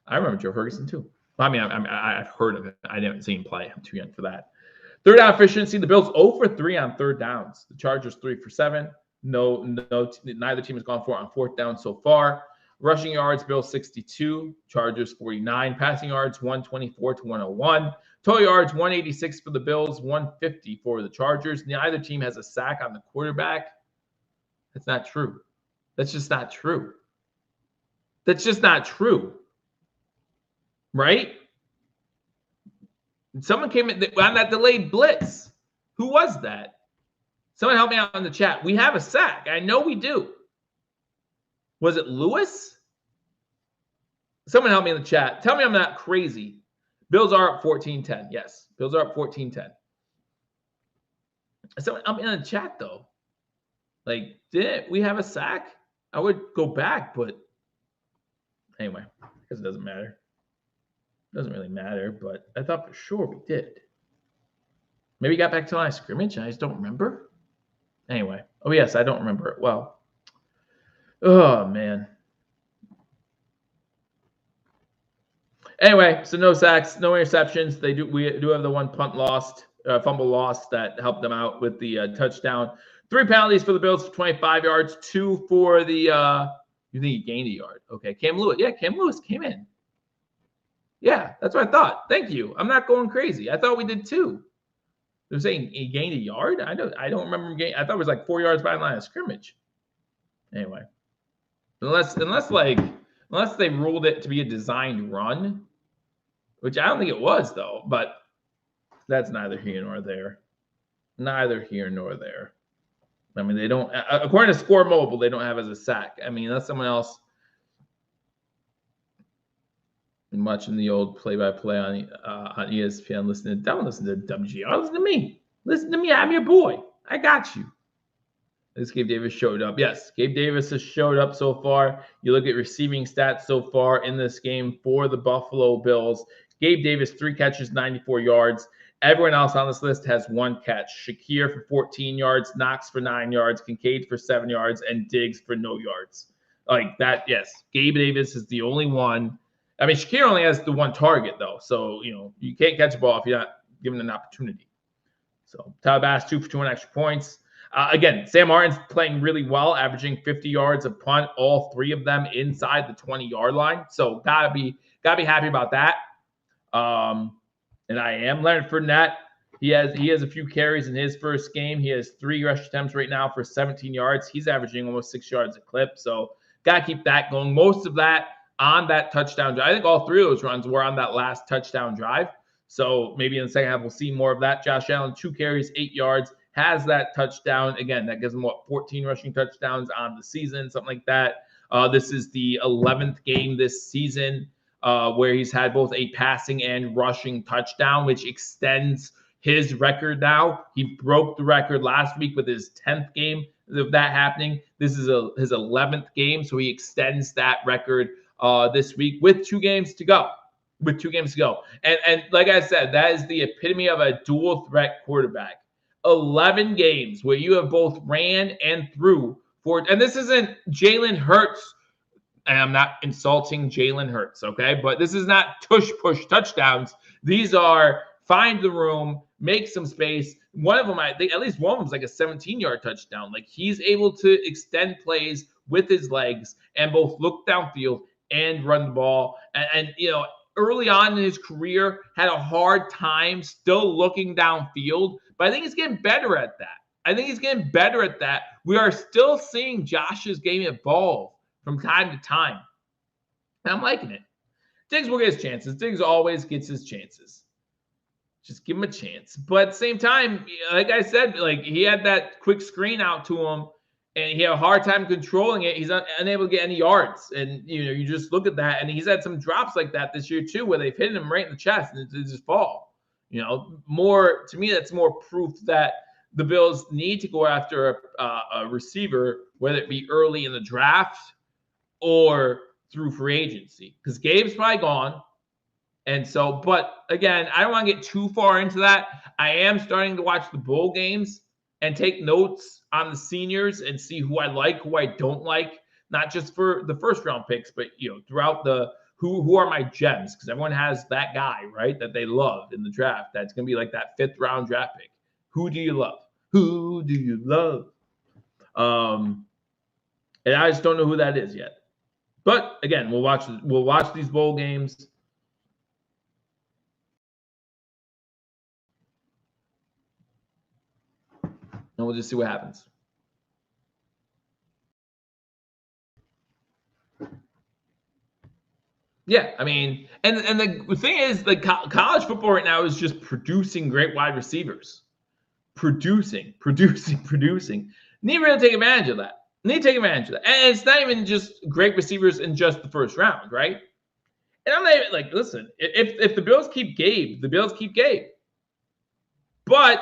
I remember Joe Ferguson too. I mean, I've heard of it. I didn't see him play. I'm too young for that. Third down efficiency. The Bills 0 for 3 on third downs. The Chargers 3 for 7. No, neither team has gone for it on fourth down so far. Rushing yards, Bills 62, Chargers 49. Passing yards 124 to 101. Total yards 186 for the Bills, 150 for the Chargers. Neither team has a sack on the quarterback. That's not true. That's just not true. Right? Someone came in on that delayed blitz. Who was that? Someone help me out in the chat. We have a sack. I know we do. Was it Lewis? Someone help me in the chat. Tell me I'm not crazy. Bills are up 14-10. Yes, Bills are up 14-10. Someone help me in the chat, though. Did we have a sack? I would go back, but anyway, because it doesn't matter. It doesn't really matter, but I thought for sure we did. Maybe got back to line of scrimmage. I just don't remember. Anyway. Oh, yes, I don't remember it well. Oh, man. Anyway, so no sacks, no interceptions. We do have the one fumble lost that helped them out with the touchdown. 3 penalties for the Bills for 25 yards, 2 for the you think he gained a yard. Okay, Cam Lewis. Yeah, Cam Lewis came in. Yeah, that's what I thought. Thank you. I'm not going crazy. I thought we did 2. They're saying he gained a yard? I don't remember him gaining. I thought it was 4 yards by the line of scrimmage. Anyway. Unless they ruled it to be a designed run, which I don't think it was, though, but that's neither here nor there. I mean, they don't, according to Score Mobile, they don't have as a sack. I mean, that's someone else. I'm watching the old play-by-play on ESPN. Don't listen to WGR. Listen to me. I'm your boy. I got you. This Gabe Davis showed up. Yes, Gabe Davis has showed up so far. You look at receiving stats so far in this game for the Buffalo Bills. Gabe Davis, 3 catches, 94 yards. Everyone else on this list has one catch. Shakir for 14 yards, Knox for 9 yards, Kincaid for 7 yards, and Diggs for no yards. Like that, yes. Gabe Davis is the only one. I mean, Shakir only has the one target, though. So, you can't catch a ball if you're not given an opportunity. So, Tyler Bass, 2 for 2 extra points. Again, Sam Martin's playing really well, averaging 50 yards a punt, all 3 of them inside the 20-yard line. So, gotta be happy about that. And I am Leonard Fournette. He has a few carries in his first game. He has 3 rush attempts right now for 17 yards. He's averaging almost 6 yards a clip. So, gotta keep that going. Most of that on that touchdown drive. I think all 3 of those runs were on that last touchdown drive. So maybe in the second half, we'll see more of that. Josh Allen, 2 carries, 8 yards, has that touchdown. Again, that gives him, 14 rushing touchdowns on the season, something like that. This is the 11th game this season where he's had both a passing and rushing touchdown, which extends his record now. He broke the record last week with his 10th game of that happening. This is his 11th game, so he extends that record this week with 2 games to go. And like I said, that is the epitome of a dual threat quarterback. 11 games where you have both ran and threw for, and this isn't Jalen Hurts, and I'm not insulting Jalen Hurts, okay? But this is not push touchdowns. These are find the room, make some space. One of them, I think, at least one of them is like a 17-yard touchdown. Like, he's able to extend plays with his legs and both look downfield and run the ball. And early on in his career, had a hard time still looking downfield, but I think he's getting better at that. We are still seeing Josh's game evolve from time to time, and I'm liking it. Diggs will get his chances. Diggs always gets his chances. Just give him a chance. But at the same time, like I said, like, he had that quick screen out to him, and he had a hard time controlling it. He's unable to get any yards. And, you just look at that. And he's had some drops like that this year, too, where they've hit him right in the chest and it just fall. More, to me, that's more proof that the Bills need to go after a receiver, whether it be early in the draft or through free agency. Because Gabe's probably gone. And so, but again, I don't want to get too far into that. I am starting to watch the bowl games and take notes on the seniors and see who I like, who I don't like, not just for the first round picks, but throughout the who are my gems, because everyone has that guy, right, that they love in the draft. That's gonna be like that 5th round draft pick. Who do you love? Who do you love? And I just don't know who that is yet. But again, we'll watch these bowl games. And we'll just see what happens. Yeah, I mean, and the thing is, like, college football right now is just producing great wide receivers. Producing. Need to really take advantage of that. And it's not even just great receivers in just the first round, right? And I'm not even, like, listen, if the Bills keep Gabe, the Bills keep Gabe. But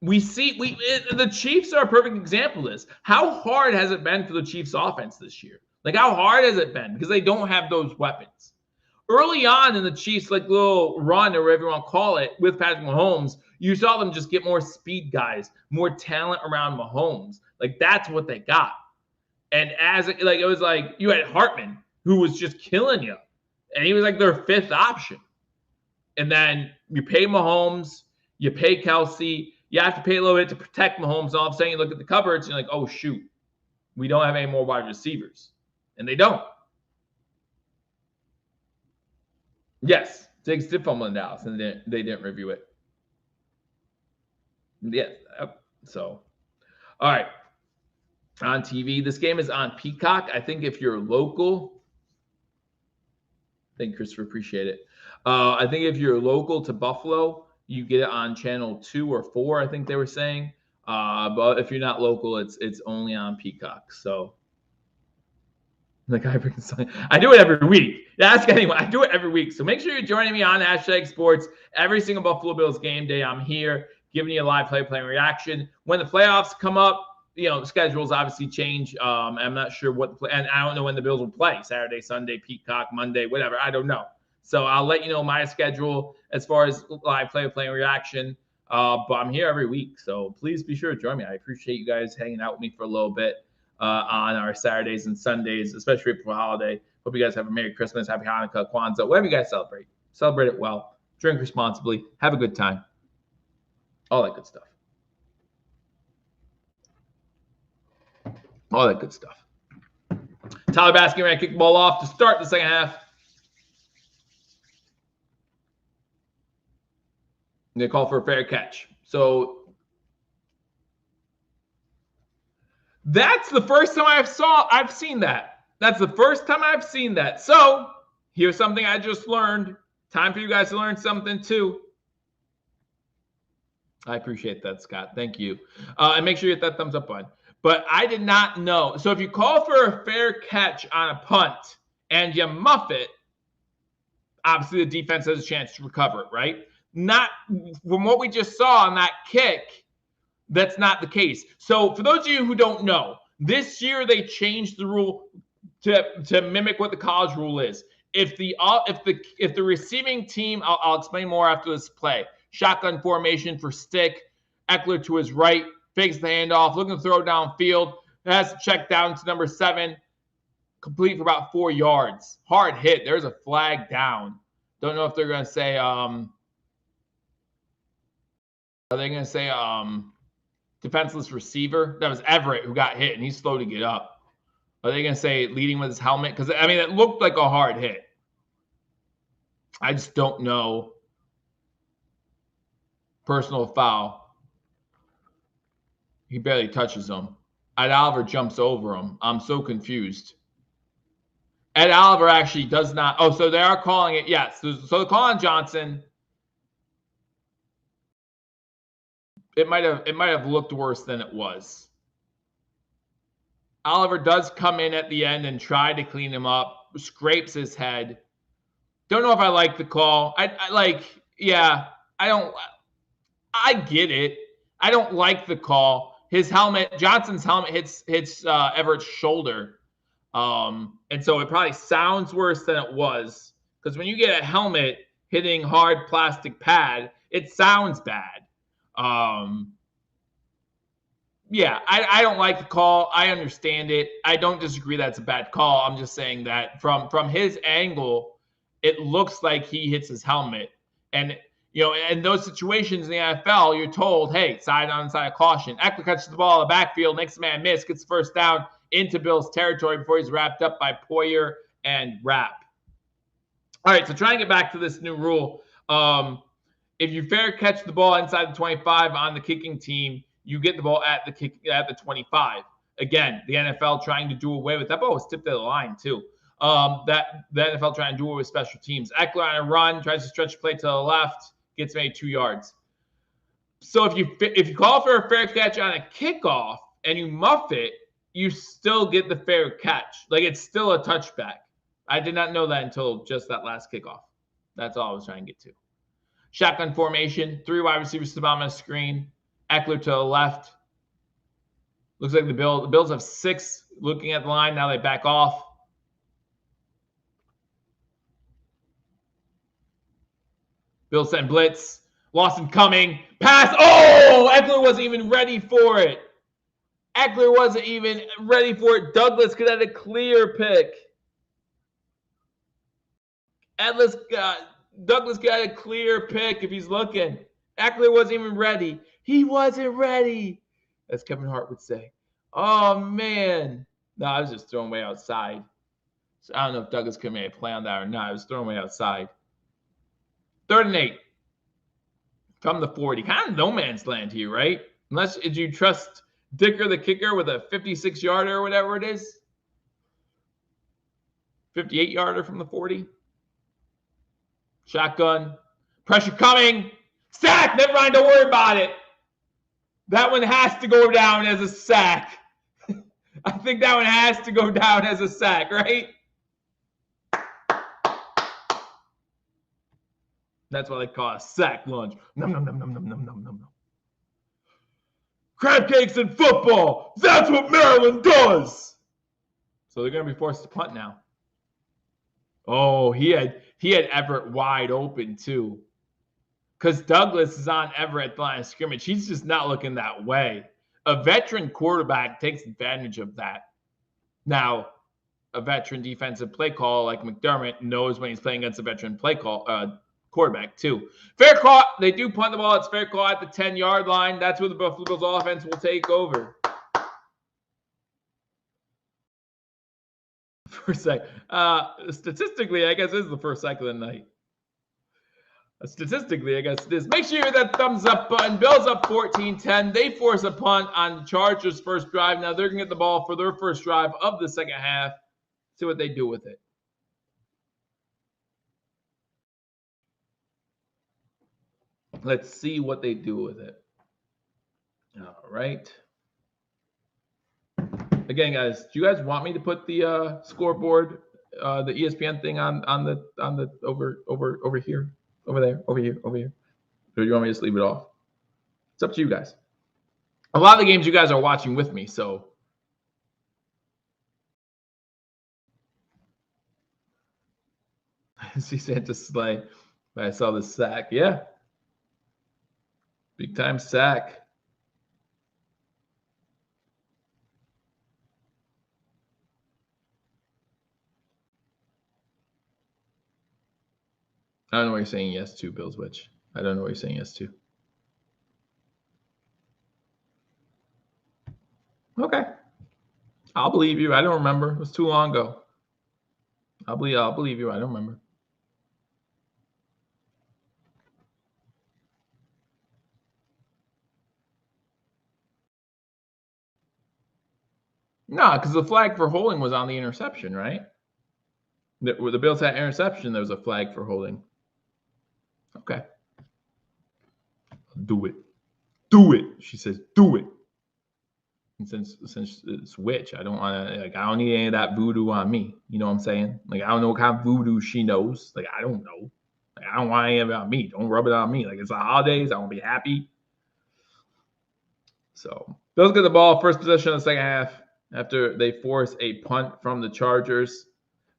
the Chiefs are a perfect example of this. How hard has it been for the Chiefs offense this year? Like, how hard has it been? Because they don't have those weapons. Early on in the Chiefs, like, little run or whatever you want to call it, with Patrick Mahomes, you saw them just get more speed guys, more talent around Mahomes. Like, that's what they got. And it was like you had Hartman, who was just killing you. And he was like their 5th option. And then you pay Mahomes, you pay Kelsey, you have to pay a little bit to protect Mahomes. All of a sudden, you look at the cupboards and you're like, oh, shoot, we don't have any more wide receivers. And they don't. Yes, Diggs did fumble in Dallas, and they didn't review it. Yeah. So, all right. On TV, this game is on Peacock. I think if you're local, thank you, Christopher, appreciate it. I think if you're local to Buffalo, you get it on channel 2 or 4, I think they were saying. But if you're not local, it's only on Peacock. So, the guy brings something. I do it every week. Ask anyone. I do it every week. So make sure you're joining me on #sports every single Buffalo Bills game day. I'm here giving you a live play reaction. When the playoffs come up, schedules obviously change. I'm not sure what and I don't know when the Bills will play. Saturday, Sunday, Peacock, Monday, whatever. I don't know. So I'll let you know my schedule as far as live play reaction. But I'm here every week, so please be sure to join me. I appreciate you guys hanging out with me for a little bit on our Saturdays and Sundays, especially for holiday. Hope you guys have a Merry Christmas, Happy Hanukkah, Kwanzaa, whatever you guys celebrate. Celebrate it well. Drink responsibly. Have a good time. All that good stuff. All that good stuff. Tyler Baskin ran kick the ball off to start the second half. They call for a fair catch. So that's the first time I've seen that. That's the first time I've seen that. So here's something I just learned. Time for you guys to learn something too. I appreciate that, Scott. Thank you. And make sure you hit that thumbs up button. But I did not know. So if you call for a fair catch on a punt and you muff it, obviously the defense has a chance to recover it, right? Not from what we just saw on that kick, that's not the case. So for those of you who don't know, this year they changed the rule to mimic what the college rule is. If the receiving team, I'll explain more after this play. Shotgun formation for stick, Eckler to his right, fakes the handoff, looking to throw downfield, has to check down to number 7, complete for about 4 yards. Hard hit. There's a flag down. Don't know if they're going to say, are they going to say defenseless receiver? That was Everett who got hit, and he's slow to get up. Are they going to say leading with his helmet? Because, I mean, it looked like a hard hit. I just don't know. Personal foul. He barely touches him. Ed Oliver jumps over him. I'm so confused. Ed Oliver actually does not. Oh, so they are calling it. Yes. So the call on Johnson. It might have looked worse than it was. Oliver does come in at the end and try to clean him up. Scrapes his head. Don't know if I like the call. I get it. I don't like the call. His helmet, Johnson's helmet hits Everett's shoulder. And so it probably sounds worse than it was. Because when you get a helmet hitting hard plastic pad, it sounds bad. I don't like the call. I understand it. I don't disagree that's a bad call. I'm just saying that from his angle, it looks like he hits his helmet. And in those situations in the NFL, you're told, hey, side on side of caution. Eckler catches the ball in the backfield, makes the man miss, gets the first down into Bill's territory before he's wrapped up by Poyer and Rapp. All right, so trying to get back to this new rule. If you fair catch the ball inside the 25 on the kicking team, you get the ball at the 25. Again, the NFL trying to do away with that. Ball was tipped at the line too. The NFL trying to do away with special teams. Eckler on a run tries to stretch play to the left, gets made 2 yards. So if you call for a fair catch on a kickoff and you muff it, you still get the fair catch. Like, it's still a touchback. I did not know that until just that last kickoff. That's all I was trying to get to. Shotgun formation, 3 wide receivers to the bottom of the screen. Eckler to the left. Looks like the Bills have 6 looking at the line. Now they back off. Bills send blitz. Lawson coming. Pass. Oh, Eckler wasn't even ready for it. Douglas could have a clear pick. Douglas got a clear pick if he's looking. Eckler wasn't even ready. He wasn't ready, as Kevin Hart would say. Oh, man. No, I was just throwing way outside. So I don't know if Douglas could make a play on that or not. I was throwing way outside. 3rd and 8 from the 40. Kind of no man's land here, right? Unless you trust Dicker, the kicker, with a 56-yarder or whatever it is. 58-yarder from the 40. Shotgun. Pressure coming. Sack. Never mind. Don't worry about it. That one has to go down as a sack. I think that one has to go down as a sack, right? That's what they call a sack lunch. Nom, nom, nom, nom, nom, nom, nom, nom. Crab cakes in football. That's what Maryland does. So they're going to be forced to punt now. Oh, he had He had Everett wide open too. Because Douglas is on Everett at the line of scrimmage. He's just not looking that way. A veteran quarterback takes advantage of that. Now, a veteran defensive play call like McDermott knows when he's playing against a veteran play call quarterback too. Fair call. They do punt the ball. It's fair call at the 10-yard line. That's where the Buffalo Bills offense will take over. First sec. Statistically, I guess this is the first cycle of the night. Statistically, I guess it is. Make sure you hit that thumbs up button. Bills up 14-10. They force a punt on the Chargers' first drive. Now they're going to get the ball for their first drive of the second half. See what they do with it. Let's see what they do with it. All right. Again, guys, do you guys want me to put the scoreboard, the ESPN thing on the over here, over there, over here? Or do you want me to just leave it off? It's up to you guys. A lot of the games you guys are watching with me, so. I see Santa Slay. I saw the sack. Yeah. Big time sack. I don't know what you're saying yes to, Bills Witch. I don't know what you're saying yes to. Okay. I'll believe you. I don't remember. It was too long ago. I'll believe you. I don't remember. No, because the flag for holding was on the interception, right? Where the Bills had interception, there was a flag for holding. Okay. Do it. Do it. She says, do it. And since it's witch, I don't want to, like, I don't need any of that voodoo on me. You know what I'm saying? Like, I don't know what kind of voodoo she knows. Like, I don't know. Like, I don't want any of it on me. Don't rub it on me. Like, it's the holidays. I want to be happy. So, Bills get the ball, first possession of the second half after they force a punt from the Chargers.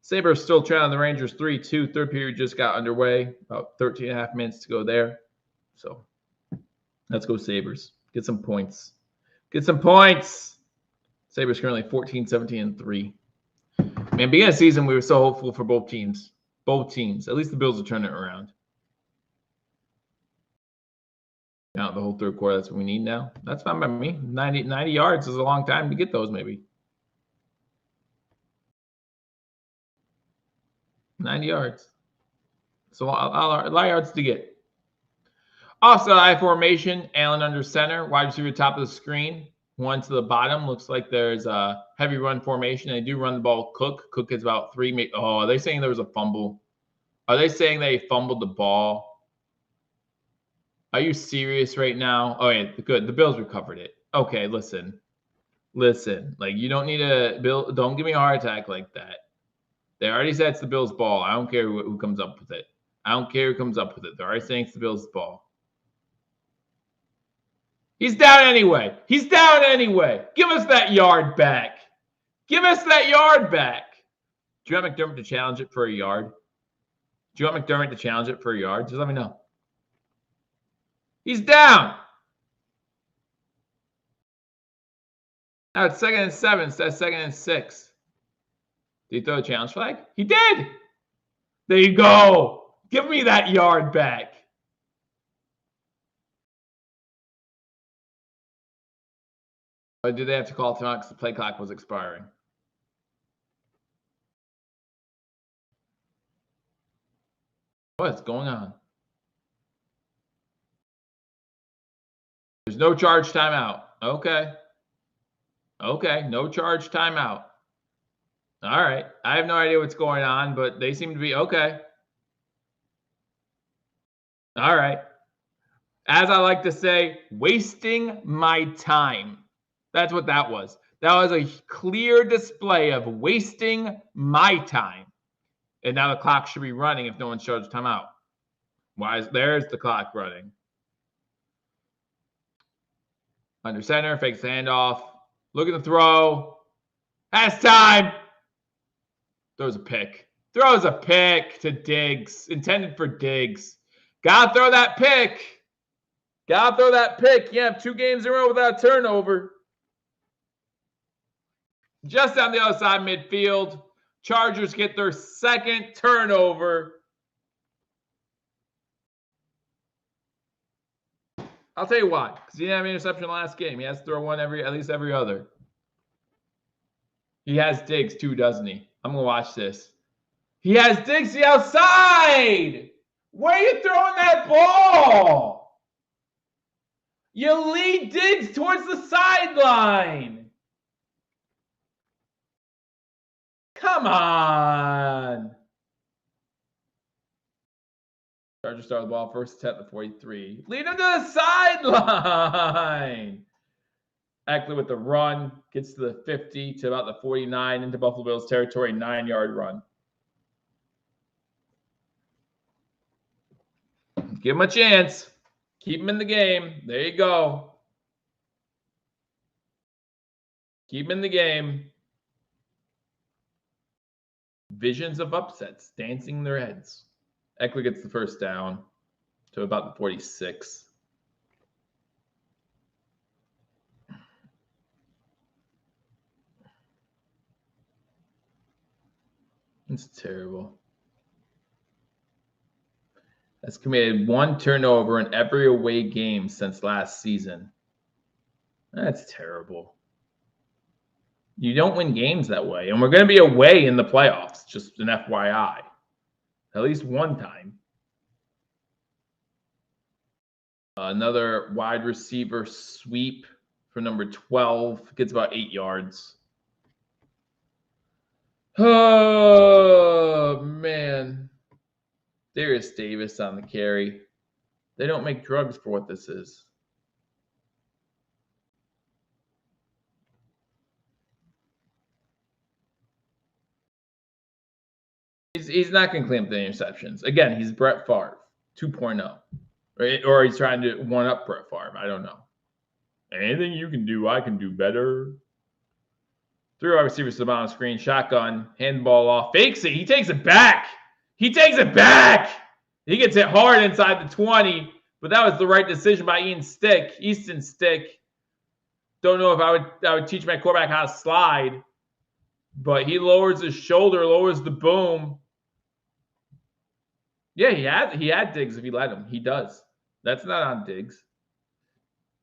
Sabres still trailing the Rangers 3-2. Third period just got underway. About 13 and a half minutes to go there. So, let's go Sabres. Get some points. Get some points. Sabres currently 14, 17, and 3. Man, beginning of the season, we were so hopeful for both teams. Both teams. At least the Bills will turn it around. Now, the whole third quarter, that's what we need now. That's fine by me. 90 yards is a long time to get those, maybe. 90 yards. So a lot of yards to get. Offside I formation, Allen under center, wide receiver top of the screen. One to the bottom. Looks like there's a heavy run formation. They do run the ball. Cook is about 3. Oh, are they saying there was a fumble? Are they saying they fumbled the ball? Are you serious right now? Oh, yeah, good. The Bills recovered it. Okay, listen. Like, you don't need to – don't give me a heart attack like that. They already said it's the Bills' ball. I don't care who comes up with it. I don't care who comes up with it. They're already saying it's the Bills' ball. He's down anyway. Give us that yard back. Do you want McDermott to challenge it for a yard? Just let me know. He's down. Now it's 2nd and 7 instead of 2nd and 6. Did he throw a challenge flag? He did. There you go. Give me that yard back. Or did they have to call timeout because the play clock was expiring? What's going on? There's no charge timeout. Okay, no charge timeout. All right. I have no idea what's going on, but they seem to be okay. All right. As I like to say, wasting my time. That's what that was. That was a clear display of wasting my time. And now the clock should be running if no one charged timeout. There's the clock running. Under center, fakes the handoff. Look at the throw. Has time. Throws a pick. Throws a pick to Diggs, intended for Diggs. Gotta throw that pick. Gotta throw that pick. You have 2 games in a row without a turnover. Just on the other side midfield, Chargers get their second turnover. I'll tell you why. Because he didn't have an interception last game. He has to throw one at least every other. He has Diggs too, doesn't he? I'm going to watch this. He has Diggs the outside. Where are you throwing that ball? You lead Diggs towards the sideline. Come on. Chargers start the ball first attempt at 43. Lead him to the sideline. Eckler with the run. Gets to the 50 to about the 49 into Buffalo Bills territory. 9-yard run. Give him a chance. Keep him in the game. There you go. Keep him in the game. Visions of upsets dancing their heads. Eckler gets the first down to about the 46. It's terrible. Has committed 1 turnover in every away game since last season. That's terrible. You don't win games that way. And we're going to be away in the playoffs, just an FYI. At least one time. Another wide receiver sweep for number 12. Gets about 8 yards. Oh, man. Darius Davis on the carry. They don't make drugs for what this is. He's not going to clean up the interceptions. Again, he's Brett Favre 2.0. Right? Or he's trying to one-up Brett Favre. I don't know. Anything you can do, I can do better. 3 wide receivers to the bottom of the screen. Shotgun. Hand the ball off. Fakes it. He takes it back. He takes it back. He gets hit hard inside the 20. But that was the right decision by Easton Stick. Don't know if I would teach my quarterback how to slide. But he lowers his shoulder, lowers the boom. Yeah, he had Diggs if he let him. He does. That's not on Diggs.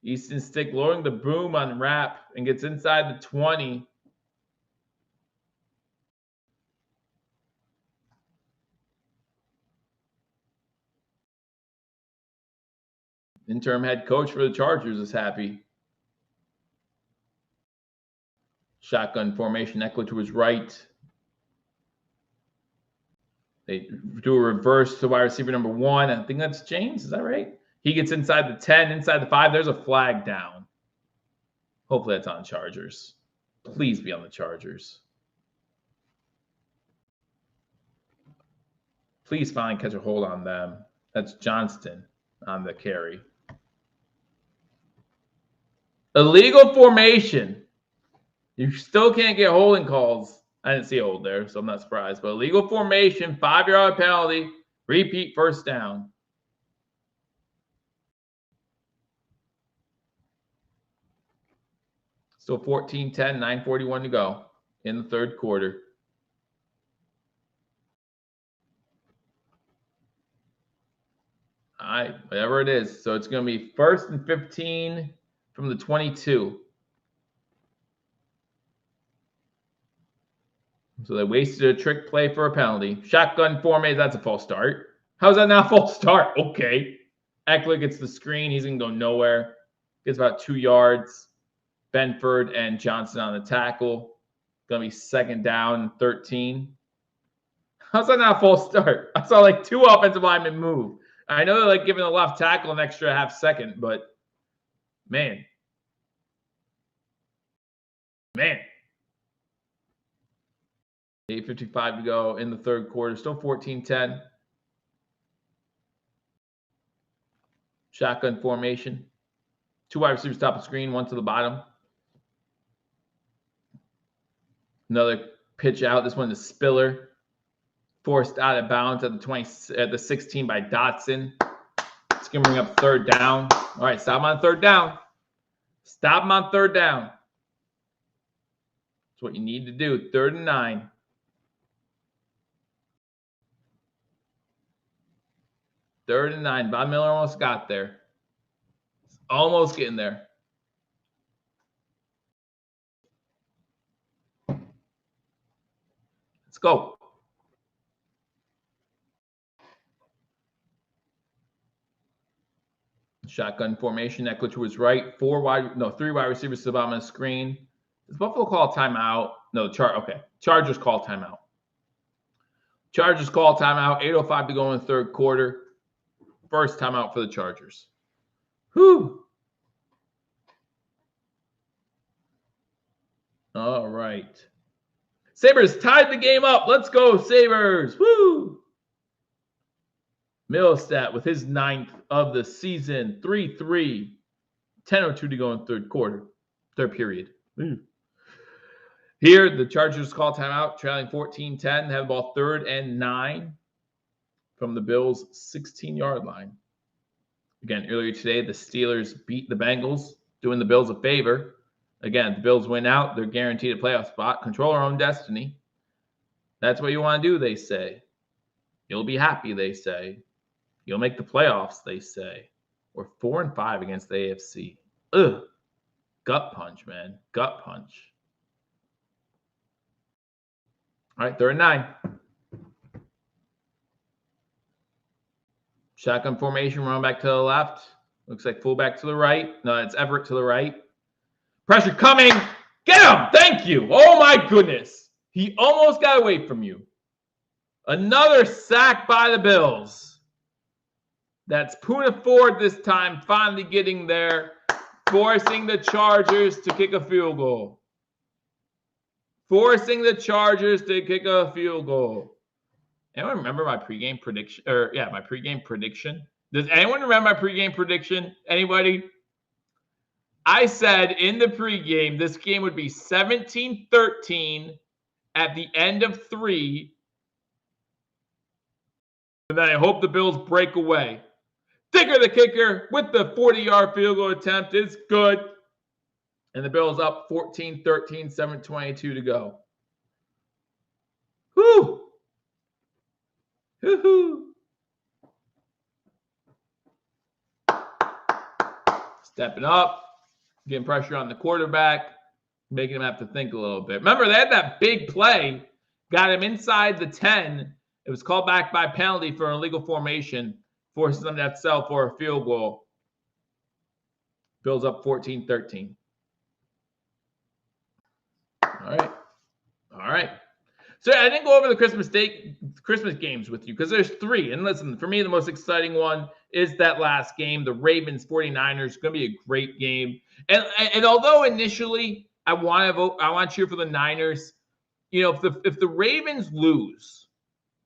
Easton Stick lowering the boom on wrap and gets inside the 20. Interim head coach for the Chargers is happy. Shotgun formation, Eckler to his right. They do a reverse to wide receiver number 1. I think that's James. Is that right? He gets inside the 10, inside the 5. There's a flag down. Hopefully that's on Chargers. Please be on the Chargers. Please finally catch a hold on them. That's Johnston on the carry. Illegal formation. You still can't get holding calls. I didn't see a hold there, so I'm not surprised. But illegal formation, 5-yard penalty, repeat first down. Still 14-10, 9:41 to go in the third quarter. All right, whatever it is. So it's going to be 1st and 15 from the 22. So they wasted a trick play for a penalty. Shotgun formation, that's a false start. How's that not a false start? Okay. Eckler gets the screen. He's going to go nowhere. Gets about 2 yards. Benford and Johnson on the tackle. Going to be 2nd down and 13. How's that not a false start? I saw like 2 offensive linemen move. I know they're like giving the left tackle an extra half second, but man. 8:55 to go in the third quarter. Still 14-10. Shotgun formation. 2 wide receivers top of the screen, 1 to the bottom. Another pitch out. This one is Spiller. Forced out of bounds at the 16 by Dotson. It's going to bring up third down. All right, stop him on third down. Stop him on third down. That's what you need to do. 3rd and 9. Third and 9. Bob Miller almost got there. Almost getting there. Let's go. Shotgun formation. Eckler was right. 3 wide receivers to the bottom of the screen. Does Buffalo call timeout? No, okay. Chargers call timeout. Chargers call timeout. 8:05 to go in the 3rd quarter. First timeout for the Chargers. Whew. All right. Sabres tied the game up. Let's go, Sabres. Woo! Milstat with his 9th of the season. 3-3. 10:02 to go in 3rd quarter. 3rd period. Woo. Here, the Chargers call timeout, trailing 14-10. They have the ball 3rd and 9 from the Bills' 16-yard line. Again, earlier today, the Steelers beat the Bengals, doing the Bills a favor. Again, the Bills win out. They're guaranteed a playoff spot. Control our own destiny. That's what you want to do, they say. You'll be happy, they say. You'll make the playoffs, they say. We're 4-5 against the AFC. Ugh. Gut punch, man. Gut punch. All right, 3rd and 9. Shotgun formation, run back to the left. Looks like fullback to the right. No, it's Everett to the right. Pressure coming. Get him. Thank you. Oh, my goodness. He almost got away from you. Another sack by the Bills. That's Poona Ford this time, finally getting there, forcing the Chargers to kick a field goal. Forcing the Chargers to kick a field goal. Anyone remember my pregame prediction? My pregame prediction. Does anyone remember my pregame prediction? Anybody? I said in the pregame, this game would be 17-13 at the end of 3. And then I hope the Bills break away. Dicker the kicker with the 40-yard field goal attempt is good. And the Bills up 14-13, 7:22 to go. Whoo! Woo-hoo! Stepping up, getting pressure on the quarterback, making him have to think a little bit. Remember, they had that big play, got him inside the 10. It was called back by penalty for an illegal formation, forces them to settle for a field goal. Bills up 14-13. All right. So I didn't go over the Christmas games with you because there's 3. And listen, for me, the most exciting one is that last game, the Ravens 49ers. It's going to be a great game. And although initially I want to cheer for the Niners, you know, if the Ravens lose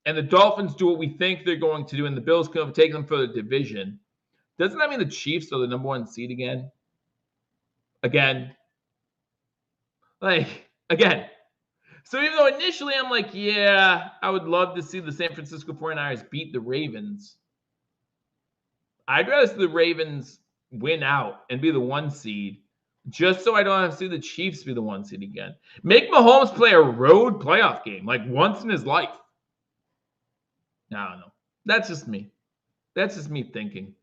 and the Dolphins do what we think they're going to do, and the Bills can take them for the division, doesn't that mean the Chiefs are the number 1 seed again? Again. So even though initially I'm like, yeah, I would love to see the San Francisco 49ers beat the Ravens, I'd rather see the Ravens win out and be the 1 seed just so I don't have to see the Chiefs be the 1 seed again. Make Mahomes play a road playoff game like once in his life. I don't know. That's just me. That's just me thinking.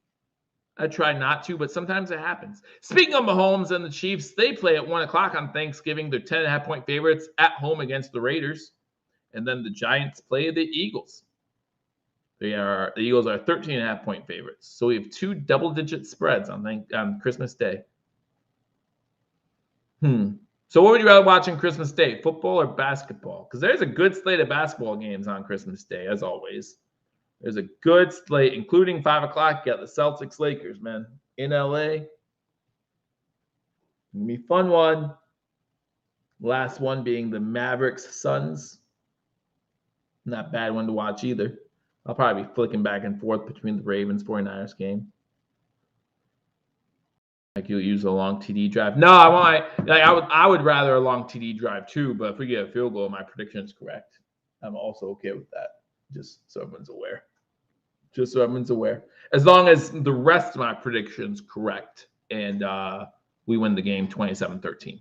I try not to, but sometimes it happens. Speaking of Mahomes and the Chiefs, they play at 1 o'clock on Thanksgiving. They're 10.5-point favorites at home against the Raiders. And then the Giants play the Eagles. The Eagles are 13.5-point favorites. So we have 2 double-digit spreads on Christmas Day. So what would you rather watch on Christmas Day, football or basketball? Because there's a good slate of basketball games on Christmas Day, as always. There's a good slate, including 5 o'clock. You got the Celtics Lakers, man, in LA. Gonna be a fun one. Last one being the Mavericks Suns. Not a bad one to watch either. I'll probably be flicking back and forth between the Ravens 49ers game. Like you'll use a long TD drive. No, I would rather a long TD drive too, but if we get a field goal, my prediction is correct. I'm also okay with that. Just so everyone's aware. Just so everyone's aware. As long as the rest of my predictions correct, and we win the game 27-13.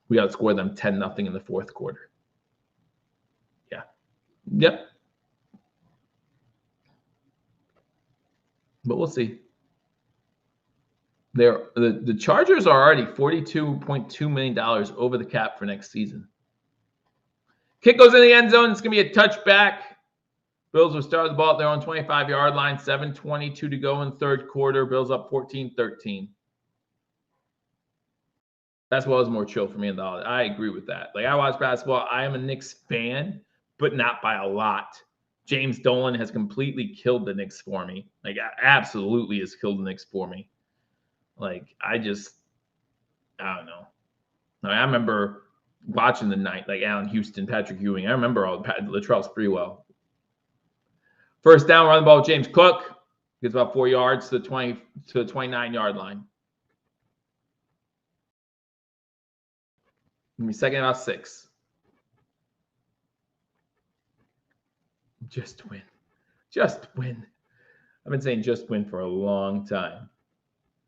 We outscore them 10-0 in the fourth quarter. Yeah. Yep. But we'll see. The Chargers are already $42.2 million over the cap for next season. Kick goes in the end zone. It's going to be a touchback. Bills will start the ball at their own 25-yard line. 7:22 to go in third quarter. Bills up 14-13. Basketball is more chill for me in the holiday. I agree with that. Like, I watch basketball. I am a Knicks fan, but not by a lot. James Dolan has completely killed the Knicks for me. Like, absolutely has killed the Knicks for me. Like, I don't know. I remember watching the night, like Allen Houston, Patrick Ewing. I remember all Latrell Sprewell. First down, run the ball with James Cook. Gets about 4 yards to the 29-yard line. Give me second about 6. Just win. Just win. I've been saying just win for a long time.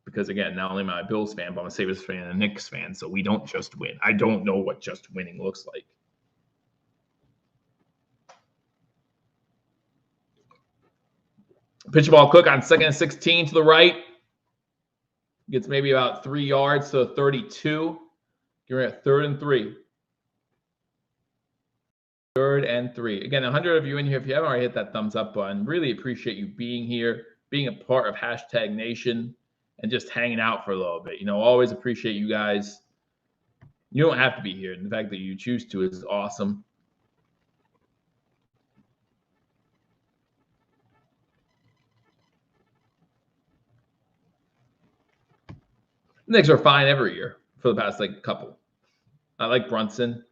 Because, again, not only am I a Bills fan, but I'm a Sabres fan and a Knicks fan, so we don't just win. I don't know what just winning looks like. Pitch ball Cook on 2nd and 16 to the right. Gets maybe about 3 yards to 32. You're at 3rd and 3. 3rd and 3. Again, 100 of you in here. If you haven't already hit that thumbs up button, really appreciate you being here, being a part of #Nation. And just hanging out for a little bit. You know, always appreciate you guys. You don't have to be here. And the fact that you choose to is awesome. The Knicks are fine every year for the past, couple. I like Brunson.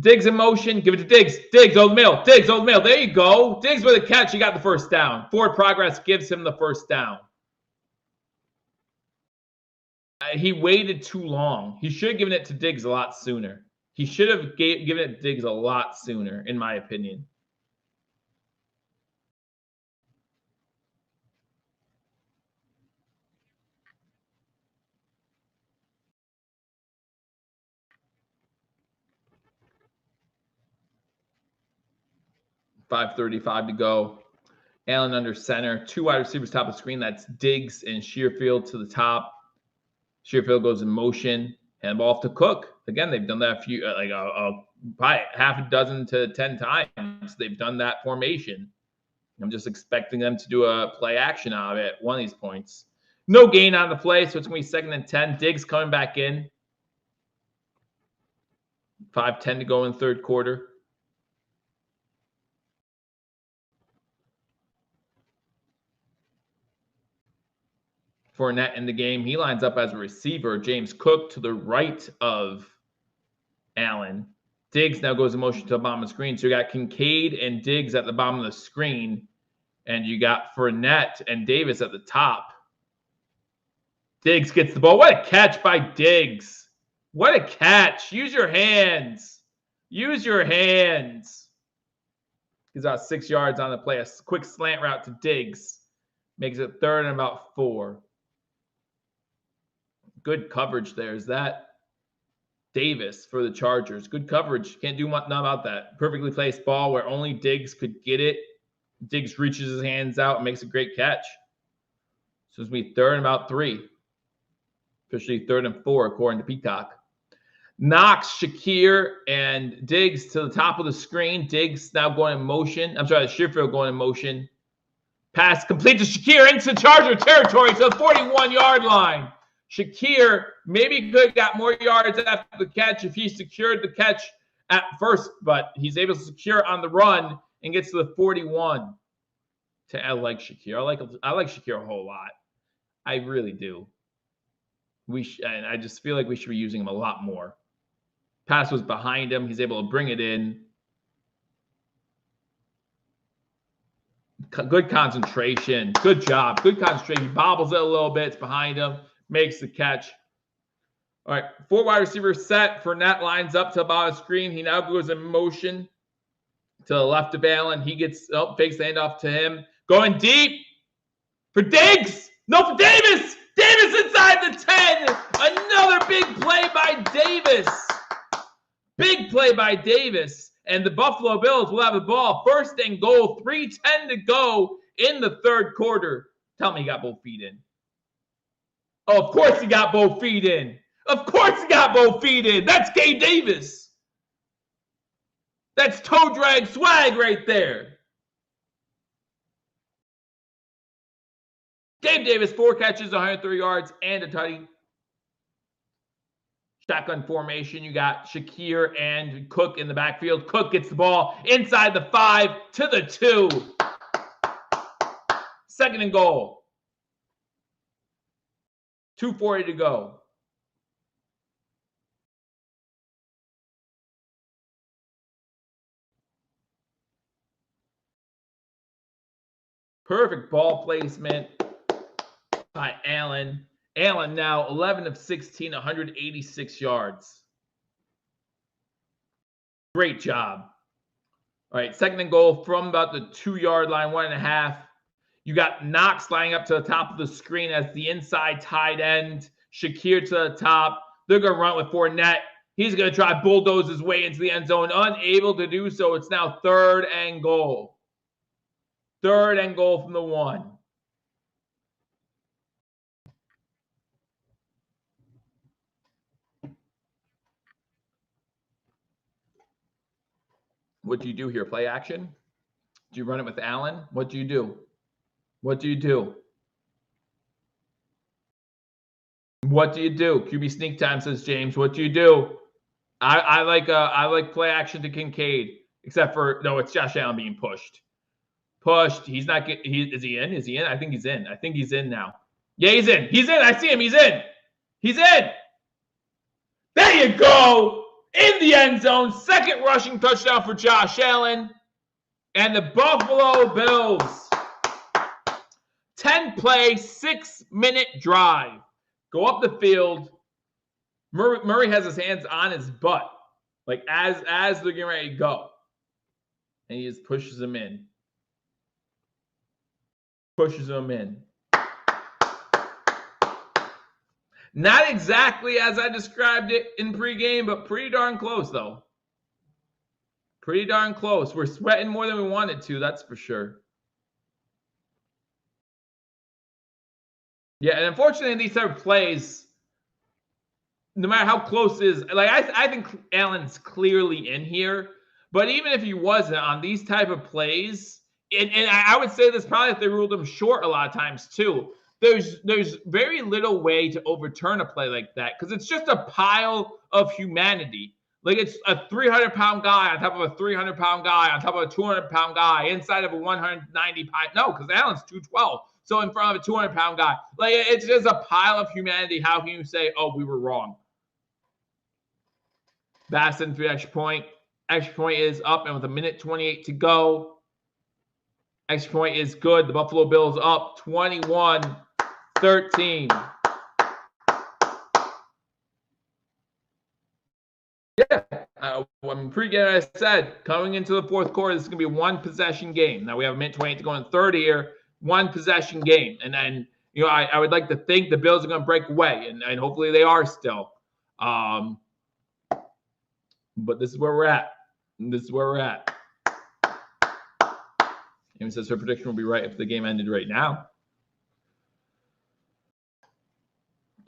Diggs in motion. Give it to Diggs. Diggs, Old Mill. Diggs, Old Mill. There you go. Diggs with a catch. He got the first down. Forward progress gives him the first down. He waited too long. He should have given it to Diggs a lot sooner. He should have given it to Diggs a lot sooner, in my opinion. .535 to go. Allen under center. 2 wide receivers top of the screen. That's Diggs and Shearfield to the top. Shearfield goes in motion. Handball off to Cook. Again, they've done that probably half a dozen to 10 times. They've done that formation. I'm just expecting them to do a play action out of it at one of these points. No gain on the play, so it's going to be 2nd and 10. Diggs coming back in. 5:10 to go in third quarter. Fournette in the game. He lines up as a receiver. James Cook to the right of Allen. Diggs now goes in motion to the bottom of the screen. So you got Kincaid and Diggs at the bottom of the screen. And you got Fournette and Davis at the top. Diggs gets the ball. What a catch by Diggs. What a catch. Use your hands. Use your hands. He's about 6 yards on the play. A quick slant route to Diggs. Makes it 3rd and about 4. Good coverage there. Is that Davis for the Chargers? Good coverage. Can't do nothing about that. Perfectly placed ball where only Diggs could get it. Diggs reaches his hands out and makes a great catch. So it's going to be 3rd and about 3. Officially 3rd and 4, according to Peacock. Knox, Shakir, and Diggs to the top of the screen. Diggs now going in motion. I'm sorry, Shearfield going in motion. Pass complete to Shakir into Charger territory to the 41-yard line. Shakir maybe could have got more yards after the catch if he secured the catch at first, but he's able to secure on the run and gets to the 41. I like Shakir. I like Shakir a whole lot. I really do. And I just feel like we should be using him a lot more. Pass was behind him. He's able to bring it in. Good concentration. Good job. Good concentration. He bobbles it a little bit. It's behind him. Makes the catch. All right. 4 wide receivers set. Fournette lines up to about a screen. He now goes in motion. to the left of Allen. He gets fakes the handoff to him. Going deep for Diggs. No, for Davis. Davis inside the 10. Another big play by Davis. Big play by Davis. And the Buffalo Bills will have the ball. 1st and goal. 3:10 to go in the 3rd quarter. Tell me he got both feet in. Oh, of course he got both feet in. Of course he got both feet in. That's Gabe Davis. That's toe drag swag right there. Gabe Davis, 4 catches, 103 yards, and a tutty. Shotgun formation. You got Shakir and Cook in the backfield. Cook gets the ball inside the 5 to the 2. 2nd and goal. 2:40 to go. Perfect ball placement by Allen. Allen now 11 of 16, 186 yards. Great job. All right, 2nd and goal from about the 2-yard line, 1.5. You got Knox lining up to the top of the screen as the inside tight end. Shakir to the top. They're going to run with Fournette. He's going to try to bulldoze his way into the end zone. Unable to do so. It's now 3rd and goal. 3rd and goal from the 1. What do you do here? Play action? Do you run it with Allen? What do you do? What do you do? What do you do? QB sneak time, says James. What do you do? I like play action to Kincaid, except for no, it's Josh Allen being pushed. Pushed. He's not get. Is he in? Is he in? I think he's in. I think he's in now. Yeah, he's in. He's in. I see him. He's in. He's in. There you go. In the end zone. 2nd rushing touchdown for Josh Allen. And the Buffalo Bills. 10-play, 6-minute drive. Go up the field. Murray has his hands on his butt. Like as they're getting ready to go. And he just pushes him in. Pushes him in. Not exactly as I described it in pregame, but pretty darn close, though. Pretty darn close. We're sweating more than we wanted to, that's for sure. Yeah, and unfortunately, in these type of plays, no matter how close it is, like I think Allen's clearly in here, but even if he wasn't on these type of plays, and I would say this probably if they ruled him short a lot of times too, there's very little way to overturn a play like that because it's just a pile of humanity. Like it's a 300-pound guy on top of a 300-pound guy on top of a 200-pound guy inside of a 190-pound. No, because Allen's 212. So in front of a 200-pound guy. Like it's just a pile of humanity. How can you say, oh, we were wrong? Baston for the extra point. Extra point is up, and with 1:28 to go, extra point is good. The Buffalo Bills up 21-13. Yeah, pregame, I said, coming into the 4th quarter, this is going to be a 1-possession game. Now we have 1:28 to go in the 3rd here, 1-possession game. And then, you know, I would like to think the Bills are going to break away, and hopefully they are still. But this is where we're at. This is where we're at. Amy says her prediction will be right if the game ended right now.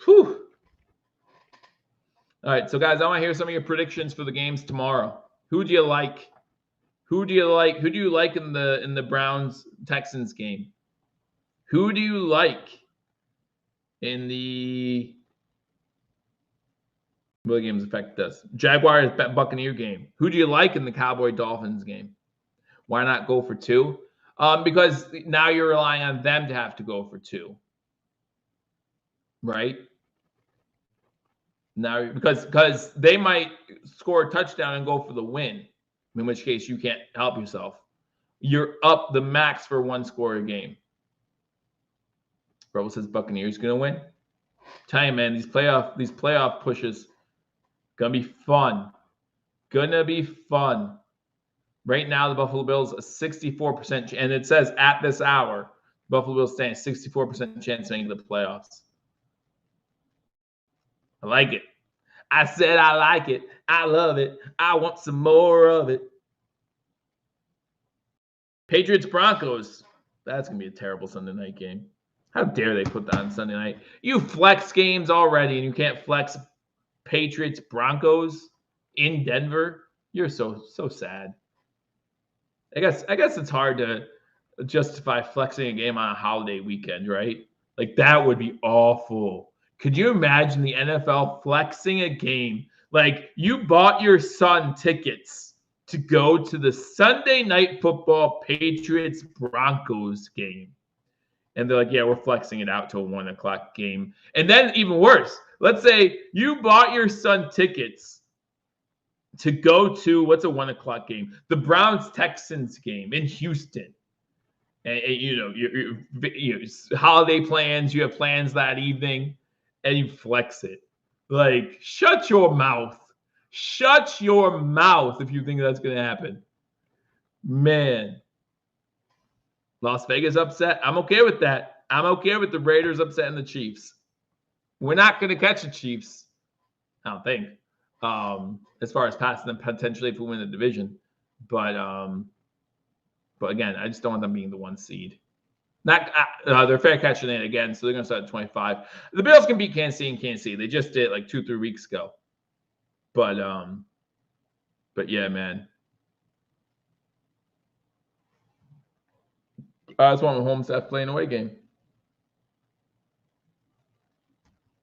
Whew. All right, so guys, I want to hear some of your predictions for the games tomorrow. Who do you like? Who do you like? Who do you like in the Browns-Texans game? Who do you like in the what games affect us? Jaguars-Buccaneer game. Who do you like in the Cowboy-Dolphins game? Why not go for 2? Because now you're relying on them to have to go for 2. Right? Now, because they might score a touchdown and go for the win, in which case you can't help yourself. You're up the max for 1 score a game. Rebel says Buccaneers gonna win. Tell you, man, these playoff pushes gonna be fun. Gonna be fun. Right now, the Buffalo Bills a 64%, and it says at this hour, Buffalo Bills stand 64% chance of making the playoffs. I like it. I said I like it. I love it. I want some more of it. Patriots Broncos. That's gonna be a terrible Sunday night game. How dare they put that on Sunday night? You flex games already, and you can't flex Patriots Broncos in Denver. You're so sad. I guess it's hard to justify flexing a game on a holiday weekend, right? Like that would be awful. Could you imagine the NFL flexing a game? Like you bought your son tickets to go to the Sunday night football Patriots Broncos game. And they're like, yeah, we're flexing it out to a 1 o'clock game. And then even worse, let's say you bought your son tickets to go to what's a 1 o'clock game? The Browns Texans game in Houston. And you know, your holiday plans, you have plans that evening, and you flex it. Like, shut your mouth. Shut your mouth if you think that's going to happen. Man. Las Vegas upset. I'm okay with that. I'm okay with the Raiders upsetting the Chiefs. We're not going to catch the Chiefs, I don't think, as far as passing them potentially if we win the division. But again, I just don't want them being the 1 seed. They're fair catching it again, so they're going to start at 25. The Bills can beat Kansas City and Kansas City. They just did like 2-3 weeks ago. But yeah, man. I just want Mahomes to have to play an away game.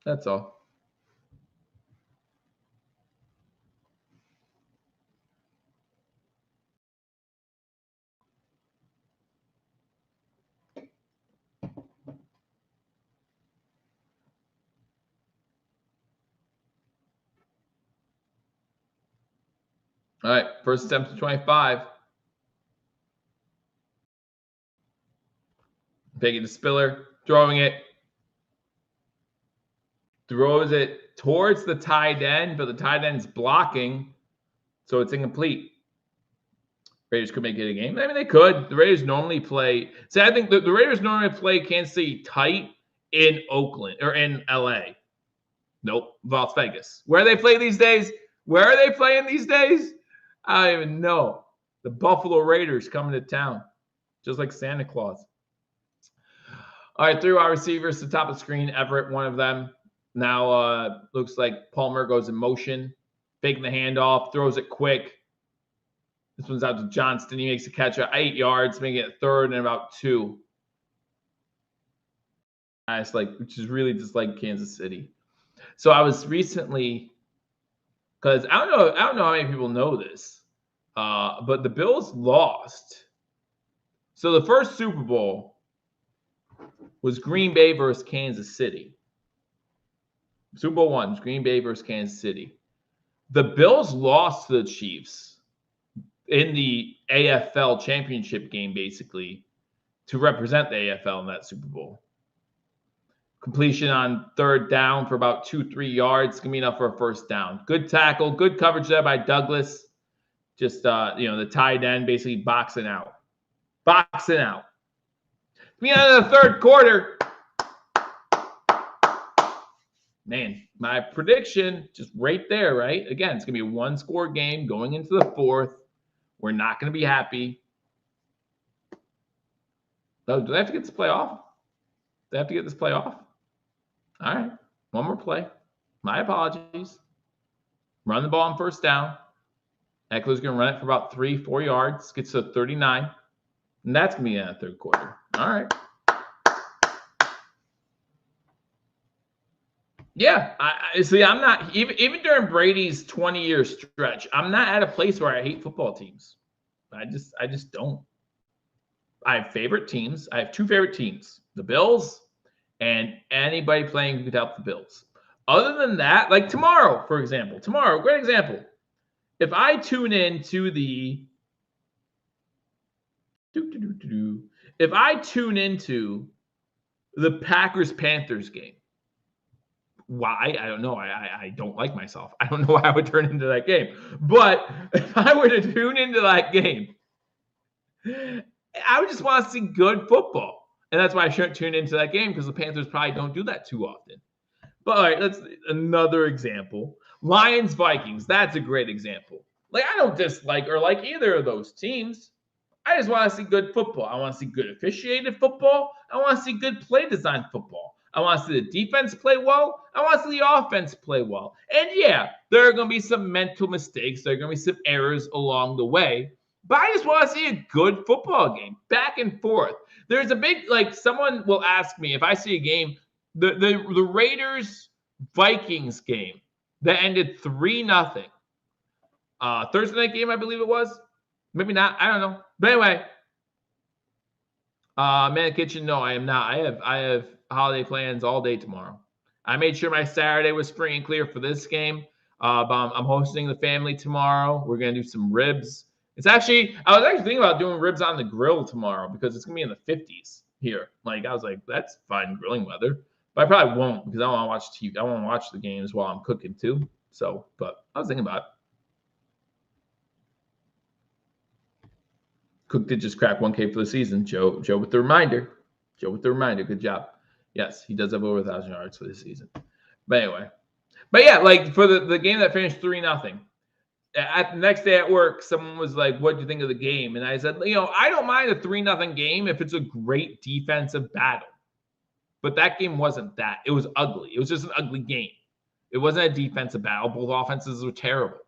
That's all. All right, first attempt to 25. Taking the Spiller, throwing it. Throws it towards the tight end, but the tight end's blocking, so it's incomplete. Raiders could make it a game. I mean, they could. The Raiders normally play. See, I think the Raiders normally play Kansas City tight in Oakland or in LA. Nope, Las Vegas. Where they play these days? Where are they playing these days? I don't even know. The Buffalo Raiders coming to town, just like Santa Claus. All right, 3 wide receivers to the top of the screen. Everett, one of them. Now looks like Palmer goes in motion, faking the handoff, throws it quick. This one's out to Johnston. He makes a catch at 8 yards, making it 3rd and about 2. It's like, which is really just like Kansas City. So I was recently, because I don't know how many people know this, but the Bills lost. So the first Super Bowl was Green Bay versus Kansas City. Super Bowl 1 was Green Bay versus Kansas City. The Bills lost to the Chiefs in the AFL championship game, basically, to represent the AFL in that Super Bowl. Completion on 3rd down for about 2-3 yards. It's going to be enough for a 1st down. Good tackle. Good coverage there by Douglas. Just, the tight end basically boxing out. Boxing out. At the end of the 3rd quarter, man, my prediction just right there, right? Again, it's going to be a 1-score game going into the 4th. We're not going to be happy. Oh, do they have to get this play off? They have to get this play off? All right. One more play. My apologies. Run the ball on 1st down. Eckler's going to run it for about 3-4 yards. Gets to 39. And that's going to be in the 3rd quarter. All right. Yeah. I see. I'm not, even during Brady's 20-year stretch, I'm not at a place where I hate football teams. I just don't. I have favorite teams. I have 2 favorite teams, the Bills and anybody playing who could help the Bills. Other than that, like tomorrow, for example, great example. If I tune in to the Packers-Panthers game, Why? I don't know. I don't like myself. I don't know why I would turn into that game. But if I were to tune into that game, I would just want to see good football. And that's why I shouldn't tune into that game, because the Panthers probably don't do that too often. But all right, that's another example. Lions, Vikings. That's a great example. Like, I don't dislike or like either of those teams. I just want to see good football. I want to see good officiated football. I want to see good play design football. I want to see the defense play well. I want to see the offense play well. And yeah, there are going to be some mental mistakes. There are going to be some errors along the way. But I just want to see a good football game, back and forth. There's a big, like, someone will ask me if I see a game, the Raiders Vikings game that ended 3-0. Thursday night game, I believe it was. Maybe not. I don't know. But anyway, Man Kitchen, no, I am not. I have holiday plans all day tomorrow. I made sure my Saturday was free and clear for this game. But I'm hosting the family tomorrow. We're gonna do some ribs. I was actually thinking about doing ribs on the grill tomorrow, because it's gonna be in the 50s here. Like, I was like, that's fine grilling weather. But I probably won't, because I want to watch TV. I want to watch the games while I'm cooking too. So, but I was thinking about it. Cook did just crack 1K for the season. Joe with the reminder. Good job. Yes, he does have over 1,000 yards for the season. But anyway. But yeah, like, for the game that finished 3-0. At the next day at work, someone was like, what do you think of the game? And I said, I don't mind a 3-0 game if it's a great defensive battle. But that game wasn't that. It was ugly. It was just an ugly game. It wasn't a defensive battle. Both offenses were terrible.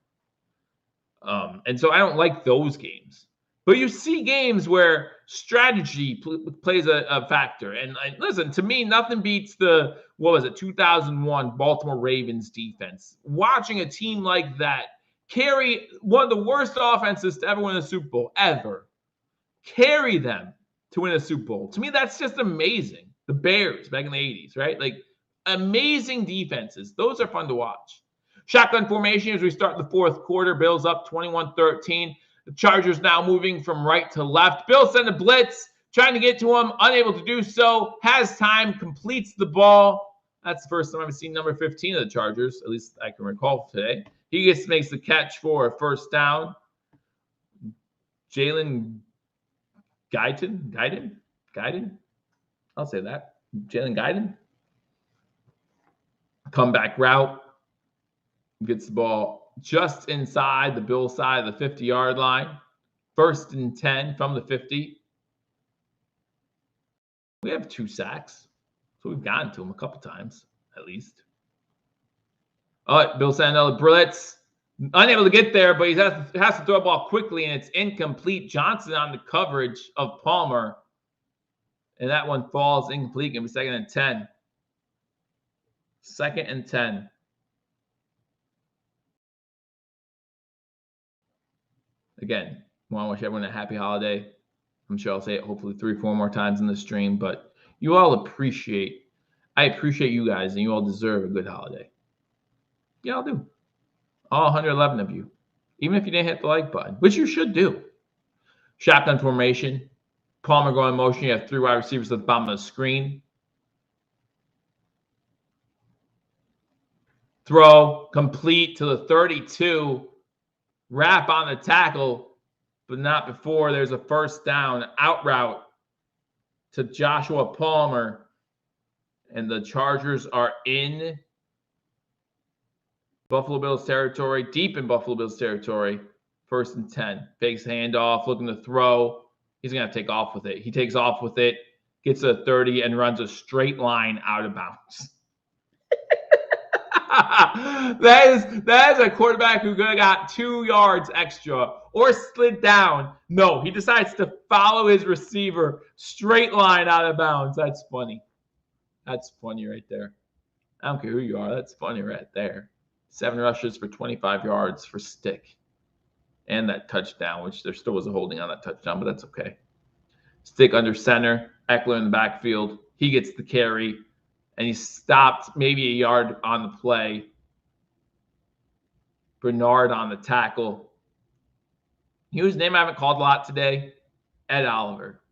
And so I don't like those games. But you see games where strategy plays a factor. And listen, to me, nothing beats the, 2001 Baltimore Ravens defense. Watching a team like that carry one of the worst offenses to ever win a Super Bowl, ever, carry them to win a Super Bowl. To me, that's just amazing. The Bears back in the 80s, right? Like, amazing defenses. Those are fun to watch. Shotgun formation as we start the fourth quarter. Bills up 21-13. The Chargers now moving from right to left. Bill sent a blitz, trying to get to him, unable to do so. Has time, completes the ball. That's the first time I've seen number 15 of the Chargers, at least I can recall today. He makes the catch for a first down. Jalen Guyton? I'll say that. Jalen Guyton. Comeback route. Gets the ball just inside the Bills side of the 50-yard line. 1st and 10 from the 50. We have 2 sacks. So we've gotten to him a couple times, at least. All right, Bill sent another blitz. Unable to get there, but he has to throw a ball quickly, and it's incomplete. Johnson on the coverage of Palmer. And that one falls incomplete. Give me 2nd and 10. 2nd and 10. Again, I want to wish everyone a happy holiday. I'm sure I'll say it hopefully 3-4 more times in the stream, but I appreciate you guys, and you all deserve a good holiday. Yeah, I'll do. All 111 of you. Even if you didn't hit the like button, which you should do. Shotgun formation. Palmer going motion. You have 3 wide receivers at the bottom of the screen. Throw complete to the 32. Wrap on the tackle, but not before there's a first down. Out route to Joshua Palmer. And the Chargers are in Buffalo Bills territory, deep in Buffalo Bills territory. 1st and 10. Fakes handoff, looking to throw. He's going to take off with it. He takes off with it, gets to the 30, and runs a straight line out of bounds. that is a quarterback who could have got 2 yards extra or slid down. No, he decides to follow his receiver, straight line out of bounds. That's funny. That's funny right there. I don't care who you are. That's funny right there. 7 rushes for 25 yards for Stick. And that touchdown, which there still was a holding on that touchdown, but that's okay. Stick under center. Eckler in the backfield. He gets the carry. And he stopped maybe a yard on the play. Bernard on the tackle. Whose name I haven't called a lot today? Ed Oliver.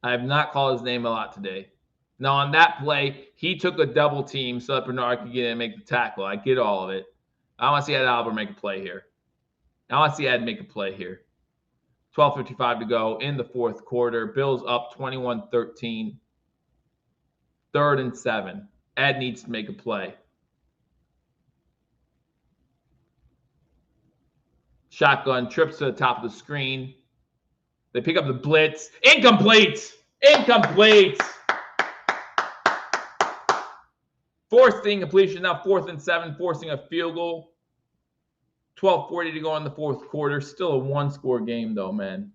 I have not called his name a lot today. Now, on that play, he took a double team so that Bernard could get in and make the tackle. I get all of it. I want to see Ed Albert make a play here. I want to see Ed make a play here. 12:55 to go in the fourth quarter. Bills up 21-13. 3rd and 7. Ed needs to make a play. Shotgun trips to the top of the screen. They pick up the blitz. Incomplete. Incomplete. Forcing completion. Now 4th and 7, forcing a field goal. 12:40 to go in the fourth quarter. Still a one-score game, though, man.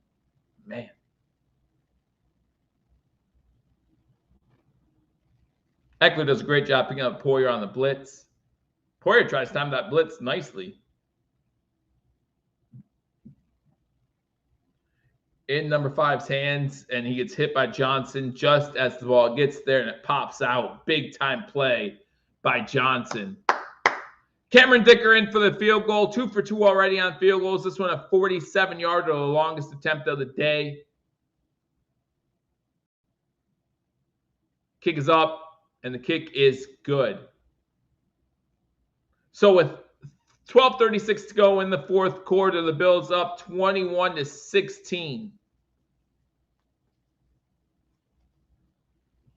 Eckler does a great job picking up Poyer on the blitz. Poyer tries to time that blitz nicely. In number 5's hands, and he gets hit by Johnson just as the ball gets there, and it pops out. Big-time play by Johnson. Cameron Dicker in for the field goal. 2 for 2 already on field goals. This one a 47-yarder, the longest attempt of the day. Kick is up, and the kick is good. So with 12:36 to go in the fourth quarter, the Bills up 21-16.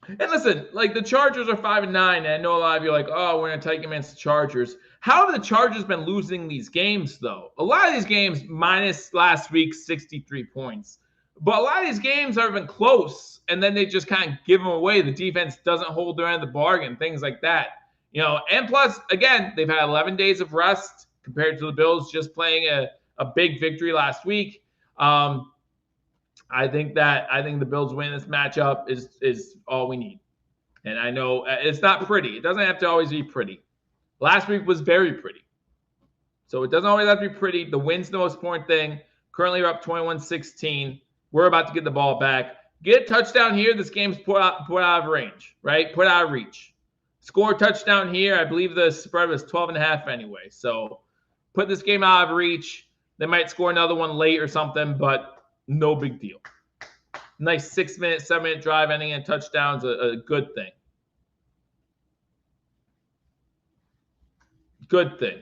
And listen, like the Chargers are 5-9, and I know a lot of you are like, oh, we're going to take against the Chargers. How have the Chargers been losing these games, though? A lot of these games, minus last week's 63 points. But a lot of these games have been close, and then they just kind of give them away. The defense doesn't hold their end of the bargain, things like that. And plus, again, they've had 11 days of rest compared to the Bills just playing a big victory last week. I think the Bills win this matchup is all we need. And I know it's not pretty. It doesn't have to always be pretty. Last week was very pretty. So it doesn't always have to be pretty. The win's the most important thing. Currently, we're up 21-16. We're about to get the ball back. Get a touchdown here. This game's put out of range, right? Put out of reach. Score a touchdown here. I believe the spread was 12.5 anyway. So put this game out of reach. They might score another one late or something, but no big deal. Nice 6-minute, 7-minute drive ending in touchdowns, a good thing. Good thing.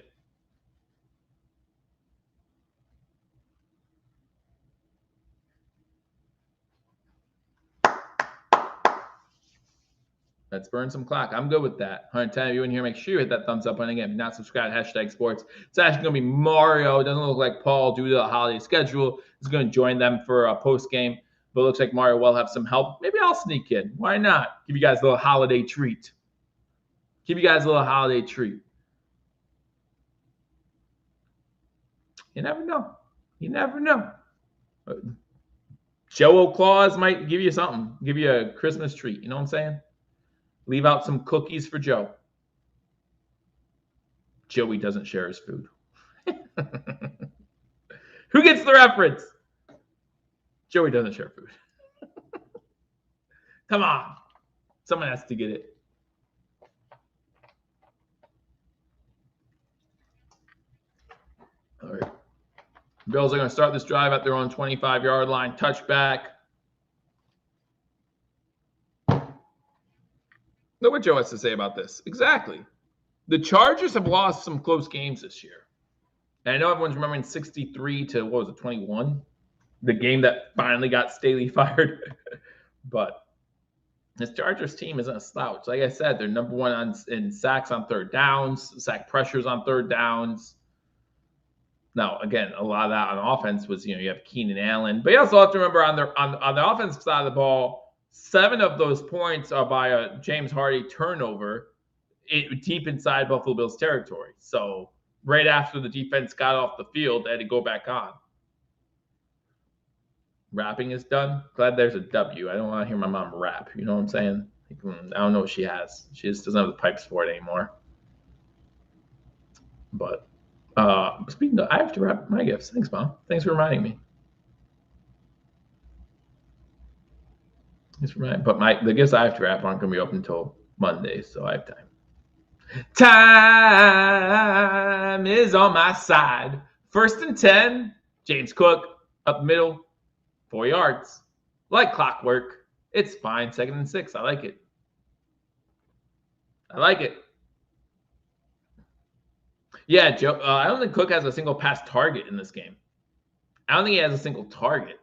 Let's burn some clock. I'm good with that. 110 of you in here, make sure you hit that thumbs up. And again, if you're not subscribed, #sports. It's actually going to be Mario. It doesn't look like Paul, due to the holiday schedule, is going to join them for a post-game. But it looks like Mario will have some help. Maybe I'll sneak in. Why not? Give you guys a little holiday treat. You never know. Joe Claus might give you something. Give you a Christmas treat. You know what I'm saying? Leave out some cookies for Joe. Joey doesn't share his food. Who gets the reference? Joey doesn't share food. Come on. Someone has to get it. All right. Bills are going to start this drive at their own 25-yard line. Touchback. Look what Joe has to say about this. Exactly. The Chargers have lost some close games this year. And I know everyone's remembering 63 to, 21? The game that finally got Staley fired. But this Chargers team isn't a slouch. Like I said, they're number one in sacks on third downs, sack pressures on third downs. Now, again, a lot of that on offense was, you have Keenan Allen. But you also have to remember on the offensive side of the ball, 7 of those points are by a James Hardy turnover deep inside Buffalo Bills territory. So right after the defense got off the field, they had to go back on. Rapping is done. Glad there's a W. I don't want to hear my mom rap. You know what I'm saying? I don't know what she has. She just doesn't have the pipes for it anymore. But speaking of, I have to wrap my gifts. Thanks, Mom. Thanks for reminding me. But the gifts I have to wrap aren't going to be open until Monday, so I have time. Time is on my side. 1st and 10. James Cook up middle, 4 yards. Like clockwork. It's fine. 2nd and 6. I like it. I like it. Yeah, Joe. I don't think Cook has a single pass target in this game. I don't think he has a single target.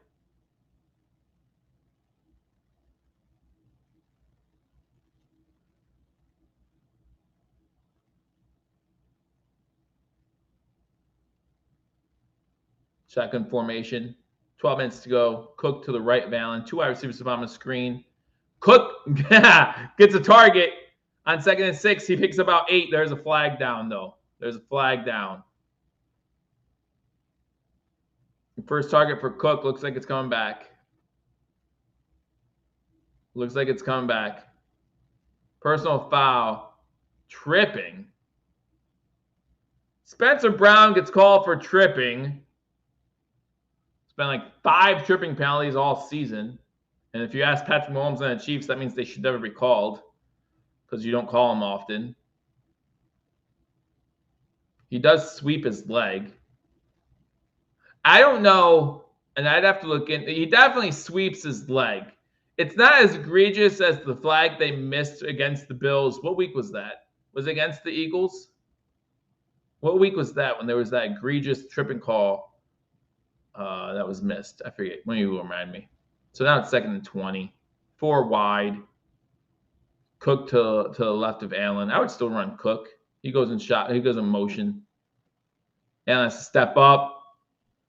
Shotgun formation. 12 minutes to go. Cook to the right, Valen. 2 wide receivers on the screen. Cook gets a target on 2nd and 6. He picks about 8. There's a flag down, though. There's a flag down. First target for Cook. Looks like it's coming back. Looks like it's coming back. Personal foul. Tripping. Spencer Brown gets called for tripping. It's been like 5 tripping penalties all season. And if you ask Patrick Mahomes and the Chiefs, that means they should never be called because you don't call them often. He does sweep his leg. I don't know, and I'd have to look in. He definitely sweeps his leg. It's not as egregious as the flag they missed against the Bills. What week was that? Was it against the Eagles? What week was that when there was that egregious tripping call that was missed? I forget. When you remind me. So now it's 2nd and 20. 4 wide. Cook to the left of Allen. I would still run Cook. He goes in shot. He goes in motion. Allen has to step up.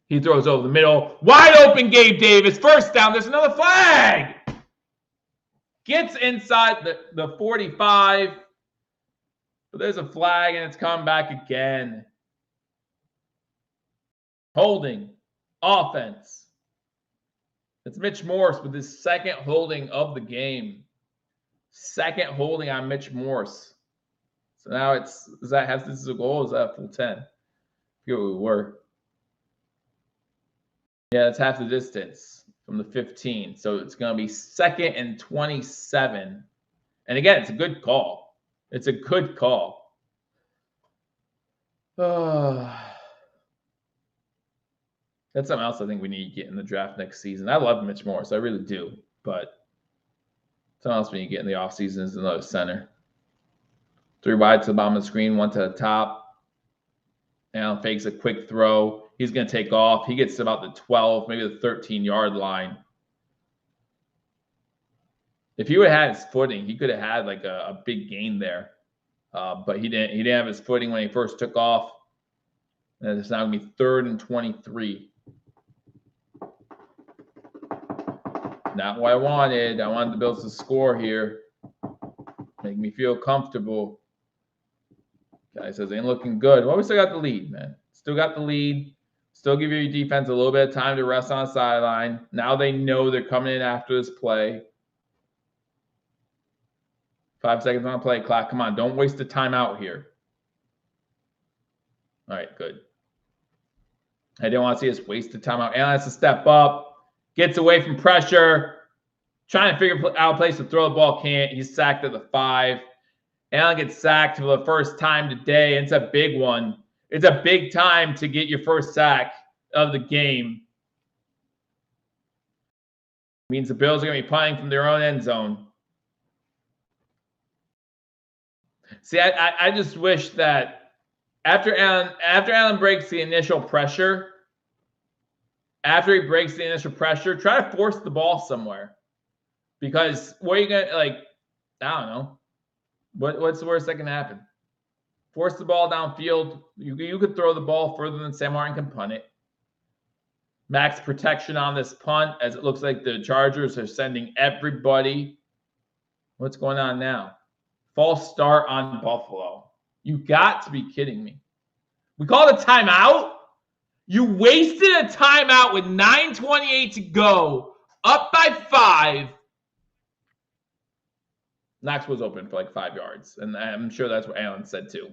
He throws over the middle. Wide open, Gabe Davis. First down. There's another flag. Gets inside the 45. But there's a flag, and it's come back again. Holding. Offense. It's Mitch Morse with his 2nd holding of the game. 2nd holding on Mitch Morse. So now it's, is that half this is a goal? Is that a full 10? I forget what we were. Yeah, it's half the distance from the 15. So it's going to be 2nd and 27. And again, it's a good call. It's a good call. That's something else I think we need to get in the draft next season. I love Mitch Morse. I really do. But something else we need to get in the offseason is another center. 3 wide to the bottom of the screen, 1 to the top. Allen fakes a quick throw. He's going to take off. He gets to about the 12, maybe the 13-yard line. If he would have had his footing, he could have had like a big gain there. But he didn't. He didn't have his footing when he first took off. And it's now going to be 3rd and 23. Not what I wanted. I wanted the Bills to score here. Make me feel comfortable. Guy says, ain't looking good. Well, we still got the lead, man. Still got the lead. Still give your defense a little bit of time to rest on the sideline. Now they know they're coming in after this play. 5 seconds on the play clock. Come on, don't waste the timeout here. All right, good. I didn't want to see us waste the timeout. Allen has to step up. Gets away from pressure. Trying to figure out a place to throw the ball. Can't. He's sacked at the 5. Allen gets sacked for the first time today. It's a big one. It's a big time to get your first sack of the game. It means the Bills are going to be punting from their own end zone. See, I just wish that after Allen breaks the initial pressure, try to force the ball somewhere. Because what are you going to, like, I don't know. What's the worst that can happen? Force the ball downfield. You could throw the ball further than Sam Martin can punt it. Max protection on this punt, as it looks like the Chargers are sending everybody. What's going on now? False start on Buffalo. You got to be kidding me. We called a timeout? You wasted a timeout with 9:28 to go, up by 5. Knox was open for like 5 yards, and I'm sure that's what Allen said too.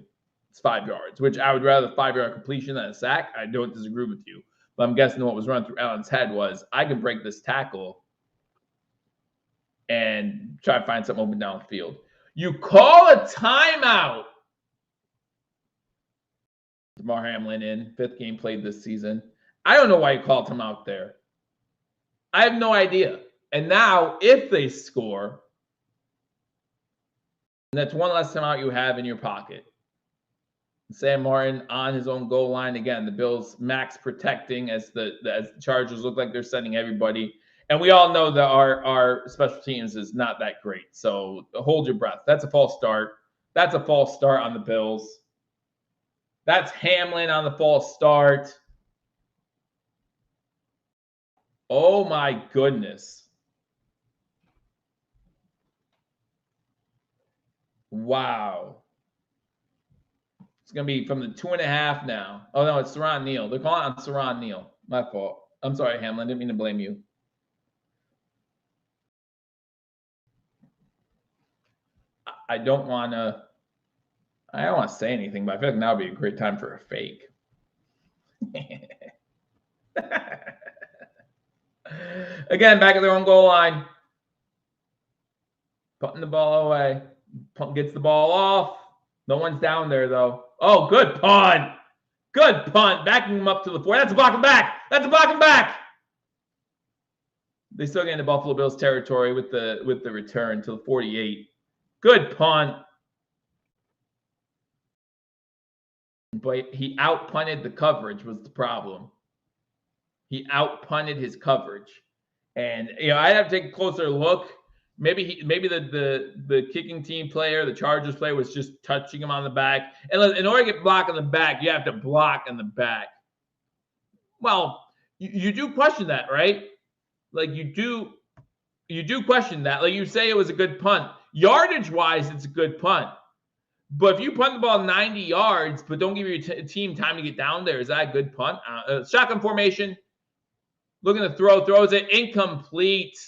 It's 5 yards, which I would rather 5-yard completion than a sack. I don't disagree with you, but I'm guessing what was running through Allen's head was, I can break this tackle and try to find something open downfield. You call a timeout. Damar Hamlin in, 5th game played this season. I don't know why you called him out there. I have no idea. And now, if they score, And that's one less timeout you have in your pocket. Sam Martin on his own goal line again. The Bills max protecting as the Chargers look like they're sending everybody. And we all know that our special teams is not that great. So hold your breath. That's a false start. That's a false start on the Bills. That's Hamlin on the false start. Oh my goodness. Wow. It's going to be from the 2.5 now. Oh, no, it's Saran Neal. They're calling on Saran Neal. My fault. I'm sorry, Hamlin. Didn't mean to blame you. I don't want to say anything, but I feel like now would be a great time for a fake. Again, back at their own goal line. Putting the ball away. Gets the ball off. No one's down there, though. Oh, good punt. Good punt. Backing him up to the 4. That's a block and back. That's a block and back. They still get into Buffalo Bills territory with the return to the 48. Good punt. But he out-punted the coverage was the problem. He out-punted his coverage. And, I'd have to take a closer look. Maybe the kicking team player, the Chargers player, was just touching him on the back. And in order to get blocked on the back, you have to block in the back. Well, you do question that, right? Like you do question that. Like you say it was a good punt. Yardage-wise, it's a good punt. But if you punt the ball 90 yards, but don't give your team time to get down there, is that a good punt? Shotgun formation. Looking to throws it incomplete.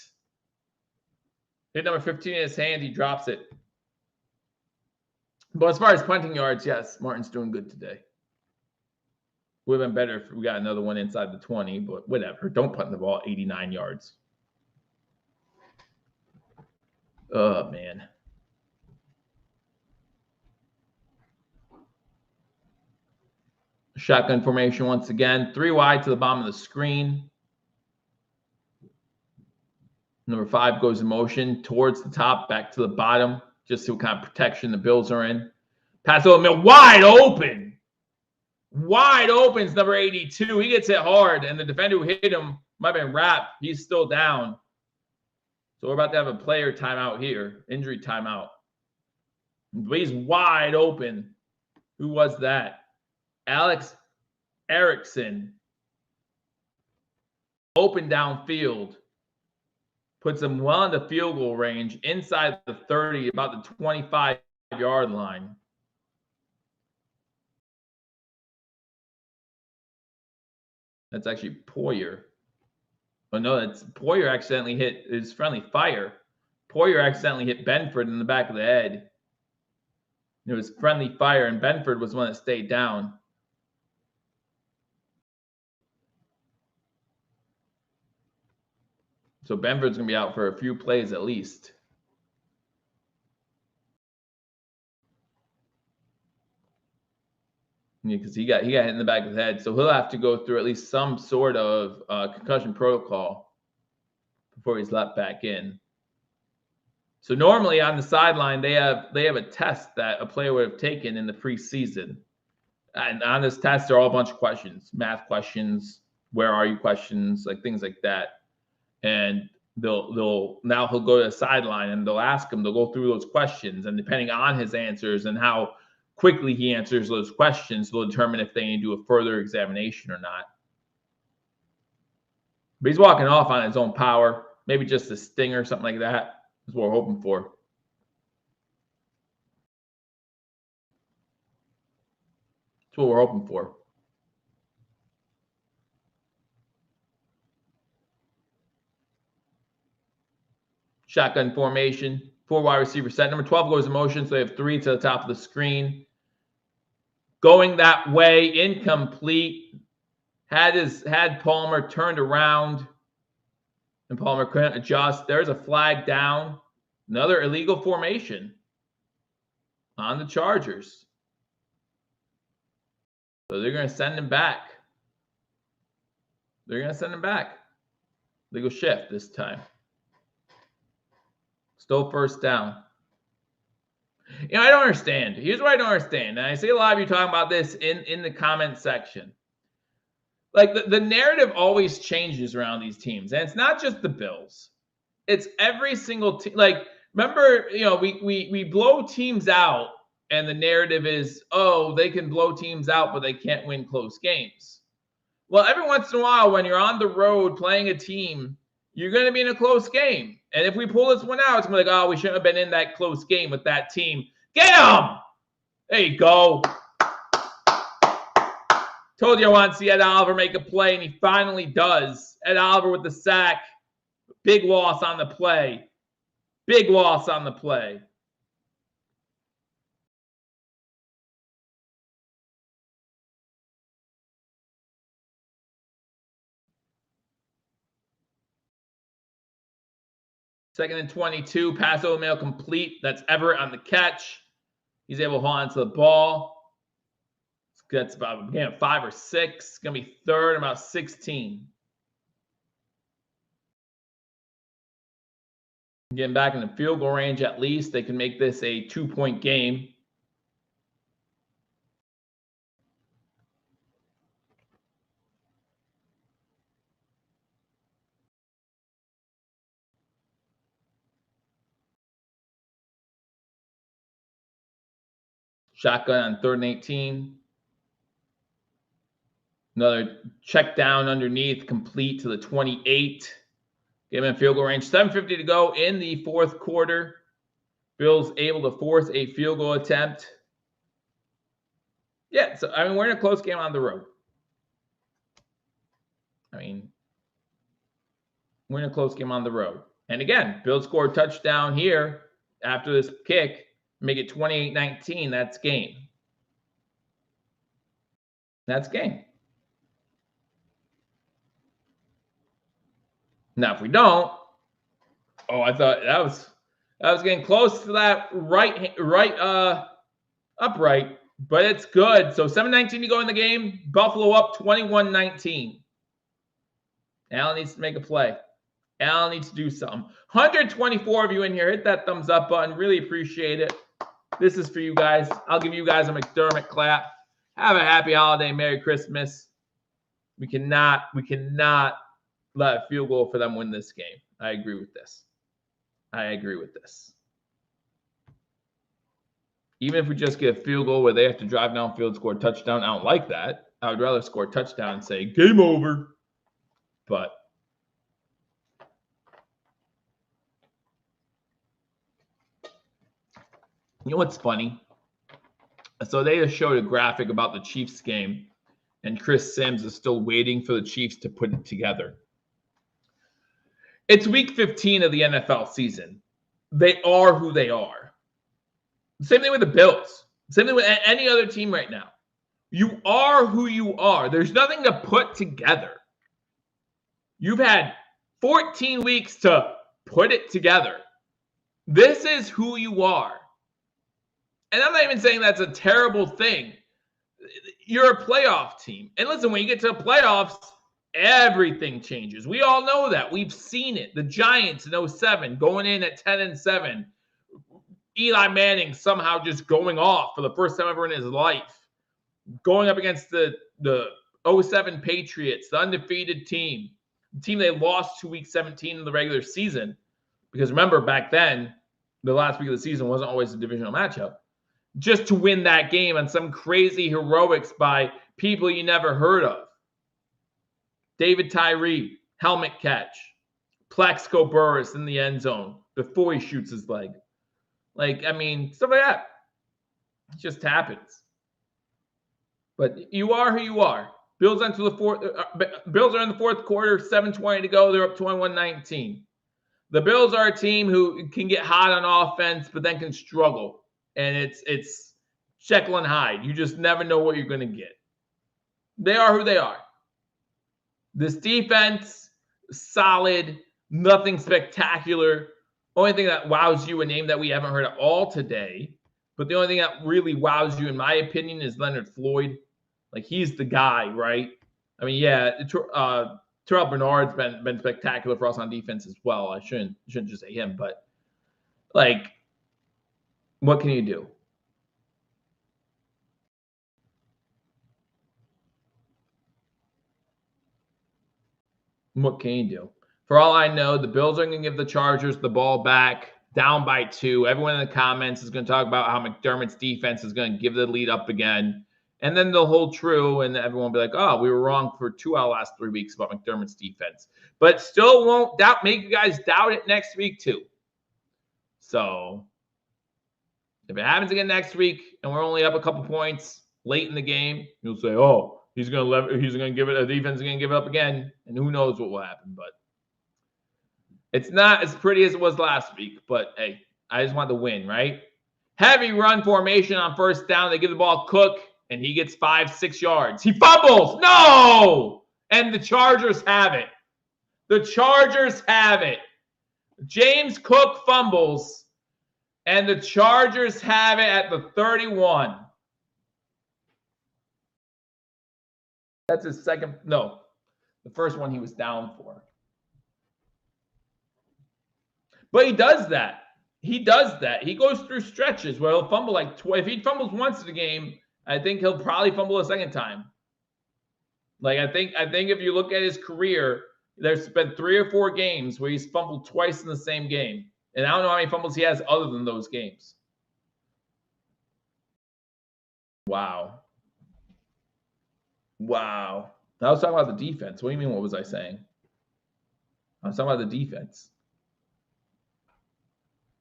Hit number 15 in his hand. He drops it. But as far as punting yards, yes, Martin's doing good today. Would have been better if we got another one inside the 20, but whatever. Don't punt the ball 89 yards. Oh, man. Shotgun formation once again. 3 wide to the bottom of the screen. Number 5 goes in motion towards the top, back to the bottom. Just see what kind of protection the Bills are in. Pass over the middle. Wide open. Wide open is number 82. He gets hit hard, and the defender who hit him might have been wrapped. He's still down. So we're about to have a player timeout here. Injury timeout. But he's wide open. Who was that? Alex Erickson. Open downfield. Puts him well into field goal range, inside the 30, about the 25-yard line. That's actually Poyer. Oh, no, that's Poyer accidentally hit his friendly fire. Poyer accidentally hit Benford in the back of the head. It was friendly fire, and Benford was the one that stayed down. So Benford's going to be out for a few plays at least. Because he got hit in the back of the head. So he'll have to go through at least some sort of concussion protocol before he's let back in. So normally on the sideline, they have a test that a player would have taken in the preseason. And on this test, there are all a bunch of questions, math questions, where are you questions, like things like that. And he'll go to the sideline and they'll ask him, they'll go through those questions. And depending on his answers and how quickly he answers those questions, they'll determine if they need to do a further examination or not. But he's walking off on his own power, maybe just a stinger, something like that. That's what we're hoping for. That's what we're hoping for. Shotgun formation, 4 wide receiver set. Number 12 goes in motion, so they have 3 to the top of the screen. Going that way, incomplete. Had Palmer turned around, and Palmer couldn't adjust. There's a flag down. Another illegal formation on the Chargers. So they're going to send him back. Legal shift this time. Still first down. I don't understand. Here's what I don't understand. And I see a lot of you talking about this in the comment section. Like the narrative always changes around these teams. And it's not just the Bills. It's every single team. Like, remember, we blow teams out, and the narrative is, oh, they can blow teams out, but they can't win close games. Well, every once in a while, when you're on the road playing a team, you're going to be in a close game. And if we pull this one out, it's going to be like, oh, we shouldn't have been in that close game with that team. Get him! There you go. Told you I want to see Ed Oliver make a play, and he finally does. Ed Oliver with the sack. Big loss on the play. Big loss on the play. Second and 22. Pass over mail complete. That's Everett on the catch. He's able to hold on to the ball. That's about, again, 5 or 6. It's going to be third, about 16. Getting back in the field goal range at least. They can make this a 2-point game. Shotgun on 3rd and 18. Another check down underneath, complete to the 28. Get him in field goal range. 7:50 to go in the fourth quarter. Bills able to force a field goal attempt. Yeah, so, we're in a close game on the road. We're in a close game on the road. And again, Bills score a touchdown here after this kick. Make it 28-19. That's game. That's game. Now, if we don't, I thought that was getting close to that right upright, but it's good. So 7:19 to go in the game. Buffalo up 21-19. Allen needs to make a play. Allen needs to do something. 124 of you in here. Hit that thumbs up button. Really appreciate it. This is for you guys. I'll give you guys a McDermott clap. Have a happy holiday. Merry Christmas. We cannot let a field goal for them win this game. I agree with this. Even if we just get a field goal where they have to drive downfield, score a touchdown, I don't like that. I would rather score a touchdown and say, game over. But you know what's funny? So they just showed a graphic about the Chiefs game, and Chris Sims is still waiting for the Chiefs to put it together. It's week 15 of the NFL season. They are who they are. Same thing with the Bills. Same thing with any other team right now. You are who you are. There's nothing to put together. You've had 14 weeks to put it together. This is who you are. And I'm not even saying that's a terrible thing. You're a playoff team. And listen, when you get to the playoffs, everything changes. We all know that. We've seen it. The Giants in 2007 going in at 10-7. Eli Manning somehow just going off for the first time ever in his life. Going up against the 2007 Patriots, the undefeated team. The team they lost to week 17 in the regular season. Because remember, back then, the last week of the season wasn't always a divisional matchup. Just to win that game on some crazy heroics by people you never heard of. David Tyree, helmet catch. Plexico Burress in the end zone before he shoots his leg. Stuff like that. It just happens. But you are who you are. Bills are in the fourth quarter, 7:20 to go. They're up 21-19. The Bills are a team who can get hot on offense, but then can struggle. And it's Jekyll and Hyde. You just never know what you're going to get. They are who they are. This defense, solid, nothing spectacular. Only thing that wows you, a name that we haven't heard at all today, but the only thing that really wows you, in my opinion, is Leonard Floyd. He's the guy, right? Terrell Bernard's been spectacular for us on defense as well. I shouldn't just say him, but What can you do? What can you do? For all I know, the Bills are going to give the Chargers the ball back, down by 2. Everyone in the comments is going to talk about how McDermott's defense is going to give the lead up again. And then they'll hold true, and everyone will be like, oh, we were wrong for 2 out of the last 3 weeks about McDermott's defense. But still won't make you guys doubt it next week, too. So if it happens again next week and we're only up a couple points late in the game, you'll say, oh, he's going to give it, the defense is going to give it up again. And who knows what will happen. But it's not as pretty as it was last week. But, hey, I just want the win, right? Heavy run formation on first down. They give the ball Cook, and he gets 5-6 yards. He fumbles. No! And the Chargers have it. The Chargers have it. James Cook fumbles, and the Chargers have it at the 31. That's his second. No, the first one he was down for. But he does that. He does that. He goes through stretches where he'll fumble like twice. If he fumbles once in a game, I think he'll probably fumble a second time. Like I think if you look at his career, there's been 3 or 4 games where he's fumbled twice in the same game. And I don't know how many fumbles he has other than those games. Wow. Wow. I was talking about the defense. What do you mean, what was I saying? I was talking about the defense.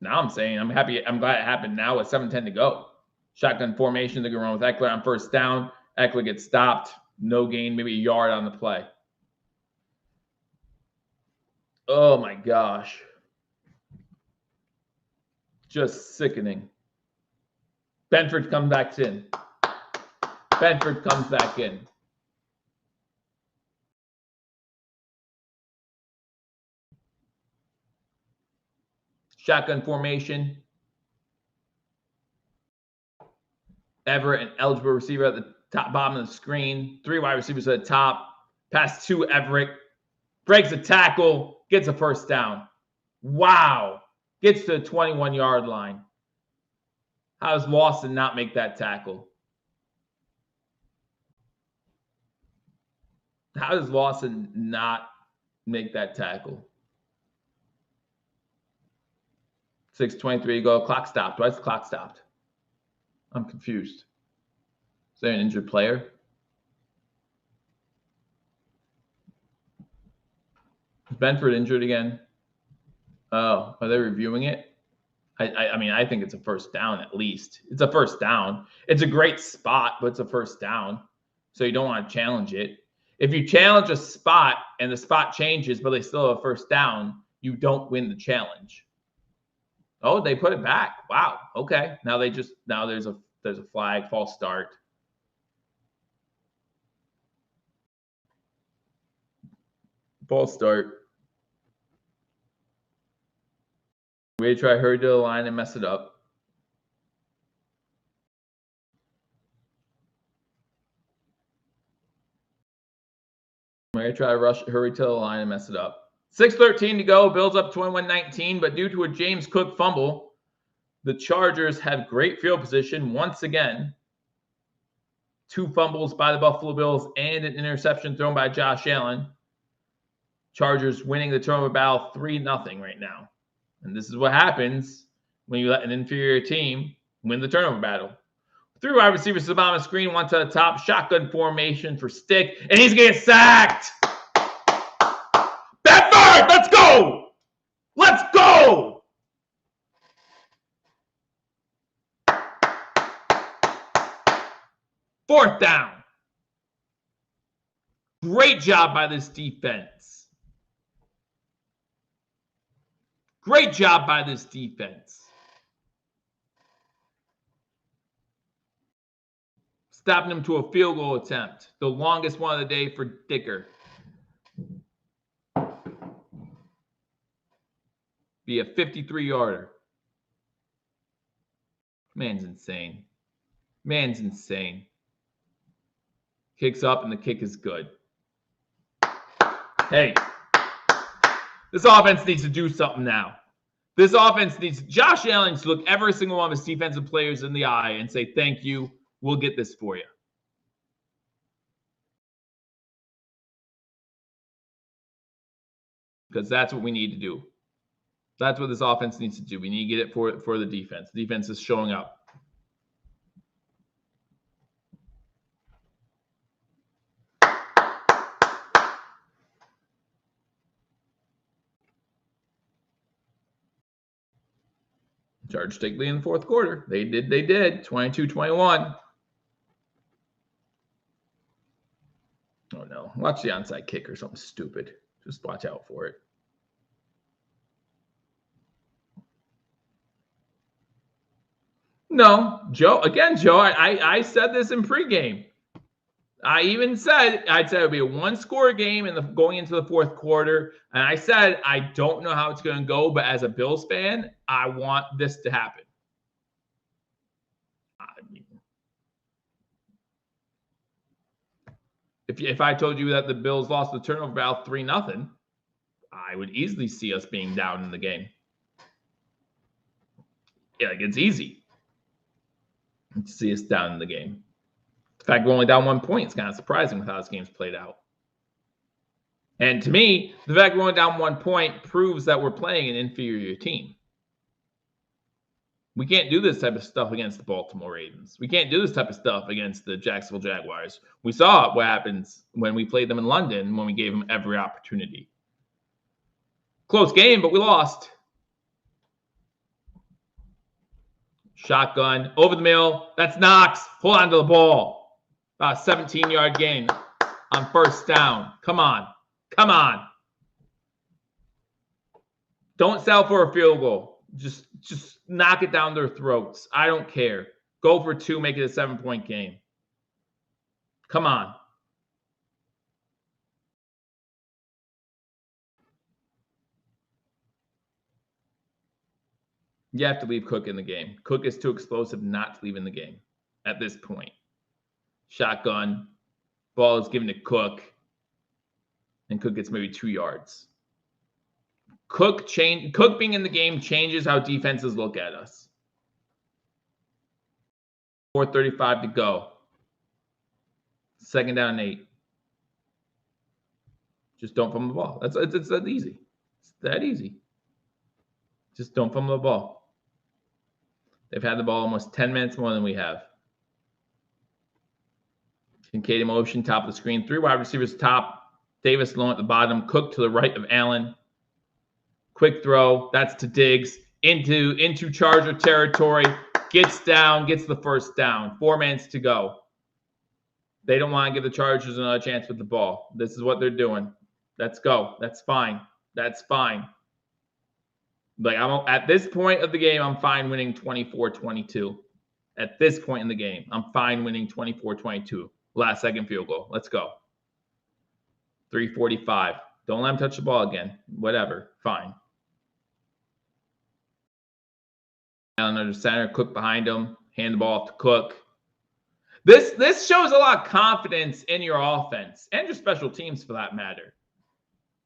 Now I'm saying I'm happy. I'm glad it happened now with 7:10 to go. Shotgun formation. They're going to run with Eckler on first down. Eckler gets stopped. No gain, maybe a yard on the play. Oh, my gosh. Just sickening. Benford comes back in. Benford comes back in. Shotgun formation. Everett, an eligible receiver at the top bottom of the screen. 3 wide receivers at the top. Pass to Everett. Breaks a tackle. Gets a first down. Wow. Gets to the 21-yard line. How does Lawson not make that tackle? How does Lawson not make that tackle? 6:23 to go. Clock stopped. Why is the clock stopped? I'm confused. Is there an injured player? Is Benford injured again? Oh, are they reviewing it? I mean, I think it's a first down at least. It's a first down. It's a great spot, but it's a first down. So you don't want to challenge it. If you challenge a spot and the spot changes, but they still have a first down, you don't win the challenge. Oh, they put it back. Wow. Okay. Now there's a flag, false start. False start. We try hurry to the line and mess it up. We're going to try to hurry to the line and mess it up. 6:13 to go. Bills up 21-19, but due to a James Cook fumble, the Chargers have great field position once again. 2 fumbles by the Buffalo Bills and an interception thrown by Josh Allen. Chargers winning the turnover battle 3-0 right now. And this is what happens when you let an inferior team win the turnover battle. 3 wide receivers to the bottom of the screen, 1 to the top. Shotgun formation for Stick, and he's getting sacked. Bedford, let's go! Let's go! Fourth down. Great job by this defense. Great job by this defense. Stopping him to a field goal attempt. The longest one of the day for Dicker. Be a 53-yarder. Man's insane. Man's insane. Kicks up, and the kick is good. Hey, this offense needs to do something now. This offense needs Josh Allen to look every single one of his defensive players in the eye and say, thank you, we'll get this for you. Because that's what we need to do. That's what this offense needs to do. We need to get it for the defense. The defense is showing up. Chargers take lead in the fourth quarter. They did. 22-21. Oh, no. Watch the onside kick or something stupid. Just watch out for it. No. Joe, I said this in pregame. I even said, I'd say it would be a one-score game going into the fourth quarter. And I said, I don't know how it's going to go, but as a Bills fan, I want this to happen. If I told you that the Bills lost the turnover battle 3-0, I would easily see us being down in the game. Yeah, like it's easy to see us down in the game. The fact we're only down 1 point is kind of surprising with how this game's played out. And to me, the fact we're only down 1 point proves that we're playing an inferior team. We can't do this type of stuff against the Baltimore Ravens. We can't do this type of stuff against the Jacksonville Jaguars. We saw what happens when we played them in London when we gave them every opportunity. Close game, but we lost. Shotgun, over the middle. That's Knox. Hold on to the ball. About a 17-yard gain on first down. Come on. Come on. Don't settle for a field goal. Just knock it down their throats. I don't care. Go for 2, make it a 7-point game. Come on. You have to leave Cook in the game. Cook is too explosive not to leave in the game at this point. Shotgun. Ball is given to Cook. And Cook gets maybe 2 yards. Cook being in the game changes how defenses look at us. 4:35 to go. 2nd down and 8. Just don't fumble the ball. It's that easy. It's that easy. Just don't fumble the ball. They've had the ball almost 10 minutes more than we have. Kincaid in motion, top of the screen. 3 wide receivers top. Davis alone at the bottom. Cook to the right of Allen. Quick throw. That's to Diggs. Into Charger territory. Gets down. Gets the first down. 4 minutes to go. They don't want to give the Chargers another chance with the ball. This is what they're doing. Let's go. That's fine. That's fine. Like at this point of the game, I'm fine winning 24-22. At this point in the game, I'm fine winning 24-22. Last second field goal. Let's go. 3:45. Don't let him touch the ball again. Whatever. Fine. Under center, Cook behind him. Hand the ball off to Cook. This shows a lot of confidence in your offense and your special teams for that matter.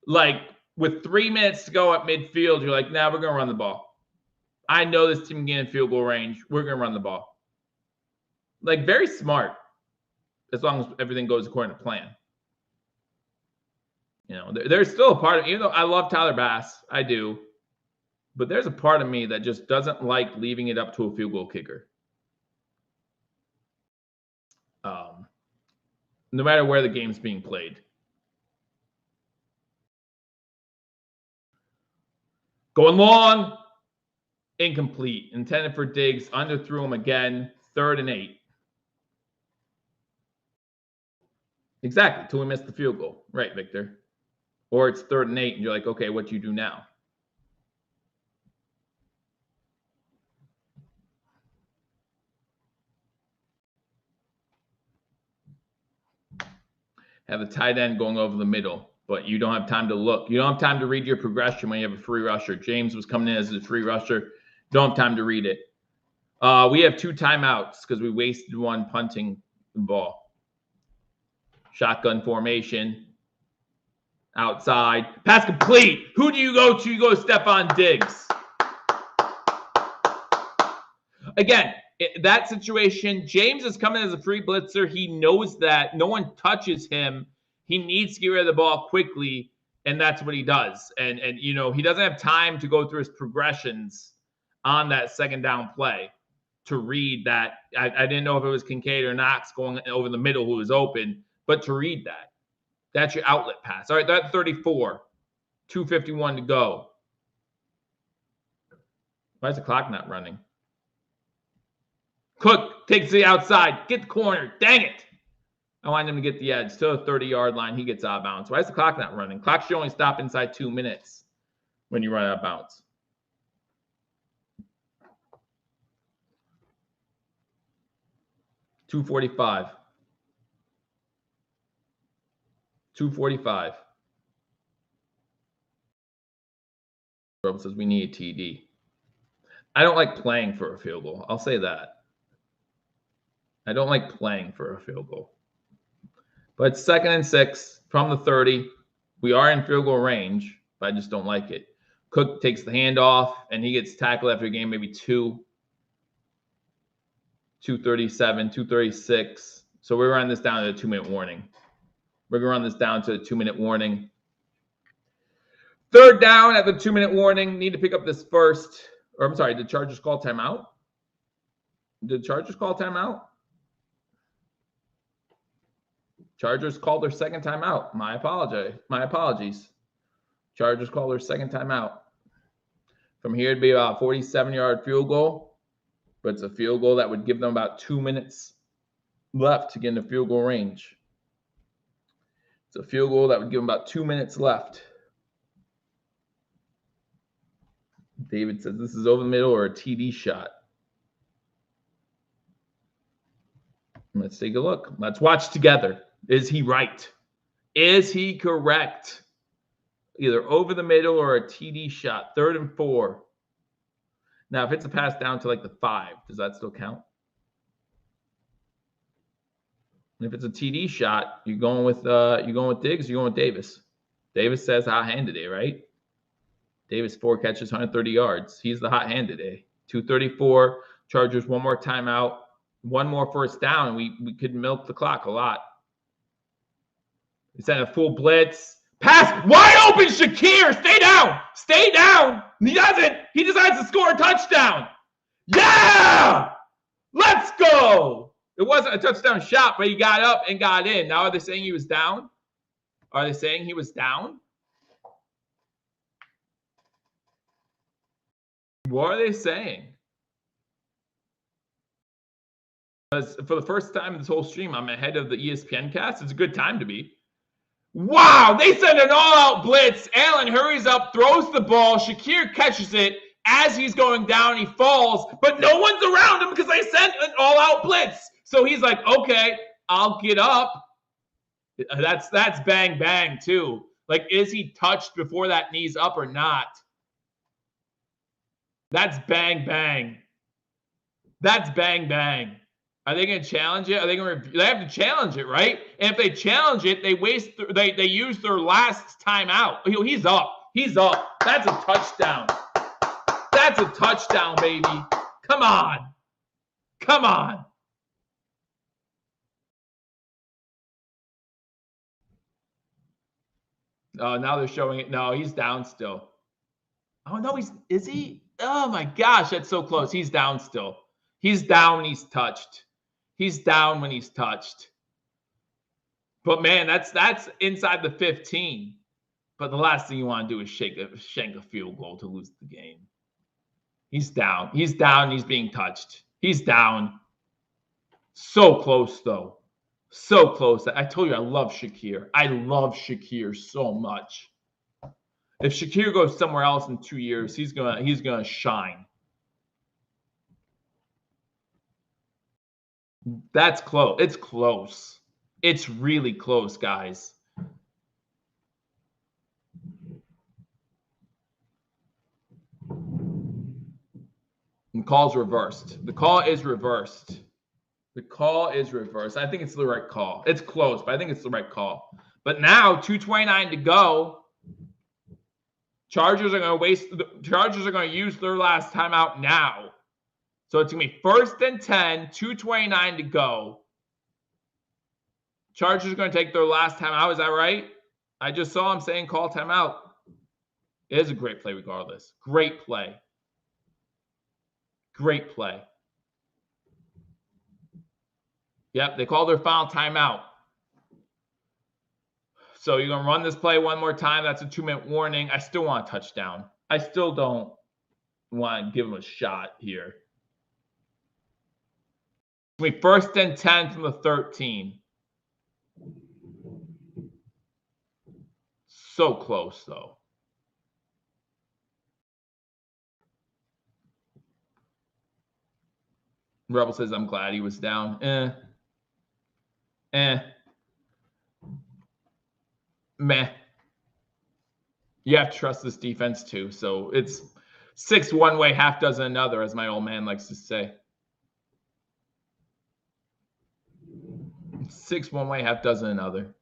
Like with 3 minutes to go at midfield, you're like, nah, we're going to run the ball. I know this team can get in field goal range. We're going to run the ball. Like very smart as long as everything goes according to plan. You know, there's still a part of, even though I love Tyler Bass, I do, but there's a part of me that just doesn't like leaving it up to a field goal kicker. No matter where the game's being played. Going long. Incomplete. Intended for Diggs. Underthrew him again. 3rd and 8. Exactly. Till we missed the field goal. Right, Victor. Or it's 3rd and 8, and you're like, okay, what do you do now? Have a tight end going over the middle, but you don't have time to look. You don't have time to read your progression when you have a free rusher. James was coming in as a free rusher. Don't have time to read it. We have 2 timeouts because we wasted one punting the ball. Shotgun formation. Outside. Pass complete. Who do you go to? You go to Stephon Diggs. Again, that situation, James is coming as a free blitzer. He knows that no one touches him. He needs to get rid of the ball quickly, and that's what he does. And you know, he doesn't have time to go through his progressions on that second down play to read that. I didn't know if it was Kincaid or Knox going over the middle who was open, but to read that. That's your outlet pass. All right, that's 34. 2:51 to go. Why is the clock not running? Cook takes the outside. Get the corner. Dang it. I want him to get the edge. To the 30-yard line. He gets out of bounds. Why is the clock not running? Clock should only stop inside 2 minutes when you run out of bounds. $2:45. 2:45. Says we need a TD. I don't like playing for a field goal. I'll say that. I don't like playing for a field goal. But 2nd and 6 from the 30. We are in field goal range, but I just don't like it. Cook takes the handoff, and he gets tackled after a game, maybe 2:37, 2:36. So we're running this down to a 2-minute warning. We're going to run this down to a 2-minute warning. 3rd down at the 2-minute warning. Need to pick up this first. Or I'm sorry, did Chargers call timeout? Did Chargers call timeout? Chargers called their second timeout. My apologies. Chargers called their second timeout. From here, it'd be about a 47-yard field goal. But it's a field goal that would give them about 2 minutes left to get into field goal range. It's a field goal that would give them about 2 minutes left. David says this is over the middle or a TD shot. Let's take a look. Let's watch together. Is he right? Is he correct? Either over the middle or a TD shot. 3rd and 4. Now, if it's a pass down to like the 5, does that still count? And if it's a TD shot, you're going with Diggs, you're going with Davis. Davis says hot hand today, right? Davis 4 catches, 130 yards. He's the hot hand today. 2:34. Chargers 1 more timeout, 1 more first down, and we could milk the clock a lot. He sent a full blitz. Pass wide open, Shakir. Stay down. Stay down. He doesn't. He decides to score a touchdown. Yeah! Let's go. It wasn't a touchdown shot, but he got up and got in. Now, are they saying he was down? Are they saying he was down? What are they saying? Because for the first time in this whole stream, I'm ahead of the ESPN cast. It's a good time to be. Wow, they send an all-out blitz. Allen hurries up, throws the ball. Shakir catches it. As he's going down, he falls, but no one's around him because they sent an all-out blitz. So he's like, okay, I'll get up. That's bang, bang, too. Like, is he touched before that knee's up or not? That's bang, bang. That's bang, bang. Are they going to challenge it? Are they going to? They have to challenge it, right? And if they challenge it, they use their last timeout. He's up. He's up. That's a touchdown. That's a touchdown, baby. Come on. Come on. Oh, now they're showing it. No, he's down still. Oh, no, is he? Oh, my gosh, that's so close. He's down still. He's down when he's touched. He's down when he's touched. But, man, that's inside the 15. But the last thing you want to do is shank a field goal to lose the game. He's down. He's down. He's being touched. He's down. So close, though. So close. I told you I love Shakir. I love Shakir so much. If Shakir goes somewhere else in 2 years, he's gonna shine. That's close. It's close. It's really close, guys. The call's reversed. The call is reversed. The call is reversed. I think it's the right call. It's close, but I think it's the right call. But now, 2:29 to go. Chargers are going to use their last timeout now. So it's going to be 1st and 10, 2:29 to go. Chargers are going to take their last timeout. Is that right? I just saw him saying call timeout. It is a great play regardless. Great play. Great play. Yep, they called their final timeout. So you're going to run this play one more time. That's a 2-minute warning. I still want a touchdown. I still don't want to give them a shot here. It's going to be 1st and 10 from the 13. So close, though. Rebel says, I'm glad he was down. Meh. You have to trust this defense, too. So it's 6 one way, half dozen another, as my old man likes to say. 6 one way, half dozen another.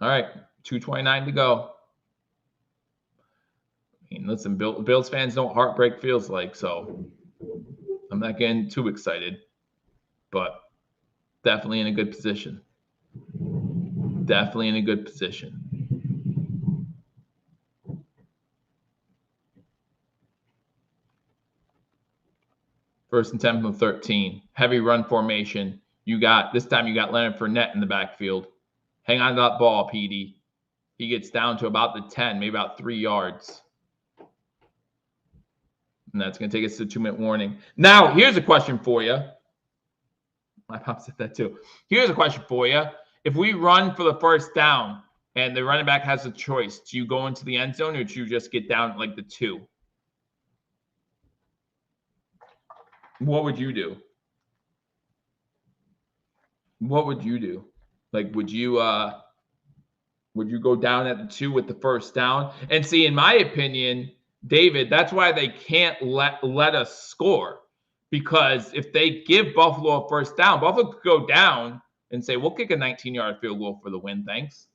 All right, 2:29 to go. I mean, listen, Bills fans know what heartbreak feels like, so I'm not getting too excited, but definitely in a good position. Definitely in a good position. First and 10 from 13. Heavy run formation. This time you got Leonard Fournette in the backfield. Hang on to that ball, PD. He gets down to about the 10, maybe about 3 yards. And that's going to take us to a 2-minute warning. Now, here's a question for you. My mom said that too. Here's a question for you. If we run for the first down and the running back has a choice, do you go into the end zone or do you just get down like the 2? What would you do? What would you do? Like, would you go down at the 2 with the first down? And see, in my opinion, David, that's why they can't let us score. Because if they give Buffalo a first down, Buffalo could go down and say, we'll kick a 19-yard field goal for the win, thanks.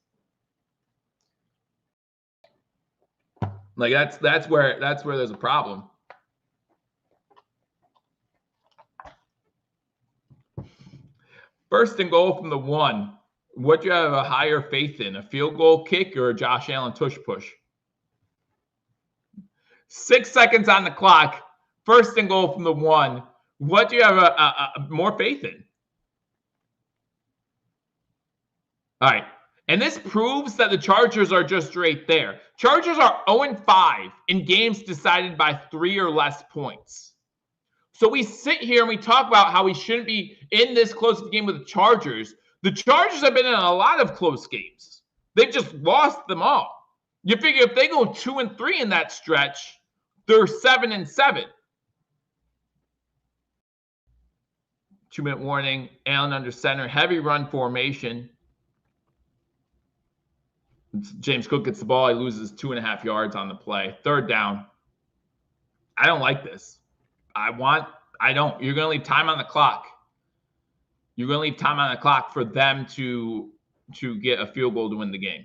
Like that's where there's a problem. First and goal from the 1. What do you have a higher faith in, a field goal kick or a Josh Allen tush push? 6 seconds on the clock. First and goal from the 1. What do you have a more faith in? All right. And this proves that the Chargers are just right there. Chargers are 0-5 in games decided by 3 or less points. So we sit here and we talk about how we shouldn't be in this close of a game with the Chargers. The Chargers have been in a lot of close games. They've just lost them all. You figure if they go 2-3 in that stretch, they're 7-7. 2-minute warning. Allen under center. Heavy run formation. James Cook gets the ball. He loses 2.5 yards on the play. 3rd down. I don't like this. I don't. You're going to leave time on the clock. You're going to leave time on the clock for them to get a field goal to win the game.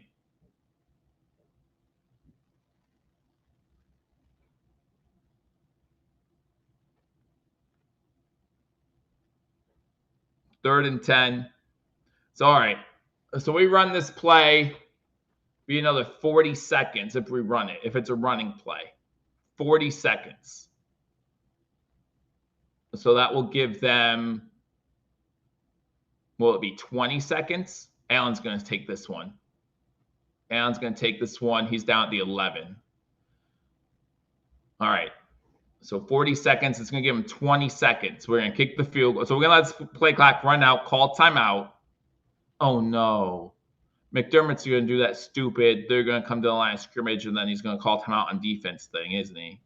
Third and 10. So, all right. So we run this play. Be another 40 seconds if we run it, if it's a running play. 40 seconds. So that will give them, will it be 20 seconds? Allen's going to take this one. He's down at the 11. All right. So 40 seconds. It's going to give him 20 seconds. We're going to kick the field goal. So we're going to let this play clock run out, call timeout. Oh, no. McDermott's going to do that stupid, they're going to come to the line of scrimmage, and then he's going to call timeout on defense thing, isn't he?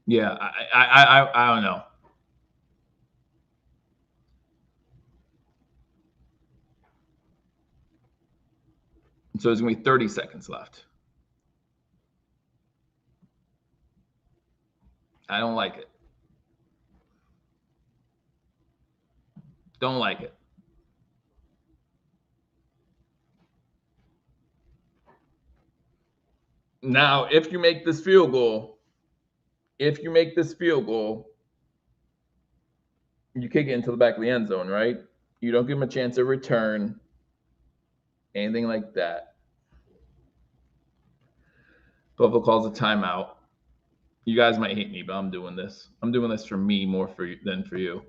Yeah, I don't know. So there's going to be 30 seconds left. I don't like it. Don't like it. Now, if you make this field goal, you kick it into the back of the end zone, right? You don't give them a chance to return, anything like that. Buffalo calls a timeout. You guys might hate me, but I'm doing this. I'm doing this for me more than for you.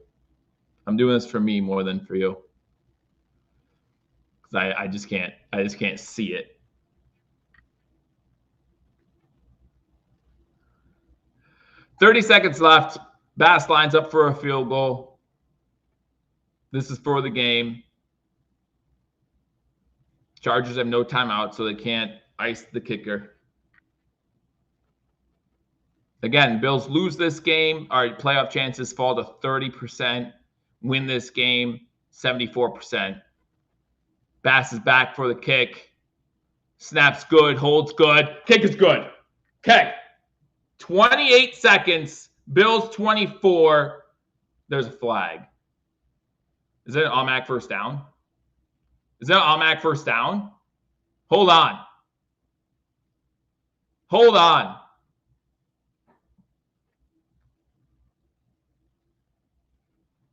I'm doing this for me more than for you. Because I just can't see it. 30 seconds left. Bass lines up for a field goal. This is for the game. Chargers have no timeout, so they can't ice the kicker. Again, Bills lose this game. All right, playoff chances fall to 30%. Win this game, 74%. Bass is back for the kick. Snaps good, holds good. Kick is good. Okay. 28 seconds. Bills 24. There's a flag. Is it an automatic first down? Is that an automatic first down? Hold on. Hold on.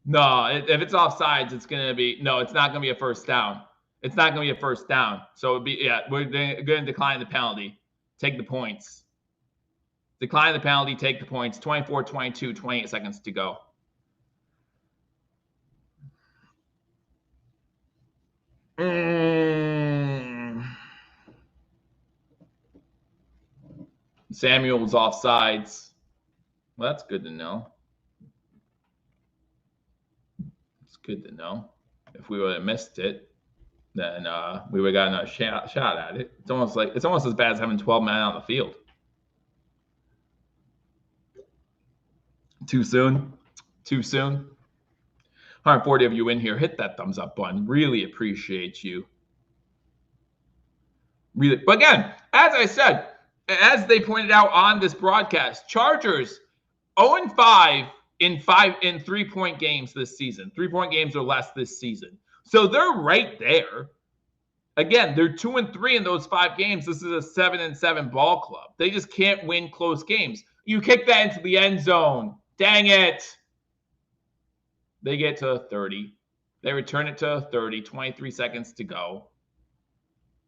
No, if it's offsides, it's going to be – no, it's not going to be a first down. It's not going to be a first down. So it'd be – yeah, we're going to decline the penalty. Take the points. Decline the penalty, take the points. 24, 22, 28 seconds to go. Samuel was offsides. Well, that's good to know. It's good to know. If we would have missed it, then we would have gotten a shot at it. It's almost as bad as having 12 men on the field. Too soon? 140 of you in here, hit that thumbs up button. Really appreciate you. Really, but again, as I said, as they pointed out on this broadcast, Chargers 0-5 in 3-point games this season. 3-point games or less this season. So they're right there. Again, they're 2-3 in those 5 games. This is a 7-7 ball club. They just can't win close games. You kick that into the end zone. Dang it. They get to 30. They return it to 30, 23 seconds to go,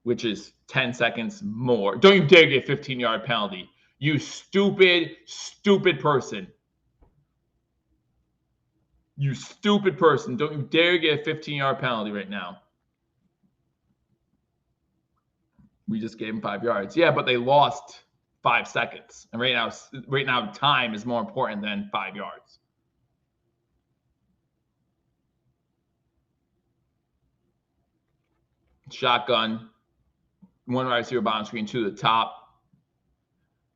which is 10 seconds more. Don't you dare get a 15-yard penalty. You stupid, stupid person. You stupid person. Don't you dare get a 15-yard penalty right now. We just gave them 5 yards. Yeah, but they lost 5 seconds. And right now, time is more important than 5 yards. Shotgun. One wide receiver bottom screen, 2 to the top.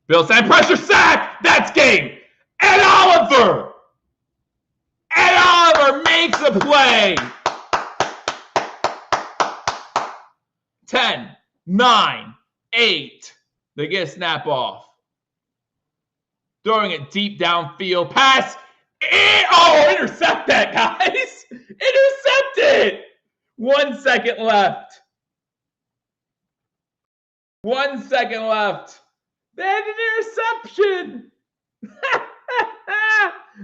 Bill side pressure sack. That's game. Ed Oliver. Ed Oliver makes a play. 10, 9, 8. They get a snap off. Throwing it deep downfield. Pass. Intercept that, guys. Intercept it. 1 second left. 1 second left. They had an interception.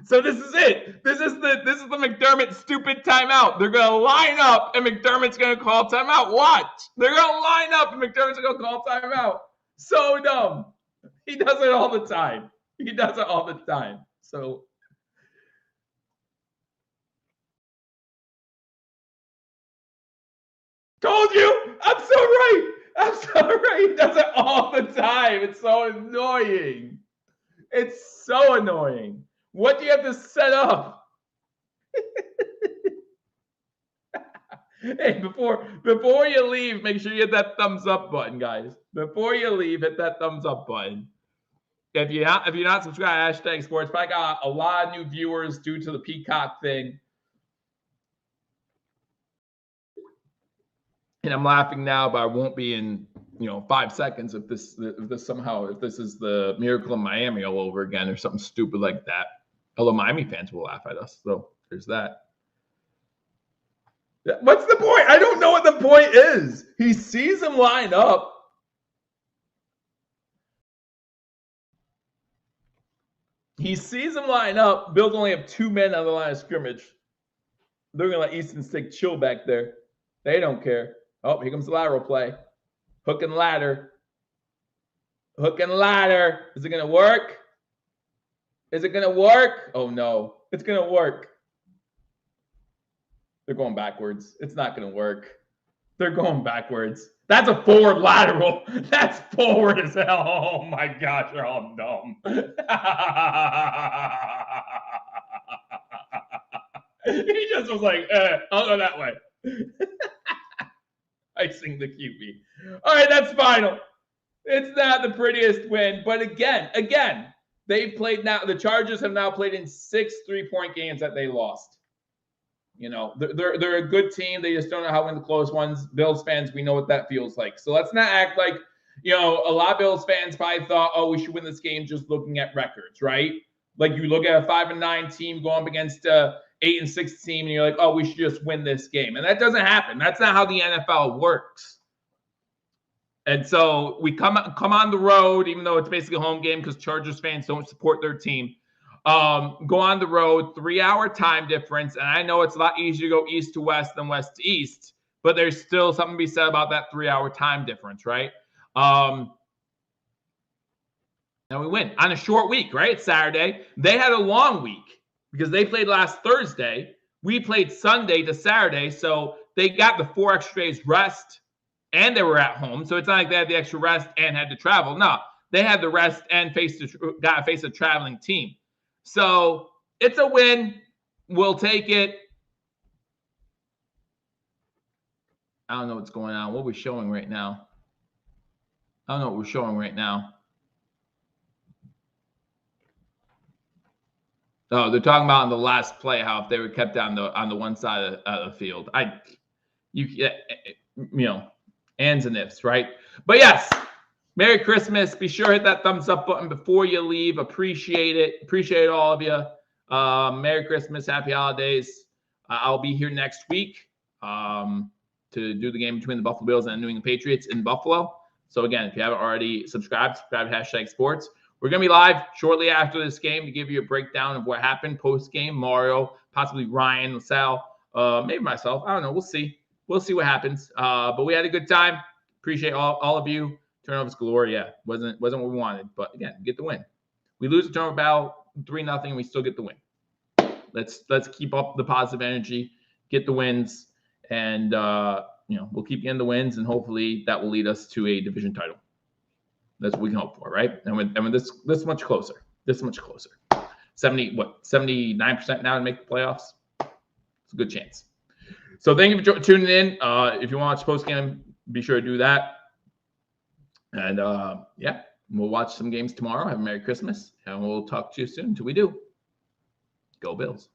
So this is it. This is the McDermott stupid timeout. They're gonna line up and McDermott's gonna call timeout. Watch. They're gonna line up and McDermott's gonna call timeout. So dumb. He does it all the time. So told you. I'm so right. He does it all the time. It's so annoying. What do you have to set up? Hey, before you leave, make sure you hit that thumbs up button, guys. Before you leave, hit that thumbs up button. If you're not subscribed to #Sports, I got a lot of new viewers due to the Peacock thing. And I'm laughing now, but I won't be in 5 seconds if this is the Miracle in Miami all over again or something stupid like that. Although Miami fans will laugh at us, so there's that. What's the point? I don't know what the point is. He sees him line up. He sees them line up. Bills only have 2 men on the line of scrimmage. They're going to let Easton Stick chill back there. They don't care. Oh, here comes the lateral play. Hook and ladder. Hook and ladder. Is it going to work? Is it going to work? Oh, no. It's going to work. They're going backwards. It's not going to work. They're going backwards. That's a forward lateral. That's forward as hell. Oh, my gosh. They're all dumb. He just was like, I'll go that way. Icing the QB. All right, that's final. It's not the prettiest win, but again, they've played now. The Chargers have now played in 6 3-point games that they lost. You know, they're a good team. They just don't know how to win the close ones. Bills fans, we know what that feels like. So let's not act like, you know, a lot of Bills fans probably thought, oh, we should win this game just looking at records, right? Like you look at a 5-9 team going up against a 8-6 team, and you're like, oh, we should just win this game. And that doesn't happen. That's not how the NFL works. And so we come on the road, even though it's basically a home game because Chargers fans don't support their team. Go on the road, 3-hour time difference. And I know it's a lot easier to go east to west than west to east, but there's still something to be said about that 3-hour time difference, right? And we win on a short week, right? It's Saturday. They had a long week because they played last Thursday. We played Sunday to Saturday. So they got the 4 extra days rest and they were at home. So it's not like they had the extra rest and had to travel. No, they had the rest and got to face a traveling team. So it's a win. We'll take it. I don't know what's going on. What are we showing right now? I don't know what we're showing right now. Oh, they're talking about in the last play how if they were kept on the one side of the field. You know, ands and ifs, right? But yes, Merry Christmas. Be sure to hit that thumbs up button before you leave. Appreciate it. Appreciate all of you. Merry Christmas. Happy holidays. I'll be here next week to do the game between the Buffalo Bills and the New England Patriots in Buffalo. So again, if you haven't already subscribe to #sports. We're going to be live shortly after this game to give you a breakdown of what happened post-game. Mario, possibly Ryan, LaSalle, maybe myself. I don't know. We'll see. We'll see what happens. But we had a good time. Appreciate all of you. Turnovers galore. Yeah, wasn't what we wanted. But again, get the win. We lose the turnover battle 3-0. We still get the win. Let's keep up the positive energy, get the wins, and we'll keep getting the wins, and hopefully that will lead us to a division title. That's what we can hope for, right? And with this much closer, 79% now to make the playoffs. It's a good chance. So thank you for tuning in. If you want to watch post game, be sure to do that. And we'll watch some games tomorrow. Have a Merry Christmas, and we'll talk to you soon. Until we do, go Bills.